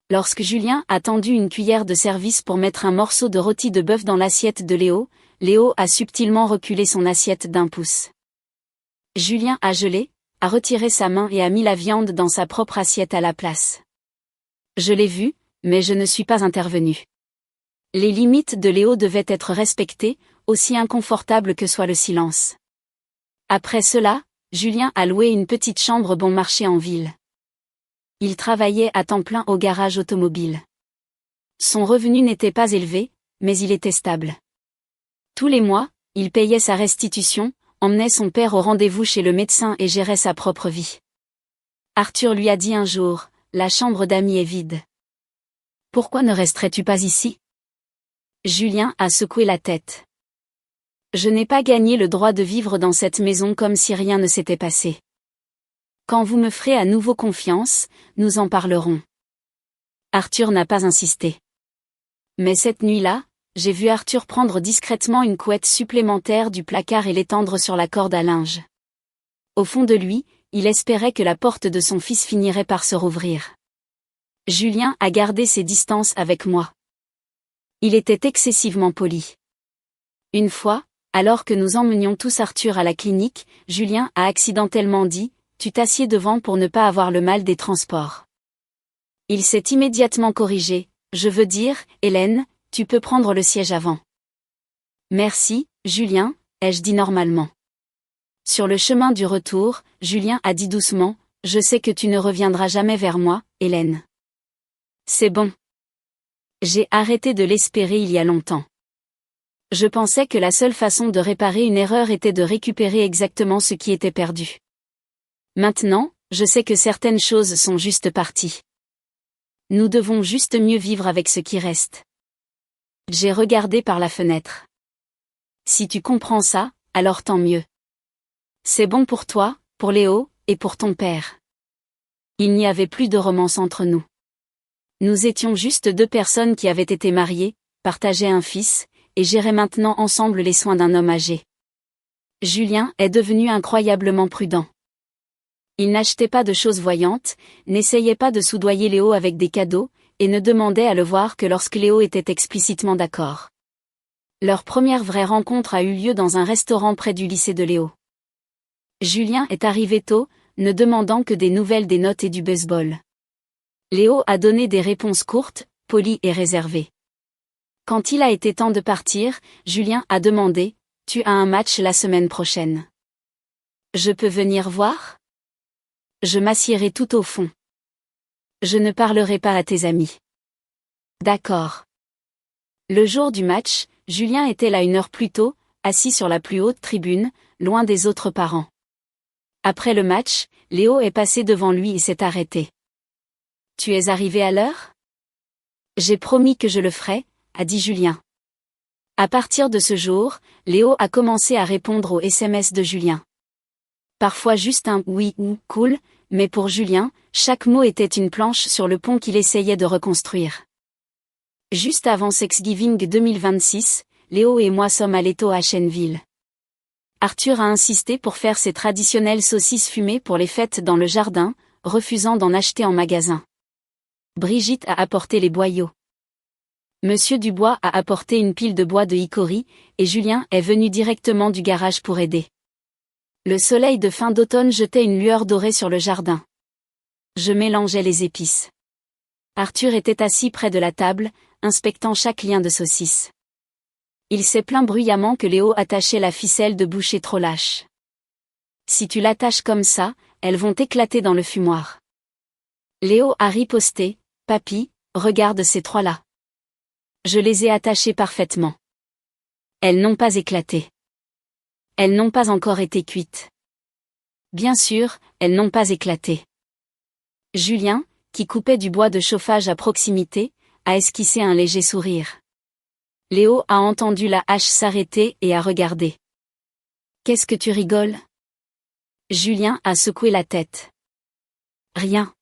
Lorsque Julien a tendu une cuillère de service pour mettre un morceau de rôti de bœuf dans l'assiette de Léo, Léo a subtilement reculé son assiette d'1 pouce. Julien a gelé, a retiré sa main et a mis la viande dans sa propre assiette à la place. Je l'ai vu, mais je ne suis pas intervenu. Les limites de Léo devaient être respectées, aussi inconfortable que soit le silence. Après cela, Julien a loué une petite chambre bon marché en ville. Il travaillait à temps plein au garage automobile. Son revenu n'était pas élevé, mais il était stable. Tous les mois, il payait sa restitution, emmenait son père au rendez-vous chez le médecin et gérait sa propre vie. Arthur lui a dit un jour, « La chambre d'amis est vide. Pourquoi ne resterais-tu pas ici ?» Julien a secoué la tête. « Je n'ai pas gagné le droit de vivre dans cette maison comme si rien ne s'était passé. Quand vous me ferez à nouveau confiance, nous en parlerons. » Arthur n'a pas insisté. Mais cette nuit-là, j'ai vu Arthur prendre discrètement une couette supplémentaire du placard et l'étendre sur la corde à linge. Au fond de lui, il espérait que la porte de son fils finirait par se rouvrir. Julien a gardé ses distances avec moi. Il était excessivement poli. Une fois, alors que nous emmenions tous Arthur à la clinique, Julien a accidentellement dit « Tu t'assieds devant pour ne pas avoir le mal des transports. » Il s'est immédiatement corrigé, « Je veux dire, Hélène, tu peux prendre le siège avant. » « Merci, Julien, ai-je dit normalement. Sur le chemin du retour, Julien a dit doucement, « Je sais que tu ne reviendras jamais vers moi, Hélène. » C'est bon. J'ai arrêté de l'espérer il y a longtemps. Je pensais que la seule façon de réparer une erreur était de récupérer exactement ce qui était perdu. Maintenant, je sais que certaines choses sont juste parties. Nous devons juste mieux vivre avec ce qui reste. J'ai regardé par la fenêtre. Si tu comprends ça, alors tant mieux. C'est bon pour toi, pour Léo, et pour ton père. Il n'y avait plus de romance entre nous. Nous étions juste 2 personnes qui avaient été mariées, partageaient un fils, et géraient maintenant ensemble les soins d'un homme âgé. Julien est devenu incroyablement prudent. Il n'achetait pas de choses voyantes, n'essayait pas de soudoyer Léo avec des cadeaux, et ne demandait à le voir que lorsque Léo était explicitement d'accord. Leur première vraie rencontre a eu lieu dans un restaurant près du lycée de Léo. Julien est arrivé tôt, ne demandant que des nouvelles des notes et du baseball. Léo a donné des réponses courtes, polies et réservées. Quand il a été temps de partir, Julien a demandé « Tu as un match la semaine prochaine. Je peux venir voir ? Je m'assiérai tout au fond. Je ne parlerai pas à tes amis. » D'accord. Le jour du match, Julien était là 1 heure plus tôt, assis sur la plus haute tribune, loin des autres parents. Après le match, Léo est passé devant lui et s'est arrêté. « Tu es arrivé à l'heure ? » « J'ai promis que je le ferais, » a dit Julien. À partir de ce jour, Léo a commencé à répondre aux SMS de Julien. Parfois juste un « oui » ou « cool », mais pour Julien, chaque mot était une planche sur le pont qu'il essayait de reconstruire. Juste avant Thanksgiving 2026, Léo et moi sommes allés tôt à Shenville. Arthur a insisté pour faire ses traditionnelles saucisses fumées pour les fêtes dans le jardin, refusant d'en acheter en magasin. Brigitte a apporté les boyaux. Monsieur Dubois a apporté une pile de bois de hickory, et Julien est venu directement du garage pour aider. Le soleil de fin d'automne jetait une lueur dorée sur le jardin. Je mélangeais les épices. Arthur était assis près de la table, inspectant chaque lien de saucisse. Il s'est plaint bruyamment que Léo attachait la ficelle de boucher trop lâche. Si tu l'attaches comme ça, elles vont éclater dans le fumoir. Léo a riposté, Papy, regarde ces 3-là. Je les ai attachées parfaitement. Elles n'ont pas éclaté. Elles n'ont pas encore été cuites. Bien sûr, elles n'ont pas éclaté. Julien, qui coupait du bois de chauffage à proximité, a esquissé un léger sourire. Léo a entendu la hache s'arrêter et a regardé. Qu'est-ce que tu rigoles ? Julien a secoué la tête. Rien.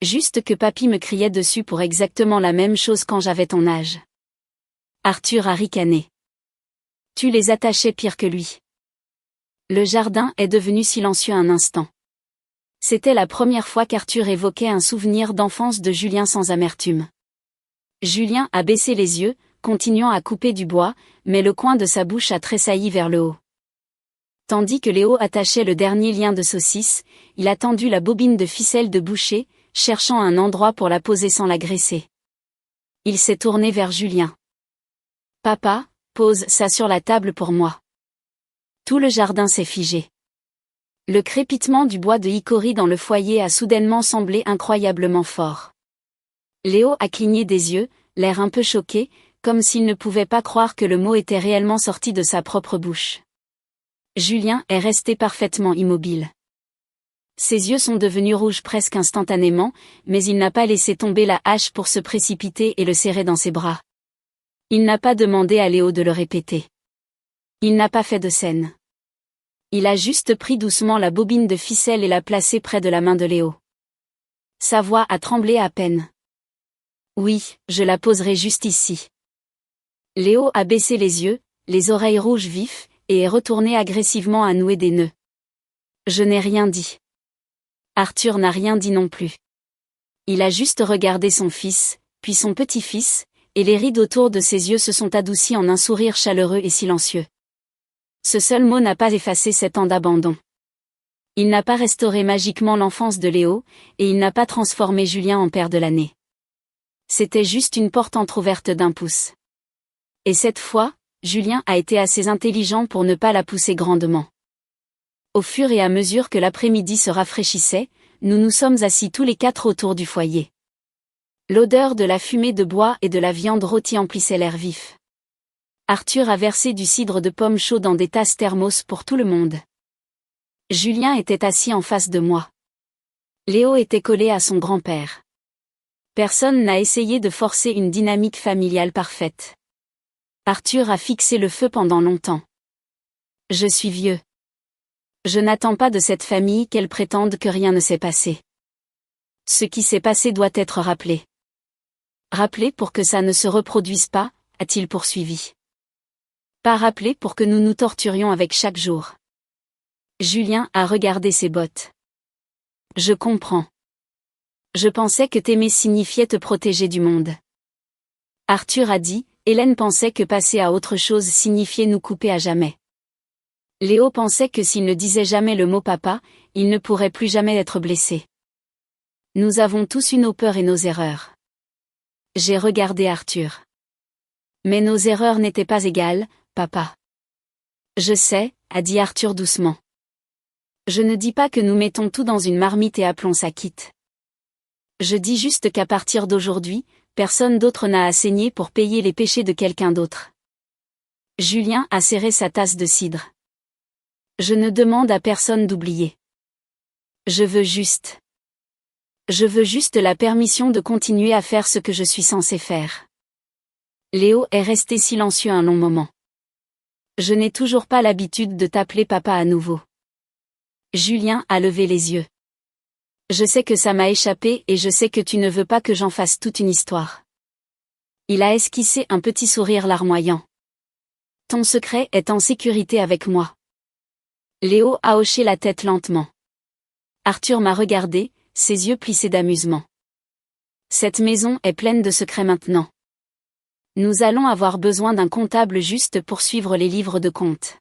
Juste que papy me criait dessus pour exactement la même chose quand j'avais ton âge. Arthur a ricané. Tu les attachais pire que lui. Le jardin est devenu silencieux un instant. C'était la première fois qu'Arthur évoquait un souvenir d'enfance de Julien sans amertume. Julien a baissé les yeux, continuant à couper du bois, mais le coin de sa bouche a tressailli vers le haut. Tandis que Léo attachait le dernier lien de saucisse, il a tendu la bobine de ficelle de boucher, cherchant un endroit pour la poser sans l'agresser. Il s'est tourné vers Julien. « Papa, pose ça sur la table pour moi. » Tout le jardin s'est figé. Le crépitement du bois de hickory dans le foyer a soudainement semblé incroyablement fort. Léo a cligné des yeux, l'air un peu choqué, comme s'il ne pouvait pas croire que le mot était réellement sorti de sa propre bouche. Julien est resté parfaitement immobile. Ses yeux sont devenus rouges presque instantanément, mais il n'a pas laissé tomber la hache pour se précipiter et le serrer dans ses bras. Il n'a pas demandé à Léo de le répéter. Il n'a pas fait de scène. Il a juste pris doucement la bobine de ficelle et l'a placée près de la main de Léo. Sa voix a tremblé à peine. Oui, je la poserai juste ici. Léo a baissé les yeux, les oreilles rouges vifs, et est retourné agressivement à nouer des nœuds. Je n'ai rien dit. Arthur n'a rien dit non plus. Il a juste regardé son fils, puis son petit-fils, et les rides autour de ses yeux se sont adoucis en un sourire chaleureux et silencieux. Ce seul mot n'a pas effacé 7 ans d'abandon. Il n'a pas restauré magiquement l'enfance de Léo, et il n'a pas transformé Julien en père de l'année. C'était juste une porte entr'ouverte d'1 pouce. Et cette fois, Julien a été assez intelligent pour ne pas la pousser grandement. Au fur et à mesure que l'après-midi se rafraîchissait, nous nous sommes assis tous les 4 autour du foyer. L'odeur de la fumée de bois et de la viande rôtie emplissait l'air vif. Arthur a versé du cidre de pomme chaud dans des tasses thermos pour tout le monde. Julien était assis en face de moi. Léo était collé à son grand-père. Personne n'a essayé de forcer une dynamique familiale parfaite. Arthur a fixé le feu pendant longtemps. Je suis vieux. Je n'attends pas de cette famille qu'elle prétende que rien ne s'est passé. Ce qui s'est passé doit être rappelé. Rappelé pour que ça ne se reproduise pas, a-t-il poursuivi. Pas rappelé pour que nous nous torturions avec chaque jour. Julien a regardé ses bottes. Je comprends. Je pensais que t'aimer signifiait te protéger du monde. Arthur a dit, Hélène pensait que passer à autre chose signifiait nous couper à jamais. Léo pensait que s'il ne disait jamais le mot papa, il ne pourrait plus jamais être blessé. Nous avons tous eu nos peurs et nos erreurs. J'ai regardé Arthur. Mais nos erreurs n'étaient pas égales, papa. Je sais, a dit Arthur doucement. Je ne dis pas que nous mettons tout dans une marmite et appelons ça quitte. Je dis juste qu'à partir d'aujourd'hui, personne d'autre n'a à saigner pour payer les péchés de quelqu'un d'autre. Julien a serré sa tasse de cidre. Je ne demande à personne d'oublier. Je veux juste la permission de continuer à faire ce que je suis censé faire. Léo est resté silencieux un long moment. Je n'ai toujours pas l'habitude de t'appeler papa à nouveau. Julien a levé les yeux. Je sais que ça m'a échappé et je sais que tu ne veux pas que j'en fasse toute une histoire. Il a esquissé un petit sourire larmoyant. Ton secret est en sécurité avec moi. Léo a hoché la tête lentement. Arthur m'a regardé, ses yeux plissés d'amusement. Cette maison est pleine de secrets maintenant. Nous allons avoir besoin d'un comptable juste pour suivre les livres de comptes.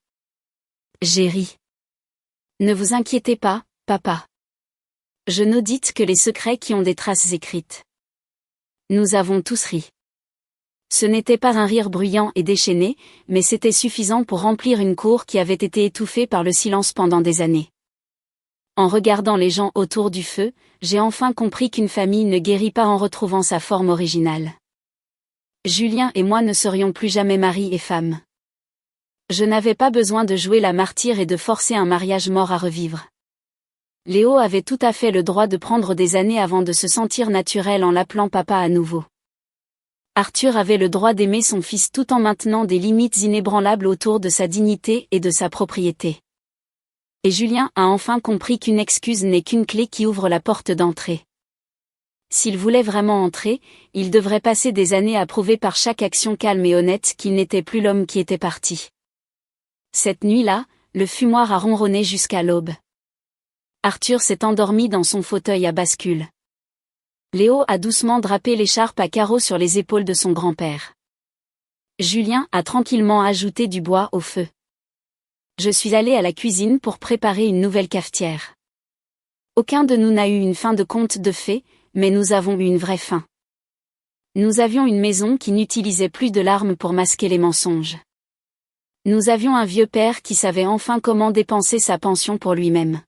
J'ai ri. Ne vous inquiétez pas, papa. Je n'audite que les secrets qui ont des traces écrites. Nous avons tous ri. Ce n'était pas un rire bruyant et déchaîné, mais c'était suffisant pour remplir une cour qui avait été étouffée par le silence pendant des années. En regardant les gens autour du feu, j'ai enfin compris qu'une famille ne guérit pas en retrouvant sa forme originale. Julien et moi ne serions plus jamais mari et femme. Je n'avais pas besoin de jouer la martyre et de forcer un mariage mort à revivre. Léo avait tout à fait le droit de prendre des années avant de se sentir naturel en l'appelant papa à nouveau. Arthur avait le droit d'aimer son fils tout en maintenant des limites inébranlables autour de sa dignité et de sa propriété. Et Julien a enfin compris qu'une excuse n'est qu'une clé qui ouvre la porte d'entrée. S'il voulait vraiment entrer, il devrait passer des années à prouver par chaque action calme et honnête qu'il n'était plus l'homme qui était parti. Cette nuit-là, le fumoir a ronronné jusqu'à l'aube. Arthur s'est endormi dans son fauteuil à bascule. Léo a doucement drapé l'écharpe à carreaux sur les épaules de son grand-père. Julien a tranquillement ajouté du bois au feu. Je suis allé à la cuisine pour préparer une nouvelle cafetière. Aucun de nous n'a eu une fin de conte de fées, mais nous avons eu une vraie fin. Nous avions une maison qui n'utilisait plus de larmes pour masquer les mensonges. Nous avions un vieux père qui savait enfin comment dépenser sa pension pour lui-même.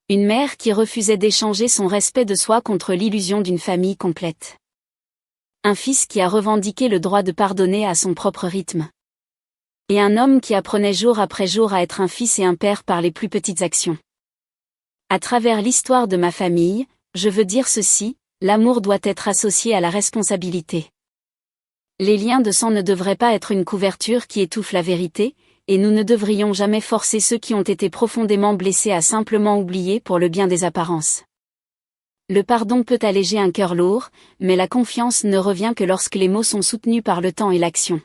Une mère qui refusait d'échanger son respect de soi contre l'illusion d'une famille complète. Un fils qui a revendiqué le droit de pardonner à son propre rythme. Et un homme qui apprenait jour après jour à être un fils et un père par les plus petites actions. À travers l'histoire de ma famille, je veux dire ceci, l'amour doit être associé à la responsabilité. Les liens de sang ne devraient pas être une couverture qui étouffe la vérité, et nous ne devrions jamais forcer ceux qui ont été profondément blessés à simplement oublier pour le bien des apparences. Le pardon peut alléger un cœur lourd, mais la confiance ne revient que lorsque les mots sont soutenus par le temps et l'action.